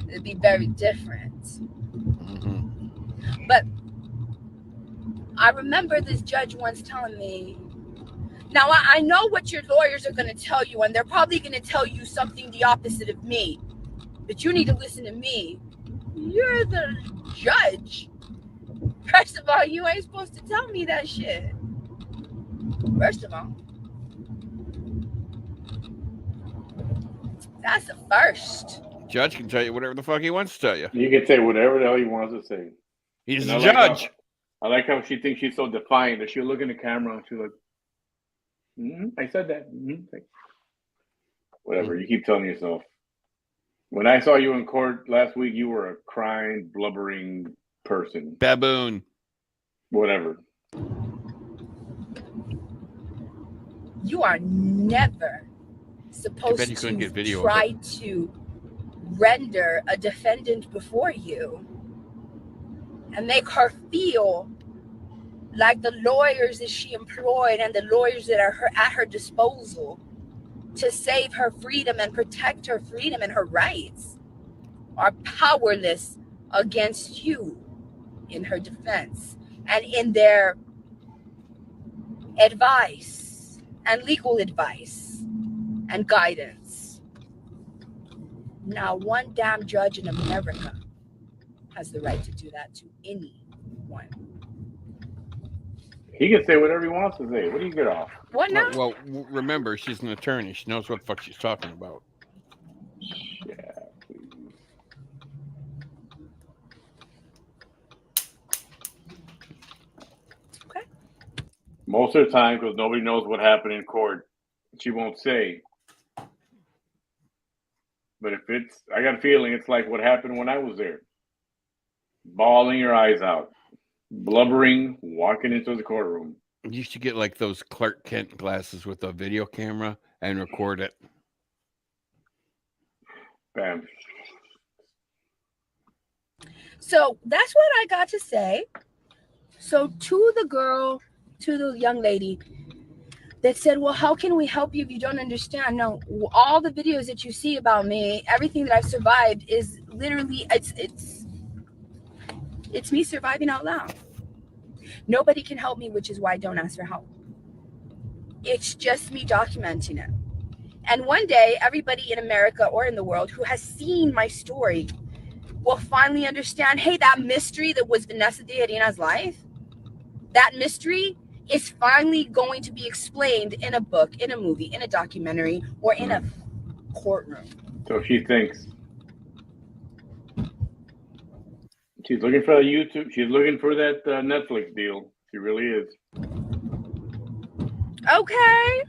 It'd be very different. Mm-hmm. But I remember this judge once telling me, now I know what your lawyers are going to tell you, and they're probably going to tell you something the opposite of me, but you need to listen to me. You're the judge. First of all, you ain't supposed to tell me that shit. First of all, that's the first. Judge can tell you whatever the fuck he wants to tell you. You can say whatever the hell he wants to say. He's the judge. I like how she thinks she's so defiant that she'll look in the camera and she's like, I said that. Whatever. You keep telling yourself. When I saw you in court last week, you were a crying, blubbering person. Baboon. Whatever. You are never supposed to try to render a defendant before you and make her feel like the lawyers that she employed and the lawyers that are at her disposal to save her freedom and protect her freedom and her rights are powerless against you in her defense and in their advice and legal advice and guidance. Now, one damn judge in America has the right to do that to anyone. He can say whatever he wants to say. What do you get off? What now? Well, remember, she's an attorney. She knows what the fuck she's talking about. Yeah, please. Okay. Most of the time, because nobody knows what happened in court, she won't say. But if I got a feeling it's like what happened when I was there. Bawling your eyes out. Blubbering, walking into the courtroom. You should get like those Clark Kent glasses with a video camera and record it. Bam. So that's what I got to say. So to the young lady that said, well, how can we help you if you don't understand? No, all the videos that you see about me, everything that I've survived is literally, it's me surviving out loud. Nobody can help me, which is why I don't ask for help. It's just me documenting it. And one day, everybody in America or in the world who has seen my story will finally understand, hey, that mystery that was Vanessa de Arena's life, that mystery is finally going to be explained in a book, in a movie, in a documentary, or in a courtroom. So she thinks. She's looking for YouTube. She's looking for that Netflix deal. She really is. Okay.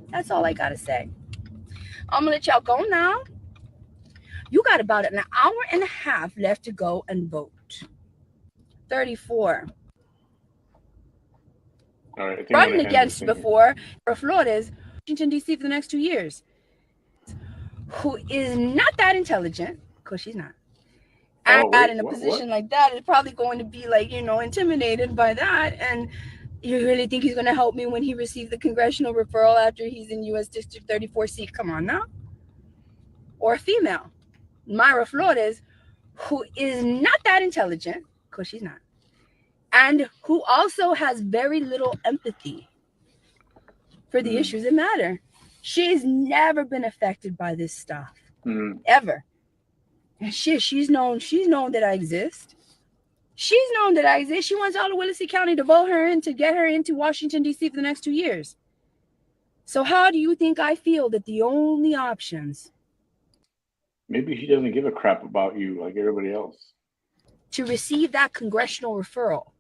That's all I got to say. I'm going to let y'all go now. You got about an hour and a half left to go and vote. 34. All right. I think Running against before Flores, Washington, D.C. for the next 2 years. Who is not that intelligent, because she's not. And in a position like that is probably going to be like, intimidated by that. And you really think he's going to help me when he receives the congressional referral after he's in U.S. District 34 seat? Come on now. Or a female, Mayra Flores, who is not that intelligent, because she's not, and who also has very little empathy for the issues that matter. She's never been affected by this stuff, ever. And she's known that I exist. She's known that I exist. She wants all of Willacy County to vote her in to get her into Washington, D.C. for the next 2 years. So how do you think I feel that the only options... Maybe she doesn't give a crap about you like everybody else. To receive that congressional referral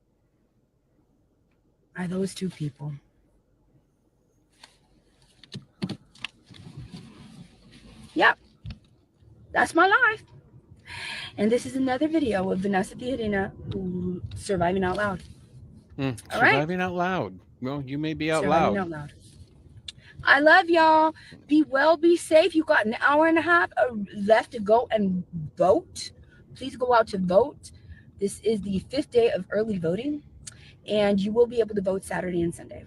are those two people. Yep. That's my life. And this is another video of Vanessa de Arena surviving out loud. Surviving out loud. Well, you may be out loud. Surviving out loud. I love y'all. Be well, be safe. You've got an hour and a half left to go and vote. Please go out to vote. This is the 5th day of early voting, and you will be able to vote Saturday and Sunday.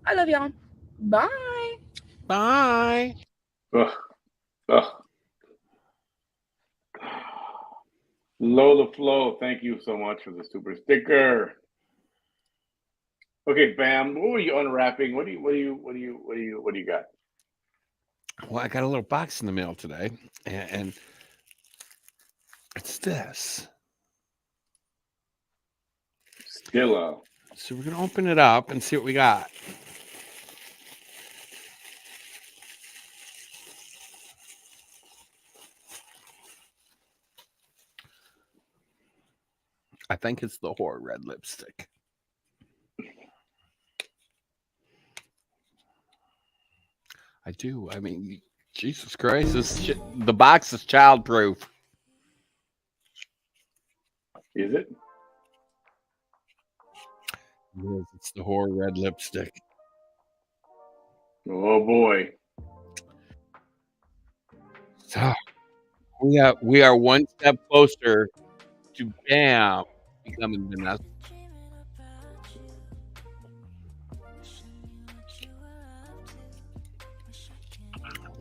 I love y'all. Bye. Bye. Lola Flo, thank you so much for the super sticker. Okay, Bam, what were you unwrapping? What do you got? Well, I got a little box in the mail today, and it's this. Stilla. So we're gonna open it up and see what we got. I think it's the Whore red lipstick. I do. I mean, Jesus Christ, the box is childproof. Is it? It is. It's the Whore red lipstick. Oh boy. So we are one step closer to Bam becoming Vanessa.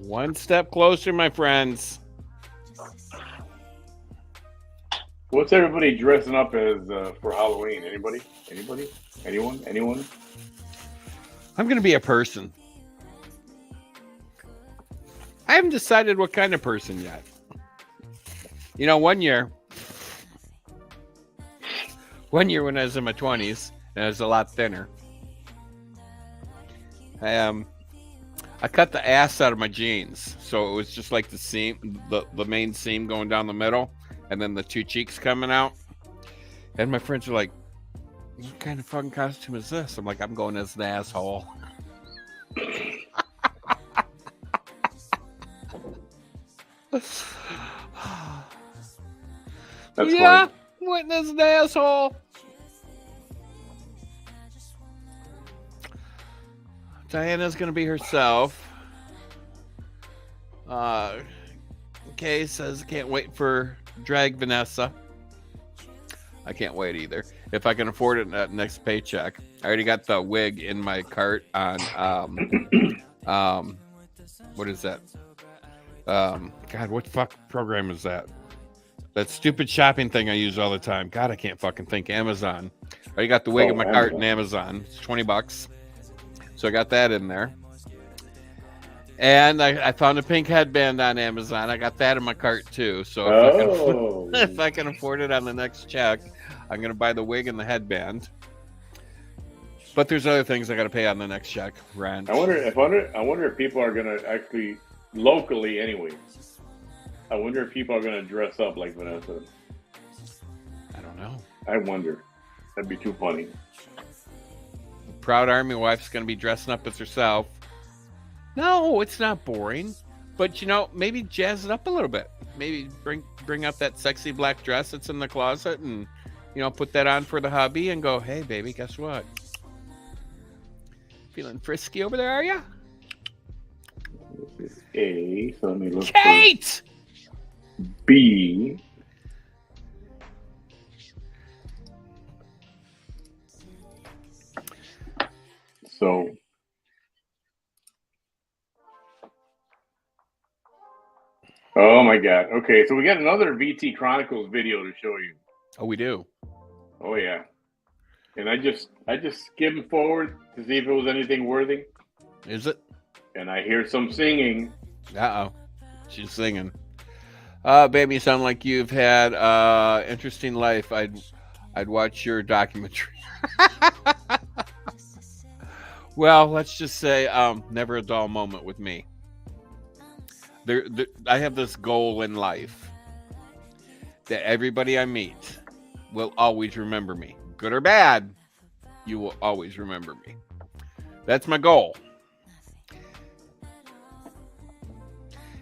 One step closer, my friends. What's everybody dressing up as for Halloween? Anybody? Anyone? I'm going to be a person. I haven't decided what kind of person yet. One year when I was in my 20s, and I was a lot thinner, I cut the ass out of my jeans, so it was just like the seam, the main seam going down the middle, and then the two cheeks coming out. And my friends are like, "What kind of fucking costume is this?" I'm like, "I'm going as the asshole." That's yeah, funny. went as an asshole. Diana's gonna be herself. Kay says can't wait for drag Vanessa. I can't wait either. If I can afford it at next paycheck. I already got the wig in my cart on what is that? God, what fuck program is that? That stupid shopping thing I use all the time. God, I can't fucking think. Amazon. I already got the wig in my cart in Amazon. It's $20. So I got that in there. And I found a pink headband on Amazon. I got that in my cart too. So if I can afford it on the next check, I'm gonna buy the wig and the headband. But there's other things I got to pay on the next check. Rent. I wonder if people are gonna actually locally anyway. I wonder if people are gonna dress up like Vanessa. I don't know. I wonder. That'd be too funny. Proud Army wife's gonna be dressing up as herself. No, it's not boring. But you know, maybe jazz it up a little bit. Maybe bring up that sexy black dress that's in the closet, and put that on for the hubby, and go, hey baby, guess what? Feeling frisky over there, are you? This is A, so let me look Kate! for B. So oh my god. Okay, so we got another VT Chronicles video to show you. Oh, we do. Oh yeah. And I just skimmed forward to see if it was anything worthy. Is it? And I hear some singing. Uh-oh. She's singing. Baby, you sound like you've had interesting life. I'd watch your documentary. Well, let's just say never a dull moment with me. I have this goal in life that everybody I meet will always remember me. Good or bad, you will always remember me. That's my goal.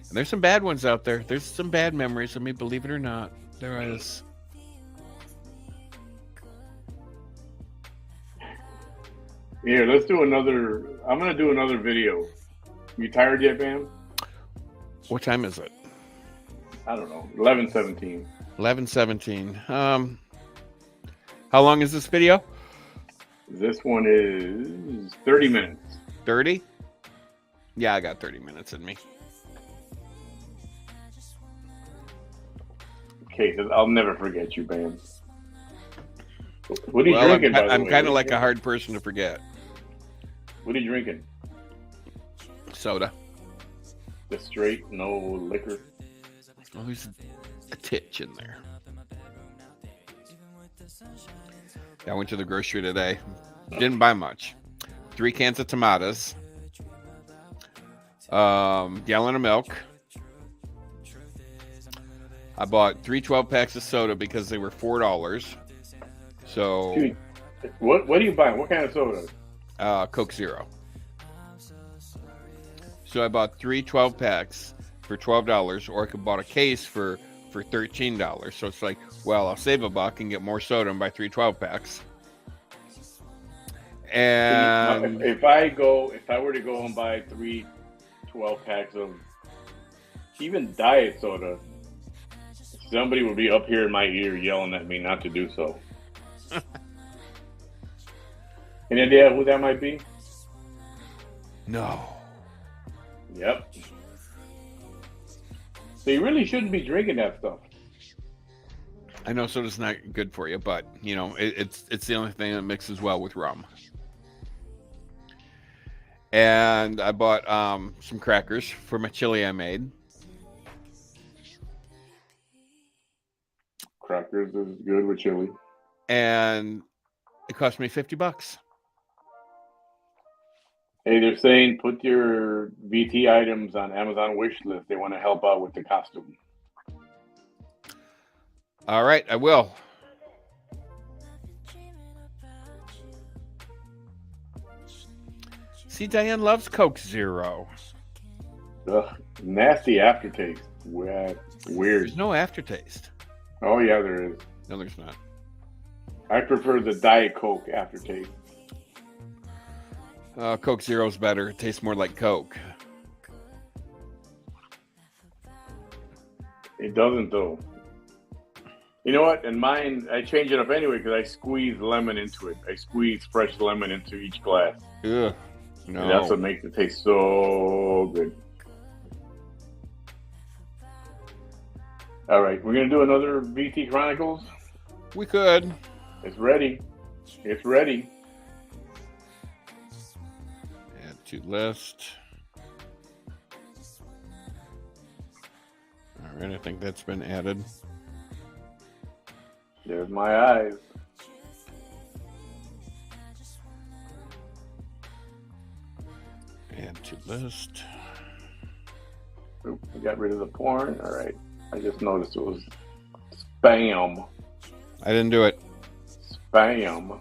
And there's some bad ones out there. There's some bad memories of me, believe it or not. There is. Here, let's do another. I'm going to do another video. You tired yet, Bam? What time is it? I don't know. 11:17. 11:17. How long is this video? This one is 30 minutes. 30? Yeah, I got 30 minutes in me. Okay, I'll never forget you, Bam. What are you drinking, by the way? I'm kind of like a hard person to forget. What are you drinking? Soda. Just straight, no liquor? Oh, there's a titch in there. I went to the grocery today. Didn't buy much. 3 cans of tomatoes. Gallon of milk. I bought 3 12-packs of soda because they were $4. So, Dude, what are you buying? What kind of soda? Coke Zero. So I bought 3 12-packs for $12, or I could bought a case for $13. So it's like, well, I'll save $1 and get more soda and buy 3 12-packs. And if I were to go and buy 3 12-packs of even diet soda, somebody would be up here in my ear yelling at me not to do so. Any idea who that might be? no. Yep. So you really shouldn't be drinking that stuff. I know soda's not good for you, but it's the only thing that mixes well with rum. And I bought some crackers for my chili I made. Crackers is good with chili. And it cost me $50. Hey, they're saying put your VT items on Amazon wish list. They want to help out with the costume. All right, I will. See, Diane loves Coke Zero. Ugh, nasty aftertaste. Weird. There's no aftertaste. Oh yeah, there is. No, there's not. I prefer the Diet Coke aftertaste. Coke Zero's better. It tastes more like Coke. It doesn't though. You know what? And mine, I change it up anyway because I squeeze lemon into it. I squeeze fresh lemon into each glass. Ugh. No. And that's what makes it taste so good. All right, we're going to do another VT Chronicles. We could. It's ready. It's ready. Add to list. All right, I think that's been added. There's my eyes. Add to list. Oop, I got rid of the porn. All right. I just noticed it was spam. I didn't do it. Spam.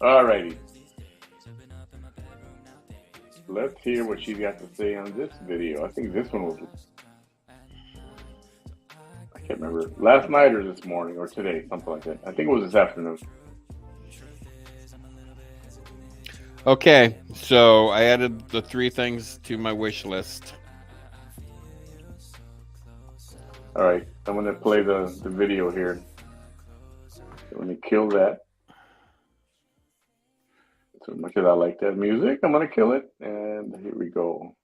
All righty. Let's hear what she's got to say on this video. I think this one was, I can't remember, last night or this morning or today, something like that. I think it was this afternoon. Okay, so I added the 3 things to my wish list. All right, I'm going to play the video here. Let me kill that. As much as I like that music, I'm going to kill it. And here we go.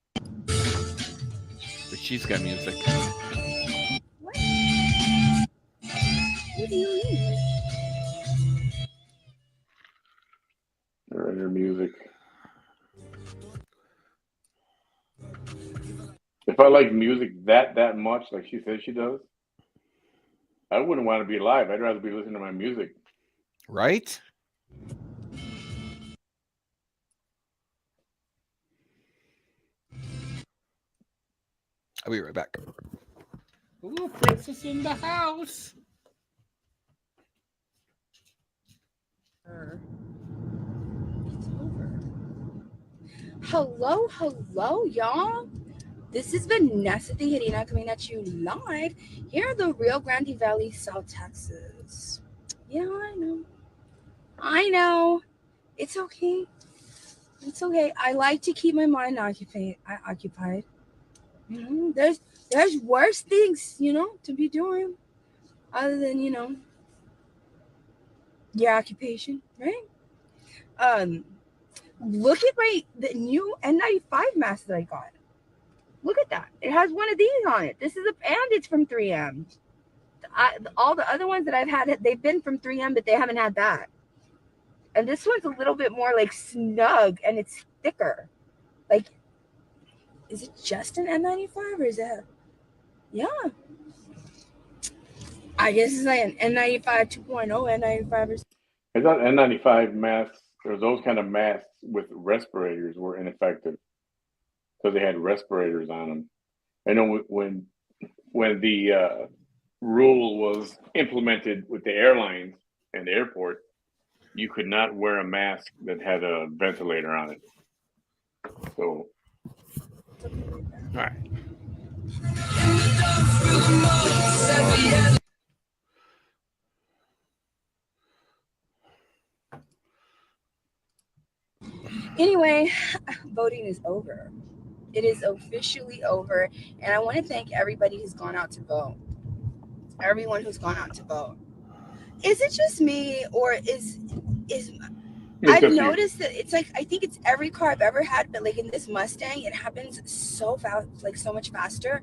But she's got music. What? What do you mean? All right, her music. If I like music that much, like she says she does, I wouldn't want to be live. I'd rather be listening to my music. Right? I'll be right back. Ooh, Princess in the house. It's over. Hello, y'all. This is Vanessa the Hirina coming at you live here in the Rio Grande Valley, South Texas. Yeah, I know. It's okay. It's okay. I like to keep my mind occupied. There's worse things, to be doing other than, your occupation, right? Look at the new N95 mask that I got. Look at that. It has one of these on it. And it's from 3M. All the other ones that I've had, they've been from 3M, but they haven't had that. And this one's a little bit more like snug and it's thicker. Like, is it just an N95 or is it? Yeah. I guess it's like an N95 2.0, N95 or something. I thought N95 masks, or those kind of masks with respirators, were ineffective because they had respirators on them. I know when the rule was implemented with the airlines and the airport, you could not wear a mask that had a ventilator on it. So, all right. Anyway, voting is over. It is officially over. And I want to thank everybody who's gone out to vote. Everyone who's gone out to vote. Is it just me or is I've noticed that it's like, I think it's every car I've ever had, but like in this Mustang, it happens so fast, like so much faster.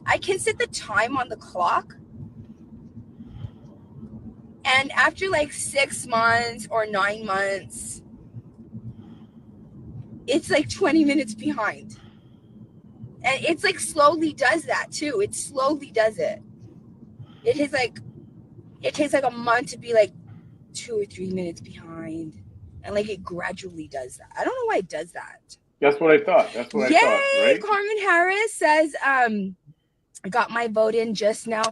I can set the time on the clock. And after like 6 months or 9 months, it's like 20 minutes behind. And it's like slowly does that too. It slowly does it. It takes like a month to be like 2 or 3 minutes behind. And like it gradually does that. I don't know why it does that. That's what I thought. I thought, right? Carmen Harris says, I got my vote in just now.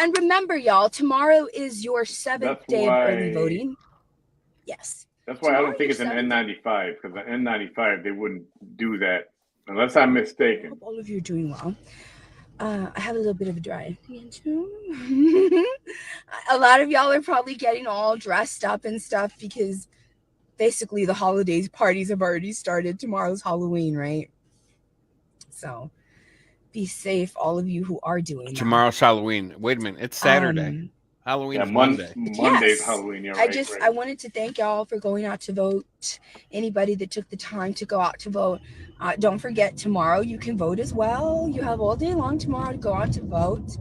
And remember, y'all, tomorrow is your 7th day of early voting. Yes. That's why tomorrow I don't think it's an N95, because the N95, they wouldn't do that unless I'm mistaken. I hope all of you are doing well. I have a little bit of a dry thing too. A lot of y'all are probably getting all dressed up and stuff because basically the holidays parties have already started. Tomorrow's Halloween, right? So be safe, all of you who are doing that. Tomorrow's Halloween. Wait a minute, it's Saturday. Halloween's Monday. Monday's Halloween. Yeah, right, I wanted to thank y'all for going out to vote. Anybody that took the time to go out to vote. Don't forget, tomorrow you can vote as well. You have all day long tomorrow to go out to vote.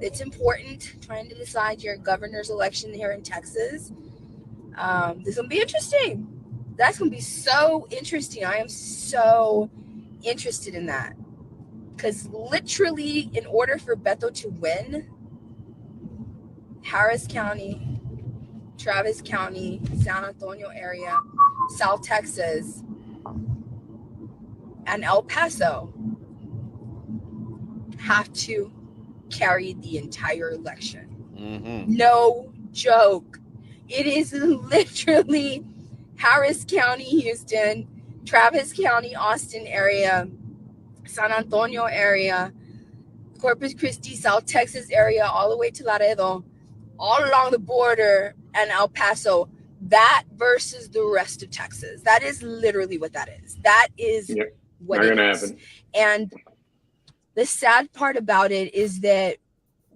It's important trying to decide your governor's election here in Texas. This will be interesting. That's going to be so interesting. I am so interested in that. Because literally, in order for Beto to win, Harris County, Travis County, San Antonio area, South Texas, and El Paso have to carry the entire election. No joke. It is literally Harris County, Houston, Travis County, Austin area, San Antonio area, Corpus Christi, South Texas area, all the way to Laredo, all along the border, and El Paso. That versus the rest of Texas. That is literally what that is. That is what it is. Happen. And the sad part about it is that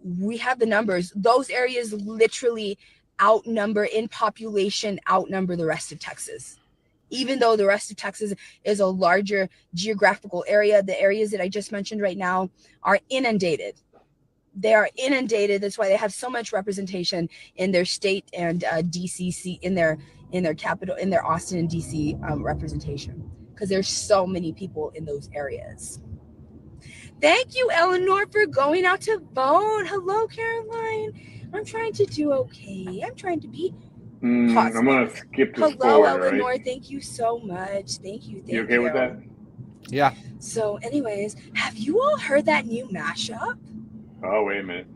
we have the numbers. Those areas literally outnumber in population, outnumber the rest of Texas. Even though the rest of Texas is a larger geographical area, the areas that I just mentioned right now are inundated. They are inundated. That's why they have so much representation in their state and DCC, in their capital, in their Austin and DC representation, because there's so many people in those areas. Thank you, Eleanor, for going out to vote. Hello, Caroline. I'm trying to do okay. I'm trying to be positive. I'm going to skip this Hello, forward, Eleanor. right? Thank you so much. Thank you. You okay with that? Yeah. So anyways, have you all heard that new mashup? Oh, wait a minute.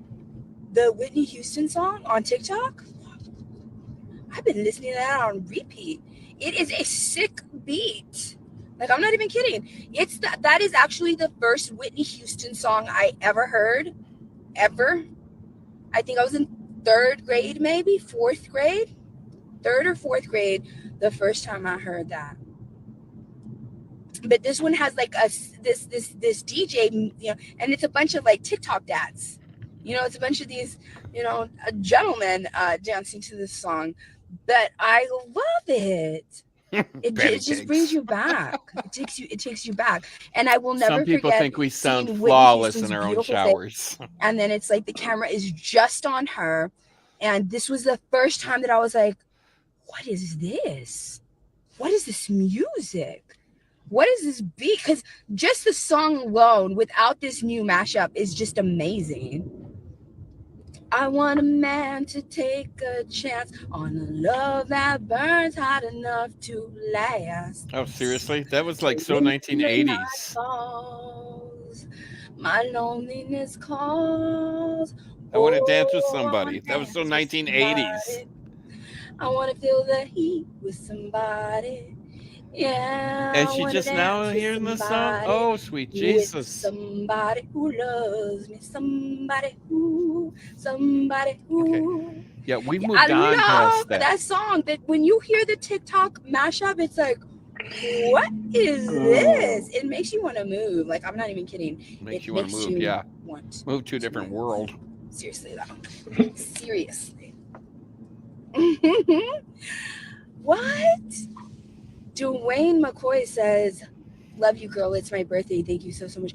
The Whitney Houston song on TikTok? I've been listening to that on repeat. It is a sick beat. Like, I'm not even kidding. That is actually the first Whitney Houston song I ever heard, ever. I think I was in third grade, maybe fourth grade, third or fourth grade, the first time I heard that. But this one has like this DJ, you know, and it's a bunch of like TikTok dads. You know, it's a bunch of these, you know, gentlemen dancing to this song. But I love it. It just brings you back. It takes you back. And I will never Some people forget think we sound seeing flawless Whitney in our own beautiful showers. face, and then it's like the camera is just on her. And this was the first time that I was like, what is this? What is this music? What is this beat? Because just the song alone, without this new mashup, is just amazing. I want a man to take a chance on a love that burns hot enough to last. Oh, seriously? That was like so 1980s. Falls, my loneliness calls. I want to dance with somebody. That was so 1980s. I want to feel the heat with somebody. Yeah. And she just now hearing the song? Oh, sweet Jesus. Somebody who loves me. Somebody who. Okay. Yeah, we moved on past that. That song. That when you hear the TikTok mashup, it's like, what is this? It makes you want to move. Like, I'm not even kidding. Makes you want to move, yeah. Move to a different world. Seriously, though. Seriously. What? Dwayne McCoy says, love you, girl. It's my birthday. Thank you so much.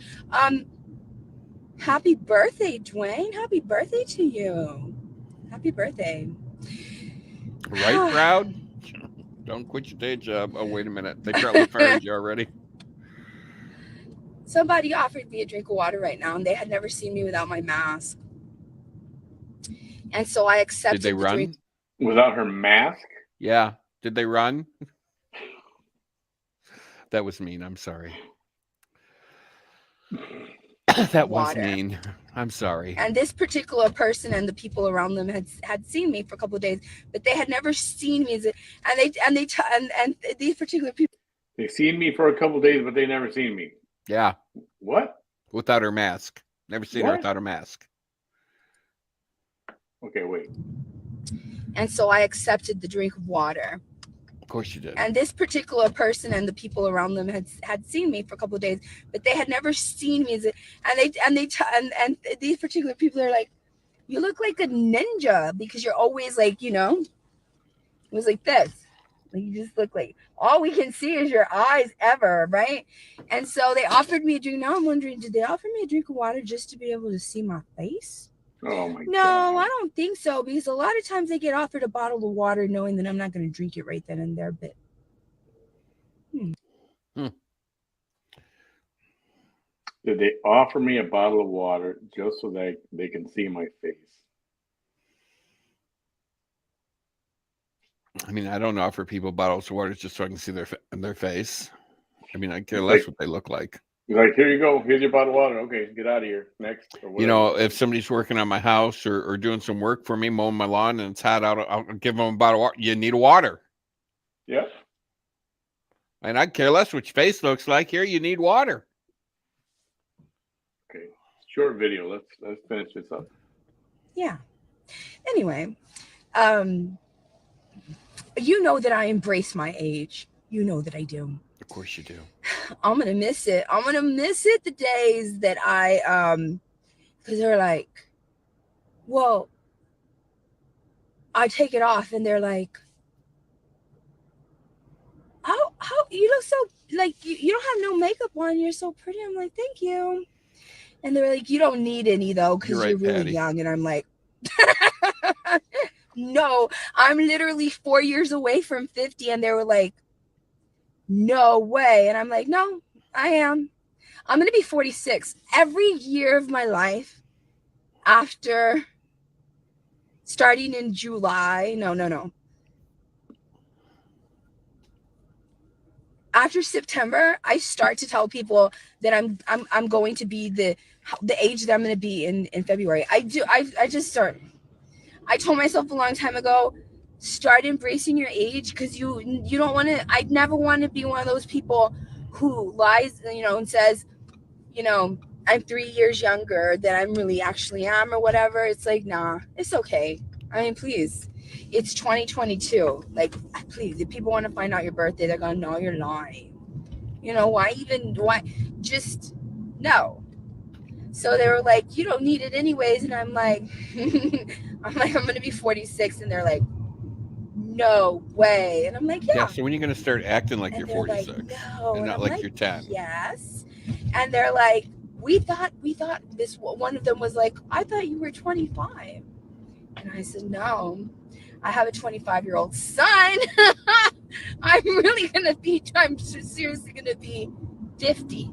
Happy birthday, Dwayne. Happy birthday to you. Happy birthday. Right, Proud? Don't quit your day job. Oh, wait a minute. They probably fired you already. Somebody offered me a drink of water right now, and they had never seen me without my mask. And so I accepted. Did they run? Drink. Without her mask? Yeah. Did they run? That was mean. I'm sorry. That was mean. I'm sorry. And this particular person and the people around them had seen me for a couple of days, but they had never seen me. And these particular people. They've seen me for a couple of days, but they never seen me. Yeah. What? Without her mask. Never seen her without her mask. Okay, wait. And so I accepted the drink of water. Of course you did. And this particular person and the people around them had seen me for a couple of days, but they had never seen me. And these particular people are like, you look like a ninja, because you're always like, you know, it was like this. Like, you just look like, all we can see is your eyes ever, right? And so they offered me a drink. Now I'm wondering, did they offer me a drink of water just to be able to see my face? Oh my God. No, I don't think so, because a lot of times they get offered a bottle of water knowing that I'm not going to drink it right then and there. But Did they offer me a bottle of water just so that they can see my face? I mean, I don't offer people bottles of water just so I can see their face. I mean, I care It's less like, what they look like. like, here you go. Here's your bottle of water. Okay, get out of here. Next, or You whatever. know, if somebody's working on my house or doing some work for me, mowing my lawn, and it's hot out, I'll give them a bottle of water. You need water. Yep. And I care less what your face looks like. Here, you need water. Okay. Short video. Let's finish this up. Yeah. Anyway, you know that I embrace my age. You know that I do. Of course you do. I'm gonna miss it. I'm gonna miss it the days that because they're like, well, I take it off and they're like, how you look so like you don't have no makeup on. You're so pretty. I'm like, thank you. And they're like, you don't need any though because You're right, you're really Patty. young. And I'm like, no, I'm literally 4 years away from 50. And they were like, no way. And I'm like, no, I am. I'm going to be 46 every year of my life after starting in July. No. After September, I start to tell people that I'm going to be the age that I'm going to be in February. I just start. I told myself a long time ago, start embracing your age because you don't want to. I never want to be one of those people who lies, and says, I'm 3 years younger than I'm really actually am or whatever. It's like, nah, it's okay. I mean, please, it's 2022. Like, please, if people want to find out your birthday, they're gonna know you're lying. Why? Just no. So they were like, you don't need it anyways. And I'm like, I'm going to be 46. And they're like, no way. And I'm like, Yeah. yeah. So when are you going to start acting like And you're they're like, 46 no. and And not I'm like like, you're 10? yes. And they're like, we thought this, one of them was like, I thought you were 25. And I said, no, I have a 25-year-old son. I'm seriously going to be 50.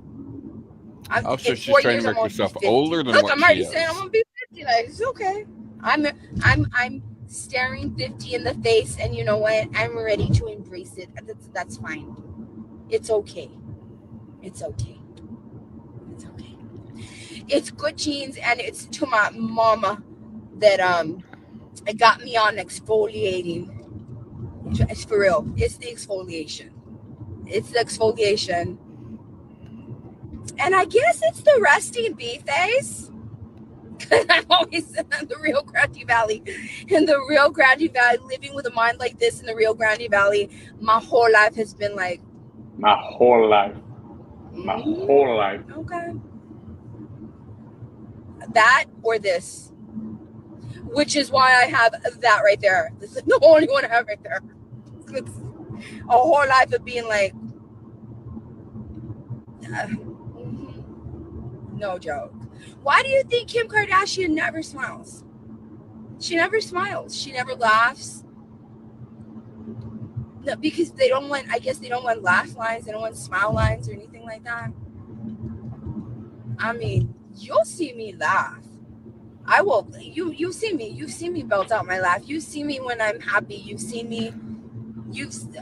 Oh, so In she's 4 trying to years, I'm make going to be herself 50. older than Look, what I'm she already saying I'm is. going to be 50. Like, it's okay. I'm staring 50 in the face, and you know what? I'm ready to embrace it. That's fine. It's okay. It's okay. It's okay. It's good genes, and it's to my mama that it got me on exfoliating. It's for real. It's the exfoliation. It's the exfoliation. And I guess it's the resting bee face. I'm always in the Rio Grande Valley. In the Rio Grande Valley, living with a mind like this in the Rio Grande Valley, my whole life has been like. My whole life. My whole life. Okay. That or this. Which is why I have that right there. This is the only one I have right there. It's a whole life of being like, no joke. Why do you think Kim Kardashian never smiles? She never smiles. She never laughs. No, because they don't want, I guess they don't want laugh lines. They don't want smile lines or anything like that. I mean, you'll see me laugh. I will. You've seen me. You've seen me belt out my laugh. You see me when I'm happy. You've seen me.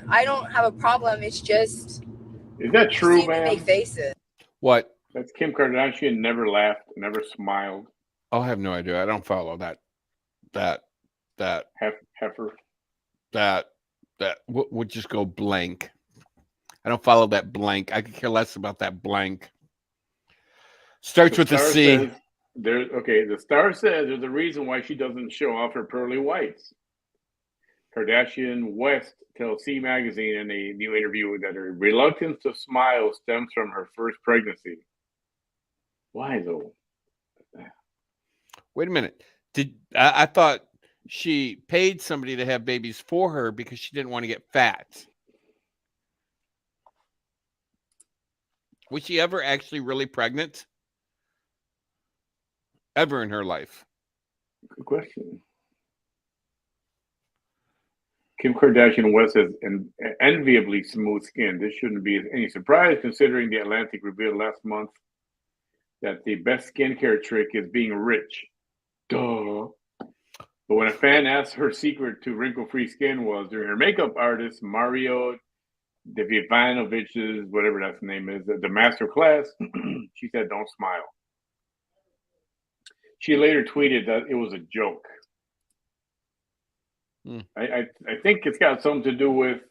I don't have a problem. It's just. Is that You true, see me make man? faces. What? That's Kim Kardashian never laughed, never smiled. I have no idea. I don't follow that. Heifer. That would just go blank. I don't follow that blank. I could care less about that blank. Starts with a C. The star says there's a reason why she doesn't show off her pearly whites. Kardashian West tells C Magazine in a new interview that her reluctance to smile stems from her first pregnancy. Why though? Wait a minute. I thought she paid somebody to have babies for her because she didn't want to get fat. Was she ever actually really pregnant? Ever in her life? Good question. Kim Kardashian West has an enviably smooth skin. This shouldn't be any surprise considering the Atlantic revealed last month that the best skincare trick is being rich. Duh. But when a fan asked her secret to wrinkle-free skin was during her makeup artist Mario Devivanovich's, whatever that name is, the master class, she said, "Don't smile." She later tweeted that it was a joke. I think it's got something to do with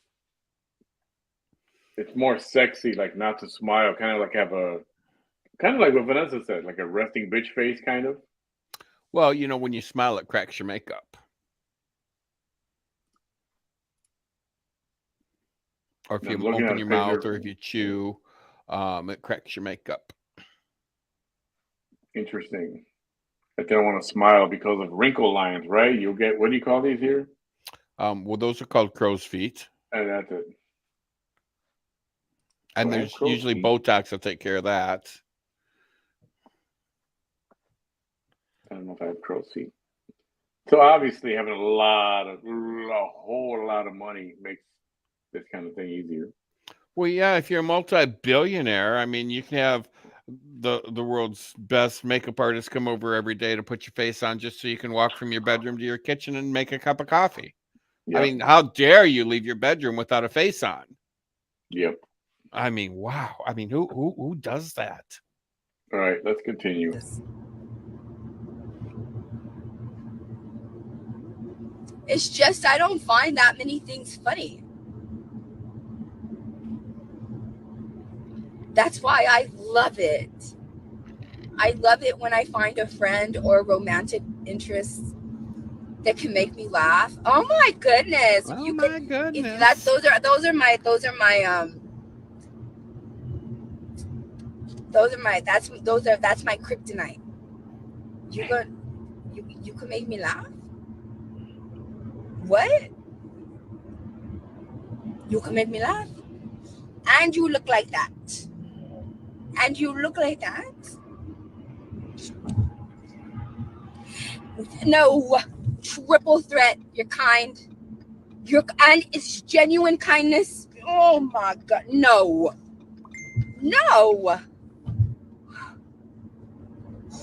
it's more sexy, like not to smile, kind of like have a kind of like what Vanessa said, like a resting bitch face, kind of. Well, when you smile, it cracks your makeup. Or if you open your mouth, or if you chew, it cracks your makeup. Interesting. But they don't want to smile because of wrinkle lines, right? You'll get, what do you call these here? Well, those are called crow's feet. And that's it. And there's usually Botox that'll take care of that. I don't know if I have crow's feet. So obviously having a whole lot of money makes this kind of thing easier. Well, yeah, if you're a multi-billionaire, I mean, you can have the world's best makeup artist come over every day to put your face on just so you can walk from your bedroom to your kitchen and make a cup of coffee. Yep. I mean, how dare you leave your bedroom without a face on? Yep. I mean, wow. I mean, who does that? All right, let's continue. It's just I don't find that many things funny. That's why I love it. I love it when I find a friend or a romantic interest that can make me laugh. Oh my goodness! Goodness! Those are my that's my kryptonite. You can make me laugh. What? You can make me laugh, and you look like that, and you look like that. No, triple threat. You're kind. And it's genuine kindness. Oh my God, no.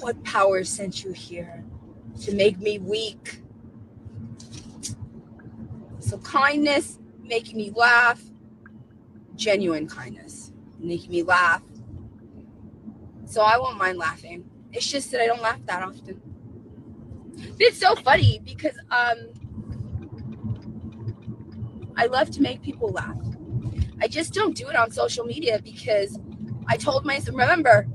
What power sent you here to make me weak? So kindness, making me laugh, genuine kindness, making me laugh. So I won't mind laughing. It's just that I don't laugh that often. It's so funny because I love to make people laugh. I just don't do it on social media because I told myself, remember,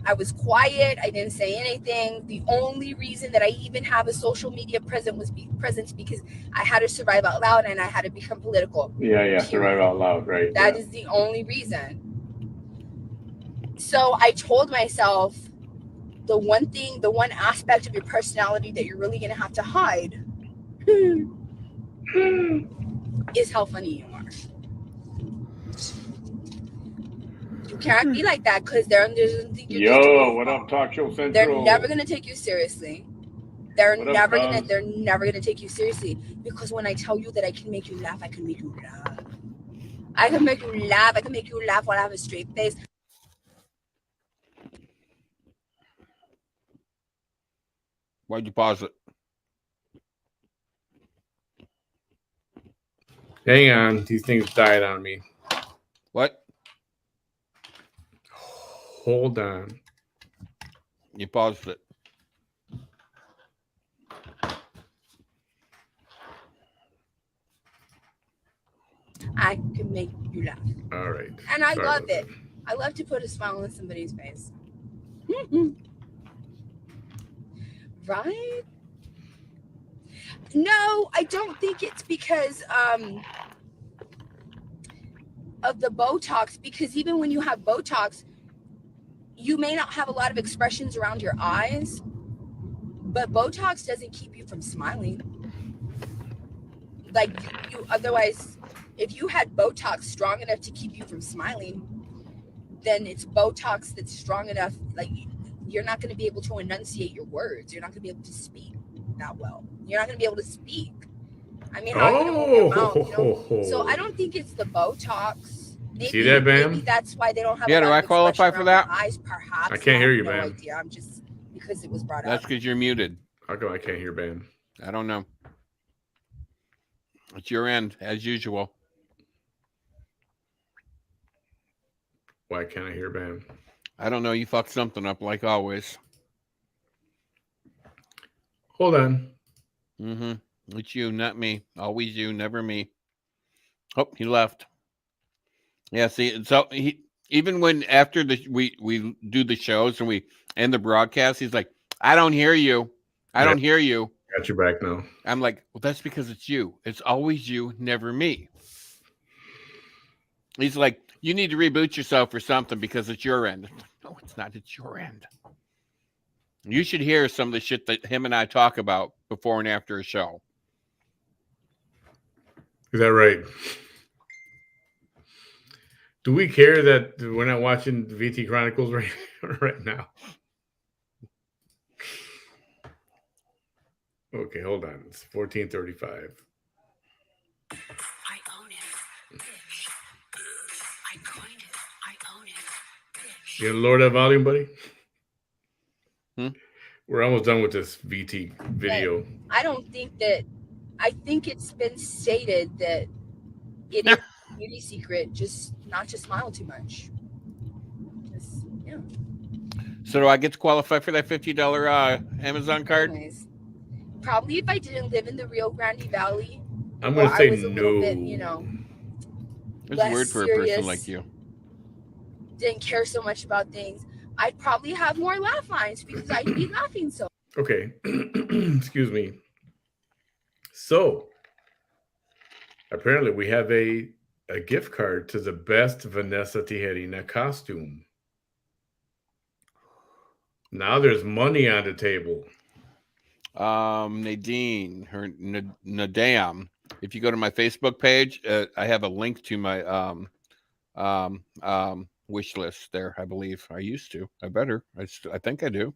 I was quiet. I didn't say anything. The only reason that I even have a social media presence because I had to survive out loud and I had to become political. Yeah, survive out loud, right? That is the only reason. So I told myself the one aspect of your personality that you're really going to have to hide is how funny you are. You can't be like that because they're what up, Talk Show Central? They're never gonna take you seriously. They're never gonna take you seriously because when I tell you that I can make you laugh, I can make you laugh. I can make you laugh. I can make you laugh while I have a straight face. Why'd you pause it? Hang on, these things died on me. What? Hold on. You paused it. I can make you laugh. All right. And I love it. I love to put a smile on somebody's face. Right? No, I don't think it's because of the Botox, because even when you have Botox, you may not have a lot of expressions around your eyes, but Botox doesn't keep you from smiling. Like you otherwise, if you had Botox strong enough to keep you from smiling, then it's Botox that's strong enough, like you're not going to be able to enunciate your words. You're not going to be able to speak that well. You're not going to be able to speak. I mean, how are you going to move your mouth, you know? So I don't think it's the Botox. See that, Bam? Maybe that's why they don't have. Yeah, a do lot I of qualify expression for around that? their eyes, perhaps. I can't hear you, no Bam. idea. I'm just because it was brought That's up. because you're muted. How come I can't hear Bam? I don't know. It's your end, as usual. Why can't I hear Bam? I don't know. You fucked something up like always. Hold on. Mm-hmm. It's you, not me. Always you, never me. Oh, he left. Yeah, see, so even when after we do the shows and we end the broadcast, he's like, I don't hear you. I don't hear you. Got you back now. I'm like, well, that's because it's you. It's always you, never me. He's like, you need to reboot yourself or something because it's your end. Like, no, it's not. It's your end. You should hear some of the shit that him and I talk about before and after a show. Is that right? Do we care that we're not watching VT Chronicles right now? Okay, hold on. It's 14:35. I own it, bitch. I coined it. I own it, bitch. You gonna lower that volume, buddy? Hmm? We're almost done with this VT video. I don't think that. I think it's been stated that it is a beauty secret, just not to smile too much. Just, yeah. So do I get to qualify for that $50 Amazon card? Anyways, probably if I didn't live in the Rio Grande Valley, I'm gonna or say I was a little no. bit, It's less weird for a serious, person like you. didn't care so much about things, I'd probably have more laugh lines because I'd be laughing so. Okay. Excuse me. So apparently we have a gift card to the best Vanessa Tijerina costume. Now there's money on the table. Nadine, her Nadam. If you go to my Facebook page, I have a link to my wish list there. I believe I used to. I better. I think I do.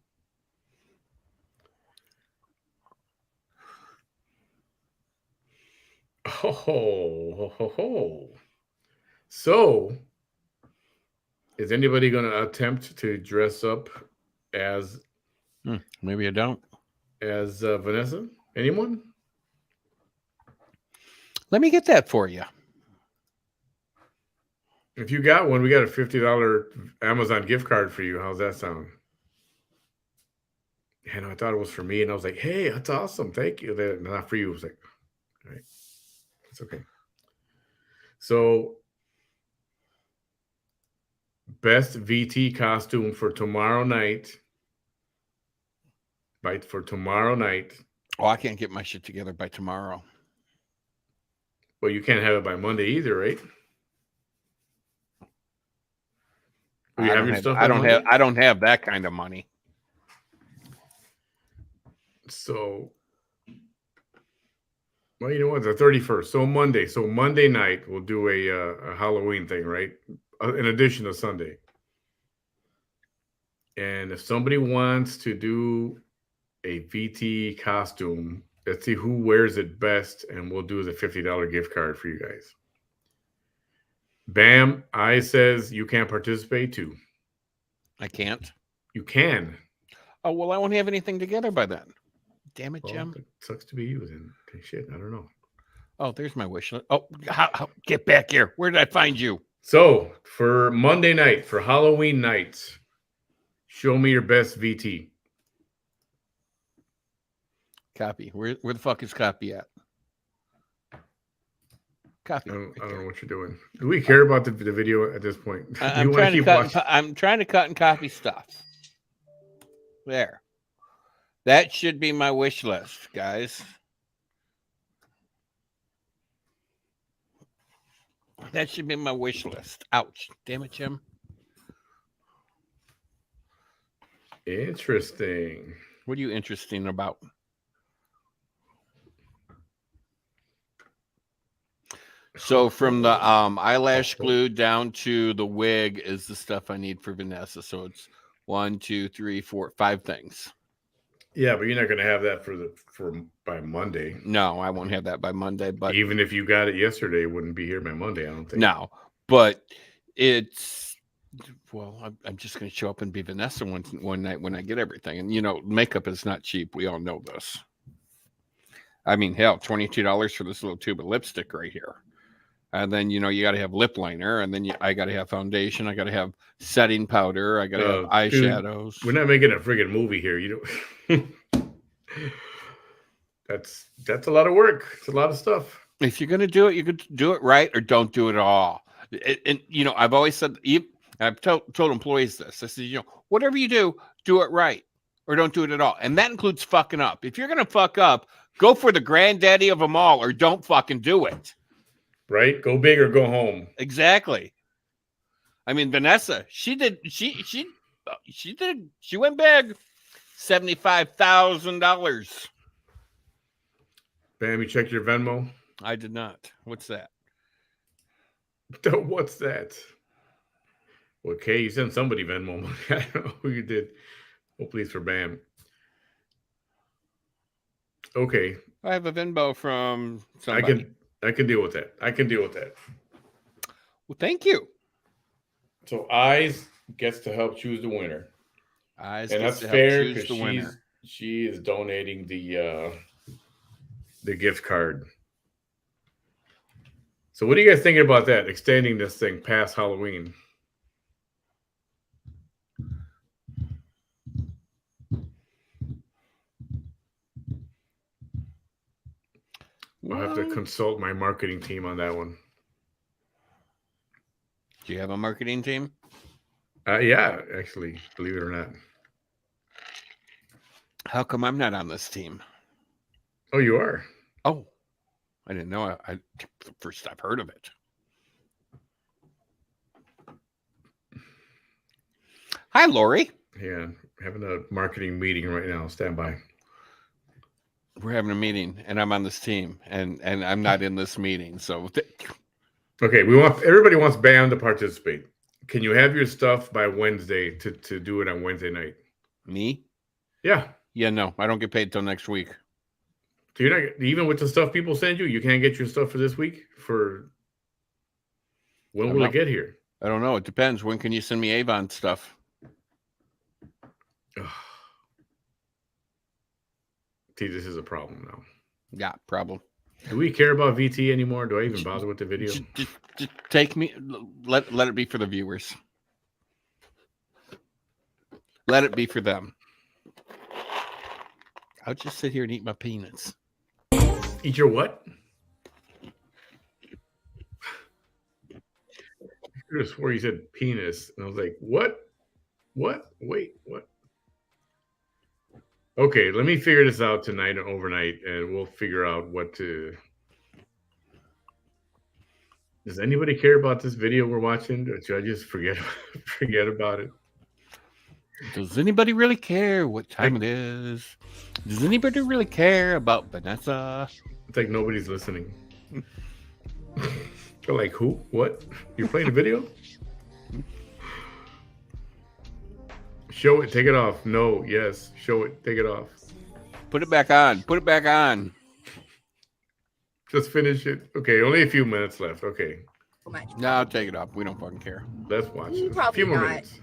Oh. So, is anybody going to attempt to dress up as Maybe I don't. as Vanessa? Anyone? Let me get that for you. If you got one, we got a $50 Amazon gift card for you. How's that sound? And I thought it was for me, and I was like, "Hey, that's awesome! Thank you." That not for you. I was like, "All right, it's okay." So, best VT costume for tomorrow night. For tomorrow night. Oh, I can't get my shit together by tomorrow. Well, you can't have it by Monday either, right? I don't have that kind of money. So, well, you know what? The 31st. So Monday. So Monday night we'll do a Halloween thing, right? In addition to Sunday. And if somebody wants to do a VT costume, let's see who wears it best, and we'll do the $50 gift card for you guys. Bam, I says you can't participate too. I can't. You can. Oh, well, I won't have anything together by then. Damn it, Well, Jim. it sucks to be you then. Shit, I don't know. Oh, there's my wish list. Oh, get back here. Where did I find you? So for Monday night, for Halloween night, show me your best VT. Copy. Where the fuck is copy at? Copy. I don't know what you're doing. Do we care about the video at this point? I'm trying to cut and copy stuff. There. That should be my wish list, guys. That should be my wish list. Ouch. Damn it, Jim. Interesting. What are you interesting about? So from the eyelash glue down to the wig is the stuff I need for Vanessa. So it's 1, 2, 3, 4, 5 things. Yeah, but you're not going to have that by Monday. No, I won't have that by Monday. But even if you got it yesterday, it wouldn't be here by Monday, I don't think. No, but It's well, I'm just going to show up and be Vanessa one night when I get everything, and makeup is not cheap. We all know this. I mean, hell, $22 for this little tube of lipstick right here. And then, you got to have lip liner. And then I got to have foundation. I got to have setting powder. I got to have eyeshadows. Dude, we're not making a friggin' movie here. That's a lot of work. It's a lot of stuff. If you're going to do it, you could do it right or don't do it at all. And I've always said, I've told employees this. I said, whatever you do it right or don't do it at all. And that includes fucking up. If you're going to fuck up, go for the granddaddy of them all or don't fucking do it. Right? Go big or go home. Exactly. I mean, Vanessa, she went big. $75,000. Bam, you checked your Venmo? I did not. What's that? What's that? Okay, you sent somebody Venmo money. I don't know who you did. Hopefully it's for Bam. Okay. I have a Venmo from somebody. I can deal with that. Well, thank you. So Eyes gets to help choose the winner. Eyes and gets that's to help fair choose the winner. She is donating the gift card. So what are you guys thinking about that? Extending this thing past Halloween? I'll have to consult my marketing team on that one. Do you have a marketing team? Yeah, actually, believe it or not. How come I'm not on this team? Oh, you are? Oh, I didn't know. I first I've heard of it. Hi, Lori. Yeah, having a marketing meeting right now. Stand by. We're having a meeting, and I'm on this team, and I'm not in this meeting. So, okay, everybody wants Bam to participate. Can you have your stuff by Wednesday to do it on Wednesday night? Me? Yeah. Yeah, no, I don't get paid till next week. So you're not, even with the stuff people send you can't get your stuff for this week? When will it get here? I don't know. It depends. When can you send me Avon stuff? See, this is a problem now. Yeah, problem. Do we care about VT anymore? Do I even bother with the video? Just take me. Let it be for the viewers. Let it be for them. I'll just sit here and eat my peanuts. Eat your what? I could have swore you said penis. And I was like, what? What? Wait, what? Okay, let me figure this out tonight and overnight, and we'll figure out what to... Does anybody care about this video we're watching? Or should I just forget about it? Does anybody really care what time it is? Does anybody really care about Vanessa? It's like nobody's listening. They're like, who? What? You're playing a video? Show it. Take it off. No. Yes. Show it. Take it off. Put it back on. Put it back on. Just finish it. Okay. Only a few minutes left. Okay. No, I'll take it off. We don't fucking care. Let's watch it. Probably a few more not. minutes.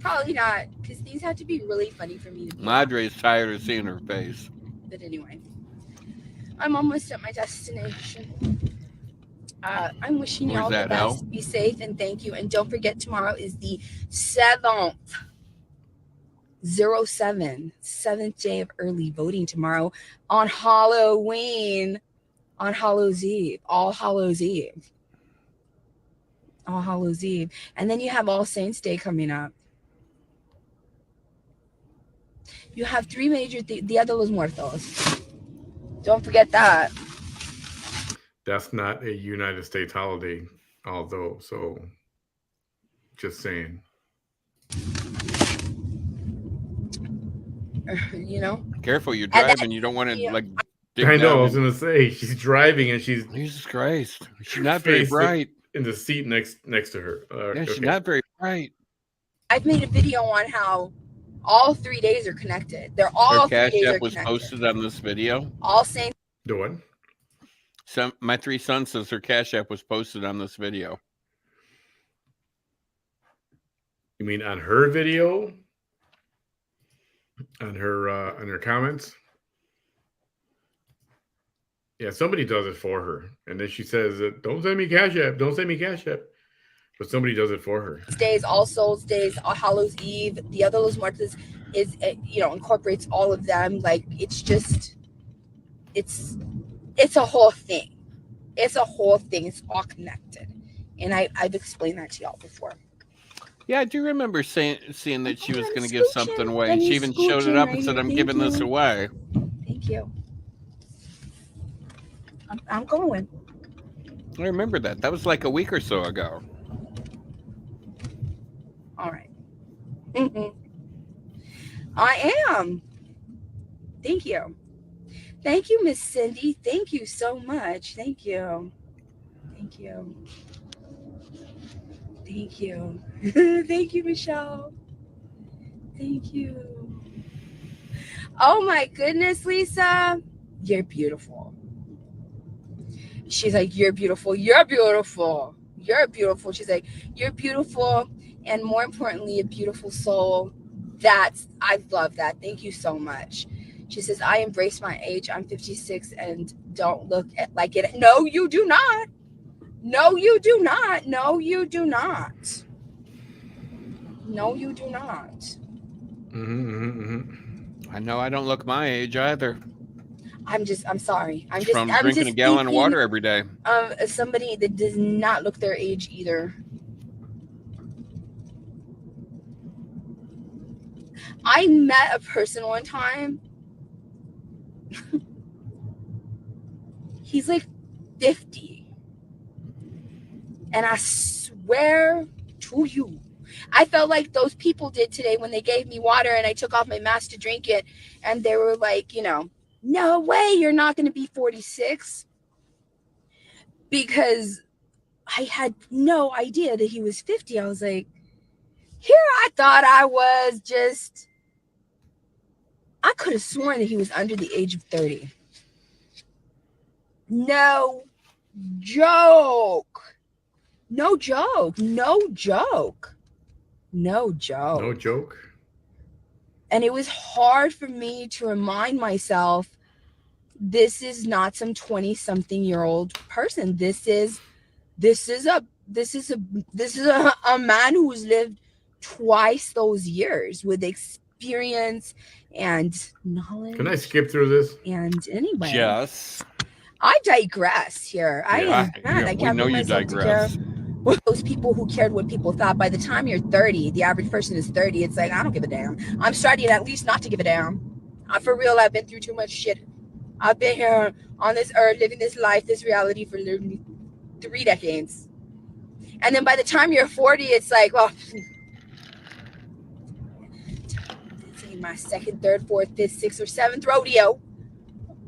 Probably not, because these have to be really funny for me to be. Madre's tired of seeing her face. But anyway, I'm almost at my destination. I'm wishing you all the best. Be safe and thank you. And don't forget, tomorrow is the 7th. 7th day of early voting tomorrow on Halloween. On Hallows Eve. All Hallows Eve. All Hallows Eve. And then you have All Saints Day coming up. You have 3 major Dia de los Muertos. Don't forget that. That's not a United States holiday, although, so just saying. Careful, you're driving. You don't want to I know. I was gonna say she's driving and she's Jesus Christ. She's not very bright. In the seat next to her. She's not very bright. I've made a video on how all 3 days are connected. They're all 3 days are connected. Cash App was posted on this video. All Saints. The what? My 3 sons says her Cash App was posted on this video. You mean on her video? On her comments? Yeah, somebody does it for her, and then she says, "Don't send me Cash App. Don't send me Cash App." But somebody does it for her. Days, All Souls Days, All Hallows Eve, Dia de los Muertos is, incorporates all of them. Like, it's just, it's a whole thing. It's a whole thing. It's all connected. And I've explained that to y'all before. Yeah, I do remember seeing that she was I'm going to give scooching. something away, Then and she you even showed it scooching up right and said, here. "I'm Thank giving this you. away." Thank you. I'm going. I remember that. That was like a week or so ago. All right. I am. Thank you. Thank you, Miss Cindy. Thank you so much. Thank you. Thank you. Thank you. Thank you, Michelle. Thank you. Oh my goodness, Lisa. You're beautiful. She's like, you're beautiful. You're beautiful. You're beautiful. She's like, you're beautiful. And more importantly, a beautiful soul. I love that. Thank you so much. She says, I embrace my age. I'm 56 and don't look like it. No, you do not. No, you do not. No, you do not. No, you do not. I know I don't look my age either. I'm sorry. I'm From just drinking a gallon of speaking water every day. of somebody that does not look their age either. I met a person one time. He's like 50. And I swear to you, I felt like those people did today when they gave me water and I took off my mask to drink it. And they were like, no way, you're not going to be 46. Because I had no idea that he was 50. I was like, here I thought I was just, I could have sworn that he was under the age of 30. No joke. No joke. No joke. No joke. No joke. And it was hard for me to remind myself, this is not some 20-something-year-old person. This is a man who's lived twice those years with experience and knowledge. Can I skip through this? And anyway, Yes. I digress here. Yeah, I can't know bring you myself to digress. care. Those people who cared what people thought. By the time you're 30, the average person is 30. It's like, I don't give a damn. I'm starting at least not to give a damn. For real, I've been through too much shit. I've been here on this earth, living this life, this reality for literally 3 decades. And then by the time you're 40, it's like, well, it's like my second, third, fourth, fifth, sixth, or seventh rodeo.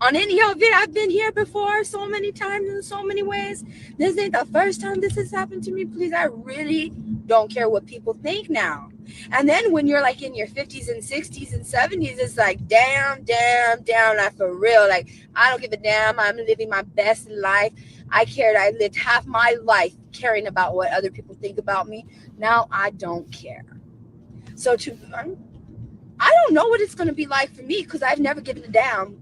On any of it, I've been here before so many times in so many ways. This ain't the first time this has happened to me. Please, I really don't care what people think now. And then when you're like in your 50s and 60s and 70s, it's like, damn, like for real. Like, I don't give a damn. I'm living my best life. I lived half my life caring about what other people think about me. Now I don't care. So I don't know what it's going to be like for me because I've never given a damn.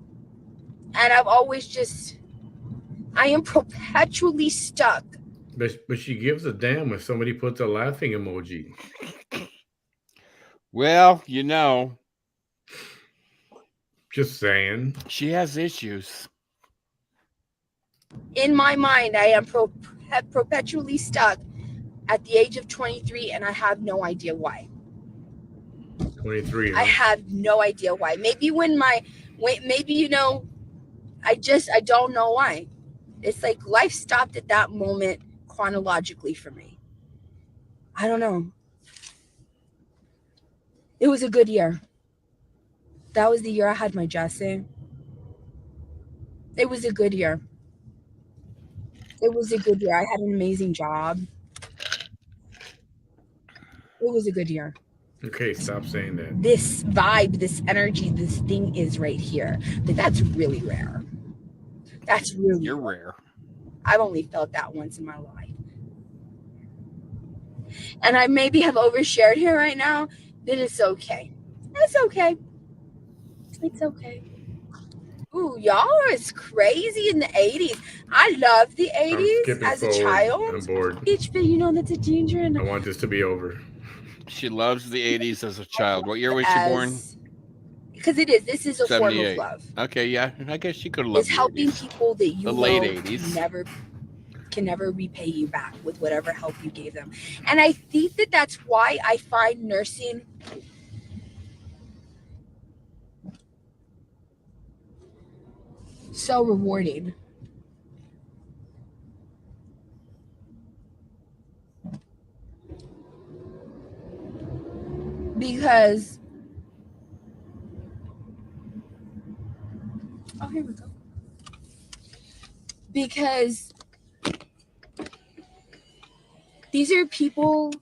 And I've always I am perpetually stuck. But she gives a damn if somebody puts a laughing emoji. Well, Just saying. she has issues. In my mind, I am perpetually stuck at the age of 23, and I have no idea why. 23. I have no idea why. Maybe I don't know why. It's like life stopped at that moment chronologically for me. I don't know. It was a good year. That was the year I had my Jesse. It was a good year. It was a good year. I had an amazing job. It was a good year. Okay, stop saying that. This vibe, this energy, this thing is right here. But that's really rare. That's really You're rare. I've only felt that once in my life. and I maybe have overshared here right now, then it's okay. It's okay. It's okay. Ooh, y'all is crazy in the 80s. I love the I'm 80s skipping as a forward. child. I'm bored. Each bit, you know, that's a danger. And I want this to be over. She loves the 80s as a child. What year was she born? Because it is. This is a form of 78. love. Okay, yeah. I guess she could have It's loved the helping 80s. people that you The late know 80s. can never repay you back with whatever help you gave them. And I think that that's why I find nursing so rewarding. Because here we go. Because these are people. What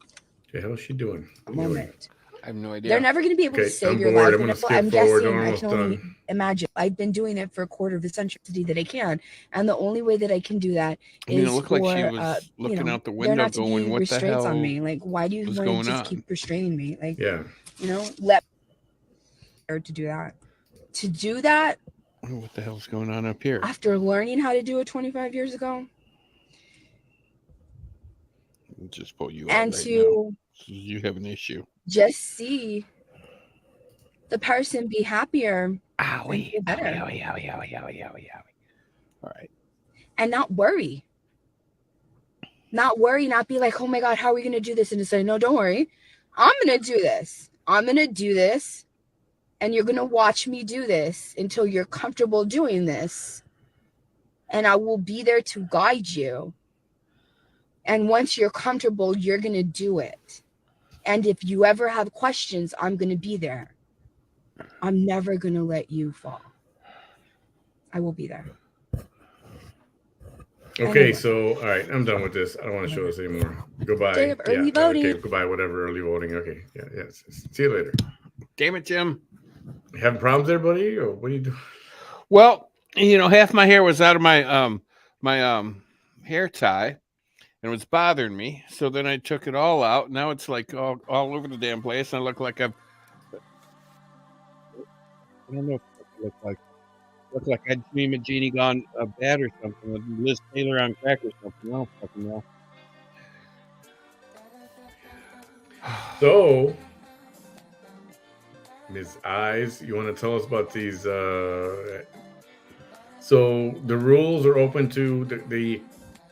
the hell is she doing? Moment. I have no idea. They're never going to be able to save I'm your bored. life. I'm going to skip I'm forward. guessing. We're I almost can only done. imagine. I've been doing it for a quarter of a century that I can, and the only way that I can do that I mean, it is looked for like she was looking out the there window, not to going, be "What the restraints hell on me. Like, why do you was want to going just on?" keep restraining me? Like, Yeah. you know, let to do that. To do that Oh, what the hell's going on up here? after learning how to do it 25 years ago, I'll just pull you out and right to now. You have an issue. just see the person be happier Owie, and feel better, owie. All right. and not worry. Not worry, not be like, oh my God, how are we going to do this? And just say, no, don't worry. I'm going to do this. I'm going to do this. And you're going to watch me do this until you're comfortable doing this. And I will be there to guide you. And once you're comfortable, you're going to do it. And if you ever have questions, I'm going to be there. I'm never going to let you fall. I will be there. Okay, Anyway. so all right, I'm done with this. I don't want to show this anymore. Goodbye. Day of early voting. Okay, goodbye. Whatever, early voting. Okay, yeah. See you later. Damn it, Jim. You having problems there, buddy? Or what are you doing? Well, you know, half my hair was out of my hair tie, and it was bothering me. So then I took it all out. Now it's like all over the damn place. And I look like I don't know if I look like I dream a genie gone bad or something with Liz Taylor on crack or something. I don't fucking know. So, Ms. Eyes, you want to tell us about these? So the rules are open to the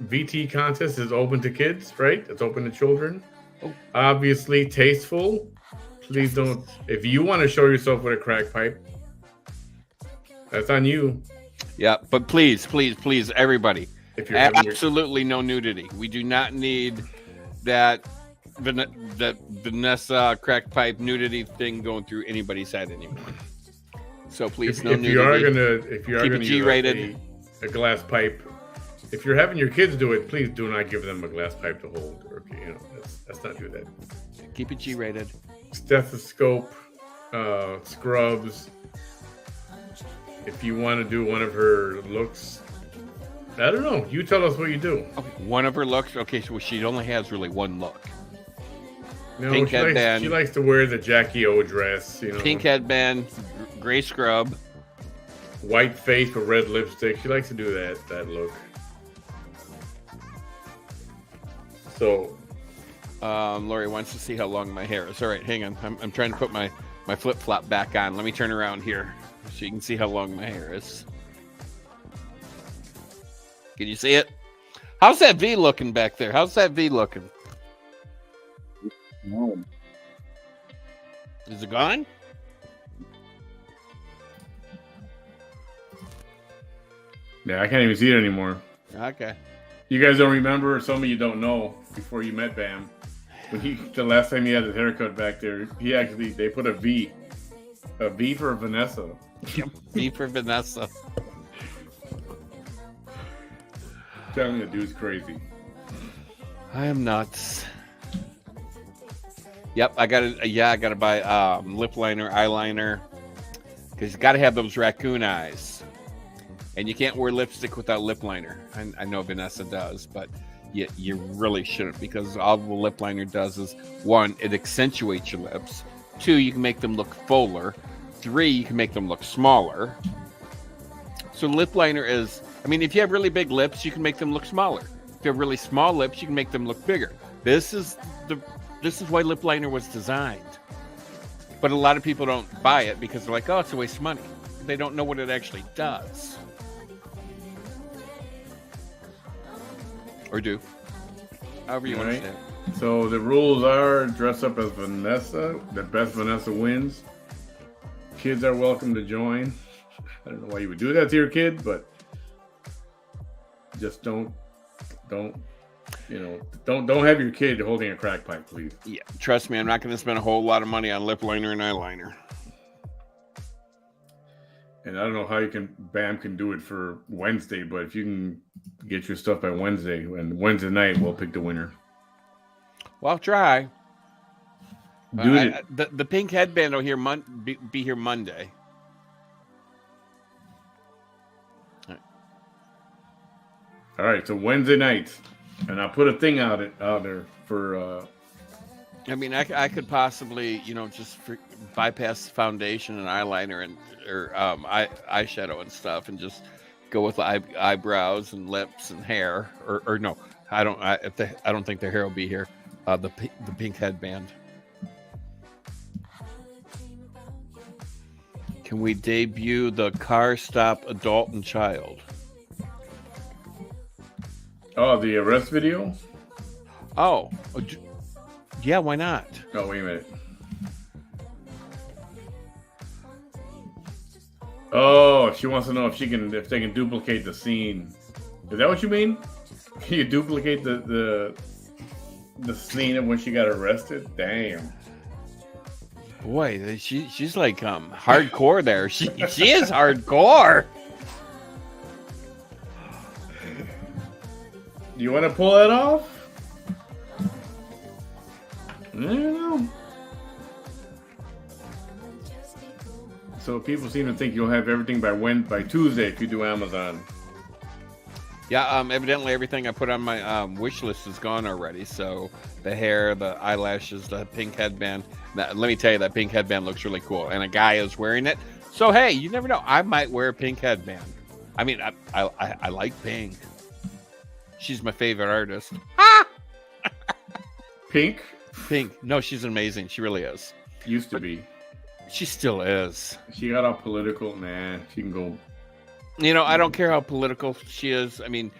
VT contest is open to kids, right? It's open to children. Oh. Obviously tasteful. Please don't. If you want to show yourself with a crack pipe, that's on you. Yeah, but please, everybody, If you're having absolutely no nudity. We do not need that Vanessa crack pipe nudity thing going through anybody's head anymore. So please, no nudity. If you are Keep gonna it use G-rated. a glass pipe, if you're having your kids do it, please do not give them a glass pipe to hold. Or, let's not do that. Keep it G-rated. Stethoscope, scrubs. If you want to do one of her looks, I don't know. You tell us what you do. Okay, one of her looks. Okay, so she only has really one look. No, Pink headband. She likes to wear the Jackie O dress. Pink headband, gray scrub, white face with red lipstick. She likes to do that look. So, Lori wants to see how long my hair is. All right, hang on. I'm trying to put my flip flop back on. Let me turn around here so you can see how long my hair is. Can you see it? How's that V looking back there? How's that V looking? No. Is it gone? yeah, I can't even see it anymore. Okay. You guys don't remember, some of you don't know, before you met Bam, when the last time he had his haircut back there, they put a V for Vanessa. Yep. V for Vanessa. Telling the dude's crazy. I am nuts. Yep, I gotta buy lip liner, eyeliner, because you gotta have those raccoon eyes, and you can't wear lipstick without lip liner. I know Vanessa does, but you really shouldn't, because all the lip liner does is, one, it accentuates your lips. Two, you can make them look fuller. Three, you can make them look smaller. So lip liner is, I mean, if you have really big lips, you can make them look smaller. If you have really small lips, you can make them look bigger. This is why lip liner was designed. But a lot of people don't buy it because they're like, oh, it's a waste of money. They don't know what it actually does. Or do. However you want to say it. So the rules are dress up as Vanessa. The best Vanessa wins. Kids are welcome to join. I don't know why you would do that to your kid, but just don't have your kid holding a crack pipe, please. Yeah, trust me, I'm not going to spend a whole lot of money on lip liner and eyeliner. And I don't know how Bam can do it for Wednesday, but if you can get your stuff by Wednesday, and Wednesday night we'll pick the winner. Well, I'll try. Dude, The pink headband will be here Monday. All right, so Wednesday night, and I'll put a thing out there for. I mean, I could possibly, just bypass the foundation and eyeliner or eyeshadow and stuff, and just go with eyebrows and lips and hair. Or no, I don't think the hair will be here. The pink headband. Can we debut the car stop adult and child? Oh, the arrest video? Oh, yeah, why not? Oh, wait a minute. Oh, she wants to know if they can duplicate the scene. Is that what you mean? Can you duplicate the scene of when she got arrested? Damn. Boy, she's like hardcore there. She is hardcore. Do you want to pull that off? I don't know. So people seem to think you'll have everything by Tuesday if you do Amazon. Yeah, evidently everything I put on my wish list is gone already. So the hair, the eyelashes, the pink headband. Let me tell you, that pink headband looks really cool, and a guy is wearing it. So hey, you never know. I might wear a pink headband. I mean, I like pink. She's my favorite artist. Pink? No, she's amazing. She really is. Used to be. She still is. She got all political. Nah, she can go. I don't care how political she is. I mean,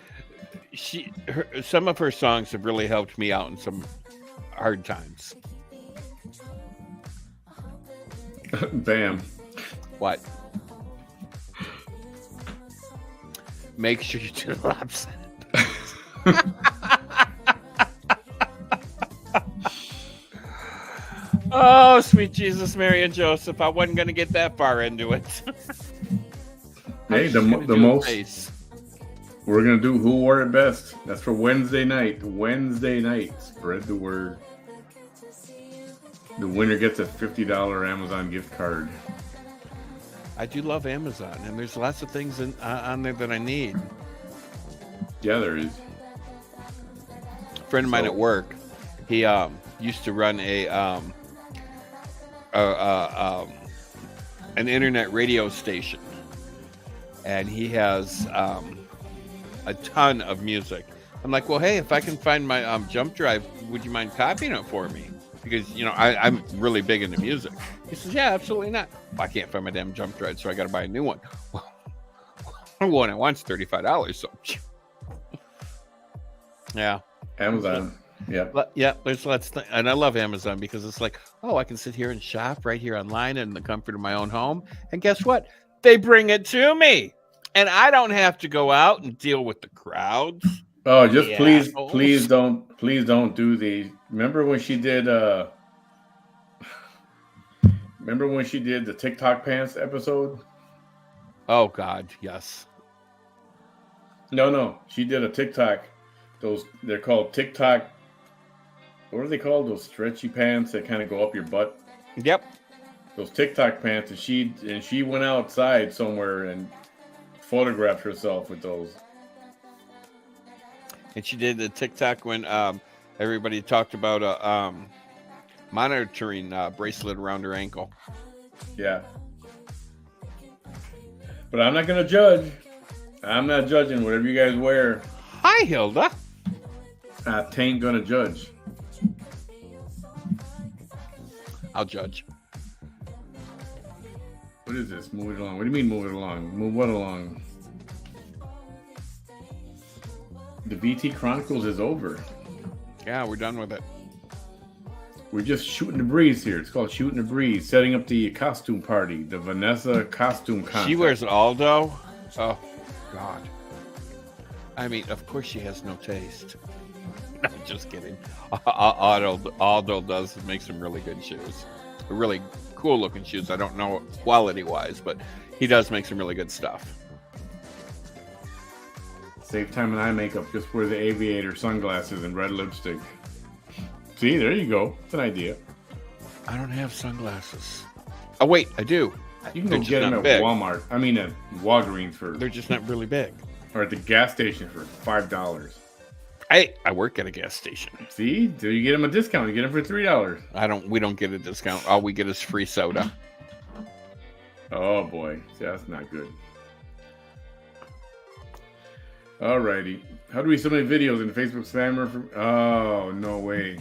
some of her songs have really helped me out in some hard times. Bam. What? Make sure you do the opposite. Oh, sweet Jesus, Mary, and Joseph! I wasn't gonna get that far into it. Hey, the most. We're gonna do who wore it best. That's for Wednesday night. Wednesday night. Spread the word. The winner gets a $50 Amazon gift card. I do love Amazon, and there's lots of things on there that I need. Yeah, there is. A friend of mine at work, he used to run an internet radio station, and he has a ton of music. I'm like, well, hey, if I can find my jump drive, would you mind copying it for me? Because I'm really big into music. He says, yeah, absolutely not. Well, I can't find my damn jump drive, so I got to buy a new one. Well, one I want's $35, so yeah. Amazon. Yeah. But yeah, there's lots of and I love Amazon because it's like, oh, I can sit here and shop right here online in the comfort of my own home. And guess what? They bring it to me. And I don't have to go out and deal with the crowds. Oh, just please don't do the. Remember when she did the TikTok pants episode? Oh God, yes. No, she did a TikTok. They're called TikTok. What are they called? Those stretchy pants that kind of go up your butt. Yep. Those TikTok pants, and she went outside somewhere and photographed herself with those. And she did the TikTok when everybody talked about a monitoring bracelet around her ankle. Yeah. But I'm not going to judge. I'm not judging whatever you guys wear. Hi, Hilda. I ain't going to judge. I'll judge. What is this? Move it along. What do you mean move it along? Move what along? The VT Chronicles is over. Yeah, we're done with it. We're just shooting the breeze here. It's called shooting the breeze. Setting up the costume party. The Vanessa costume contest. She wears Aldo. Oh, God. I mean, of course she has no taste. I'm just kidding. Aldo does make some really good shoes. Really cool looking shoes. I don't know quality wise, but he does make some really good stuff. Save time and eye makeup. Just wear the aviator sunglasses and red lipstick. See, there you go. It's an idea. I don't have sunglasses. Oh, wait, I do. You can go get them at Walmart. I mean, at Walgreens for... They're just not really big. Or at the gas station for $5. I work at a gas station. See? Do you get them a discount? You get them for $3. We don't get a discount. All we get is free soda. Oh, boy. See, that's not good. Alrighty. How do we submit videos in Facebook spammer? Oh, no way.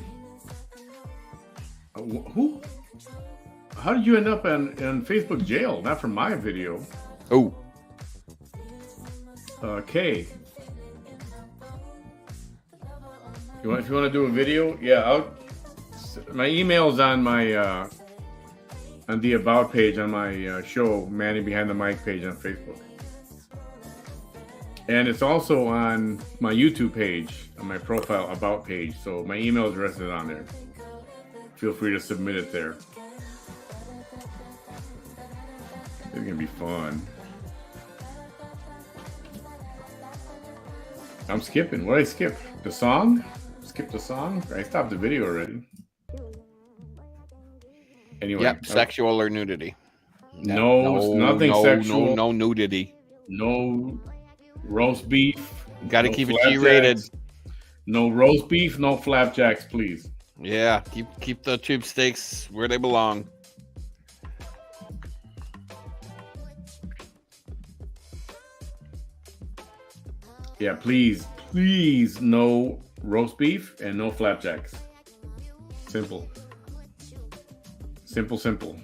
Who? How did you end up in Facebook jail? Not for my video. Oh. Okay. If you want to do a video, yeah, my email's on my on the about page on my show, Manny Behind the Mic page on Facebook. And it's also on my YouTube page, on my profile about page. So my email address is on there. Feel free to submit it there. It's gonna be fun. I'm skipping. What did I skip? The song? Skip the song? I stopped the video already. Anyway. Yep, sexual or nudity. Nothing sexual. No nudity. No roast beef. Got to keep it G-rated. No roast beef, no flapjacks, please. Yeah, keep the tube steaks where they belong. Yeah, please, no roast beef and no flapjacks. Simple. Simple.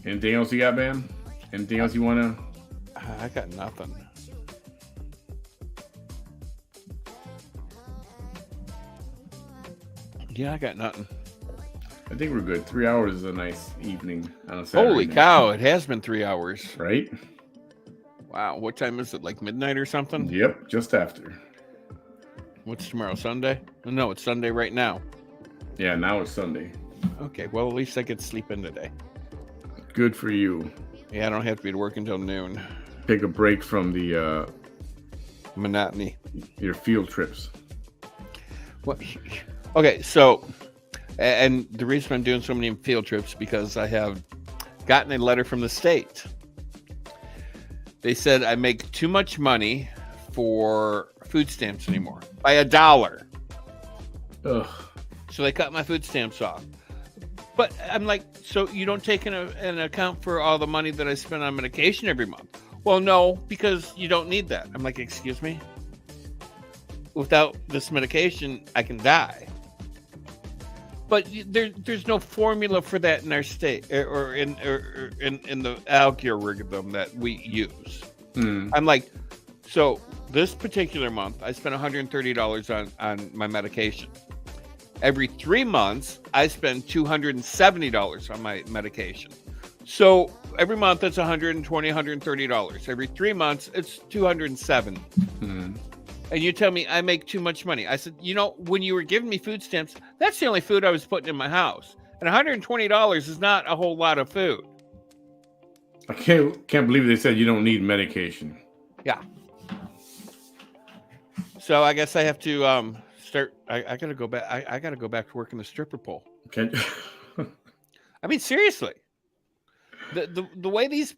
Anything else you got, Bam? Anything else you want to? I got nothing. Yeah, I got nothing. I think we're good. 3 hours is a nice evening on a Saturday Holy night. cow, it has been 3 hours. Right? Wow, what time is it? Like midnight or something? Yep, just after. What's tomorrow, Sunday? No, it's Sunday right now. Yeah, now it's Sunday. Okay, well, at least I get to sleep in today. Good for you. Yeah, I don't have to be to work until noon. Take a break from the monotony. Your field trips. What? Okay, so, and the reason I'm doing so many field trips because I have gotten a letter from the state. They said I make too much money for food stamps anymore by $1. Ugh. So they cut my food stamps off. But I'm like, so you don't take an account for all the money that I spend on medication every month? Well, no, because you don't need that. I'm like, excuse me? Without this medication, I can die. But there's no formula for that in our state or in the algorithm that we use. I'm like, so this particular month, I spent $130 on my medication. Every 3 months, I spend $270 on my medication. So every month, that's $120, $130. Every 3 months, it's $270. And you tell me I make too much money. I said, when you were giving me food stamps, that's the only food I was putting in my house. And $120 is not a whole lot of food. I can't believe they said you don't need medication. Yeah. So I guess I have to start. I gotta go back. I gotta go back to working the stripper pole. Okay. I mean, seriously. The way these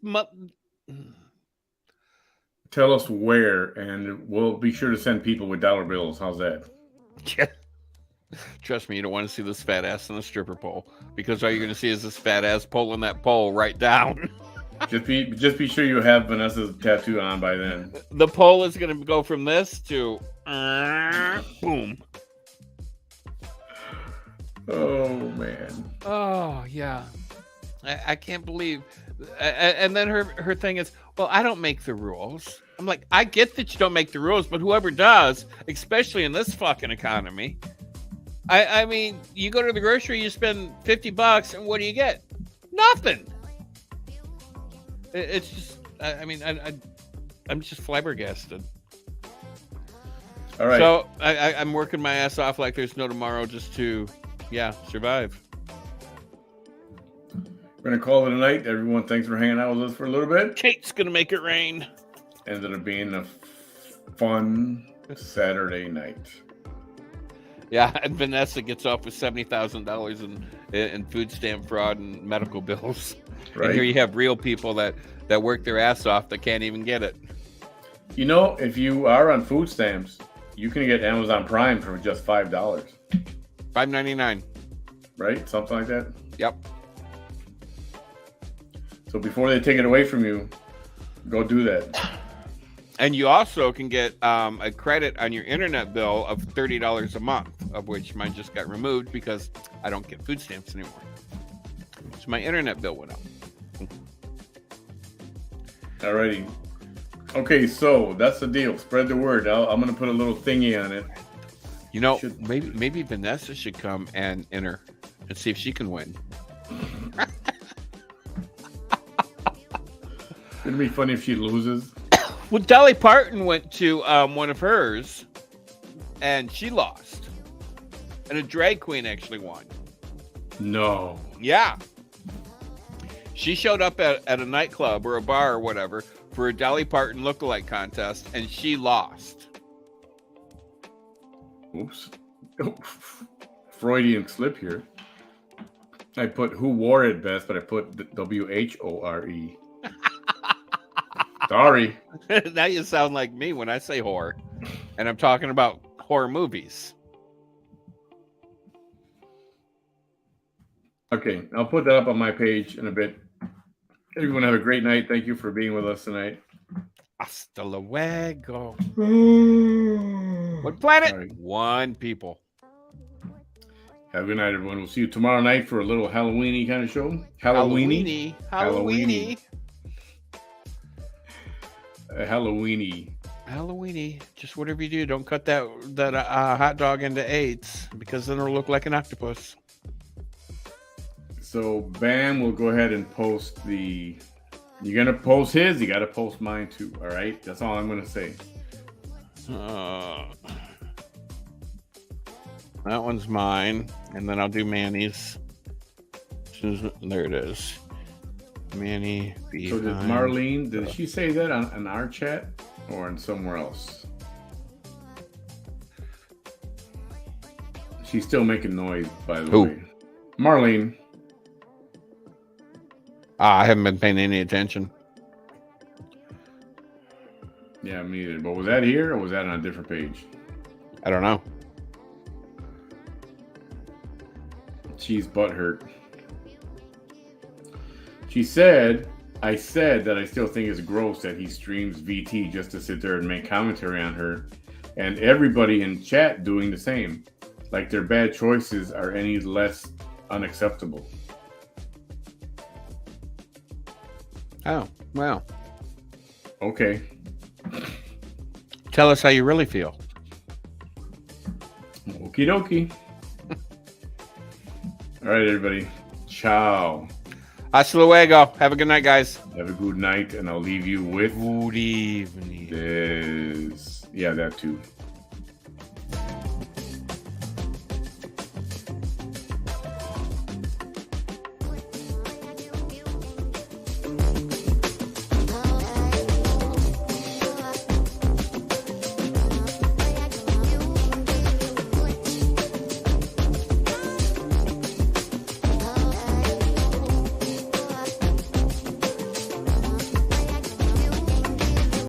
tell us where, and we'll be sure to send people with dollar bills. How's that? Yeah. Trust me, you don't want to see this fat ass in a stripper pole, because all you're going to see is this fat ass pulling that pole right down. Just be sure you have Vanessa's tattoo on by then. The pole is going to go from this to boom. Oh man. Oh yeah, I can't believe. And then her thing is, well, I don't make the rules. I'm like, I get that you don't make the rules, but whoever does, especially in this fucking economy. I mean, you go to the grocery, you spend $50, and what do you get? Nothing. It's just, I mean, I'm just flabbergasted. All right. So I'm working my ass off like there's no tomorrow, just to, survive. We're gonna call it a night. Everyone, thanks for hanging out with us for a little bit. Kate's gonna make it rain. Ended up being a fun Saturday night. Yeah, and Vanessa gets off with $70,000 in food stamp fraud and medical bills. Right. And here you have real people that work their ass off that can't even get it. You know, if you are on food stamps, you can get Amazon Prime for just $5. $5.99. Right? Something like that. Yep. So before they take it away from you, go do that. And you also can get a credit on your internet bill of $30 a month, of which mine just got removed because I don't get food stamps anymore. So my internet bill went up. Alrighty. Okay, so that's the deal. Spread the word. I'm going to put a little thingy on it. You know, maybe Vanessa should come and enter and see if she can win. It'd be funny if she loses. Well, Dolly Parton went to one of hers, and she lost. And a drag queen actually won. No. Yeah. She showed up at a nightclub or a bar or whatever for a Dolly Parton lookalike contest, and she lost. Oops. Freudian slip here. I put who wore it best, but I put WHORE. Sorry. Now you sound like me when I say horror. And I'm talking about horror movies. Okay, I'll put that up on my page in a bit. Everyone have a great night. Thank you for being with us tonight. Hasta luego. One planet, Right. one people. Have a good night, everyone. We'll see you tomorrow night for a little Halloween-y kind of show. Halloweeny. Halloweeny. Just whatever you do, don't cut that hot dog into eighths, because then it'll look like an octopus. So Bam will go ahead and post the. You're gonna post his. You gotta post mine too. All right. That's all I'm gonna say. That one's mine, and then I'll do Manny's. There it is. Manny Behind. So did Marlene? Did she say that on our chat or on somewhere else? She's still making noise, by the Who? way. Marlene. I haven't been paying any attention. Yeah, me either. But was that here or was that on a different page? I don't know. She's butthurt. She said, I said that I still think it's gross that he streams VT just to sit there and make commentary on her. And everybody in chat doing the same. Like their bad choices are any less unacceptable. Oh, well. Okay. Tell us how you really feel. Okie dokie. All right, everybody. Ciao. Hasta luego. Have a good night, guys. Have a good night, and I'll leave you with Good evening. this. Yeah, that too.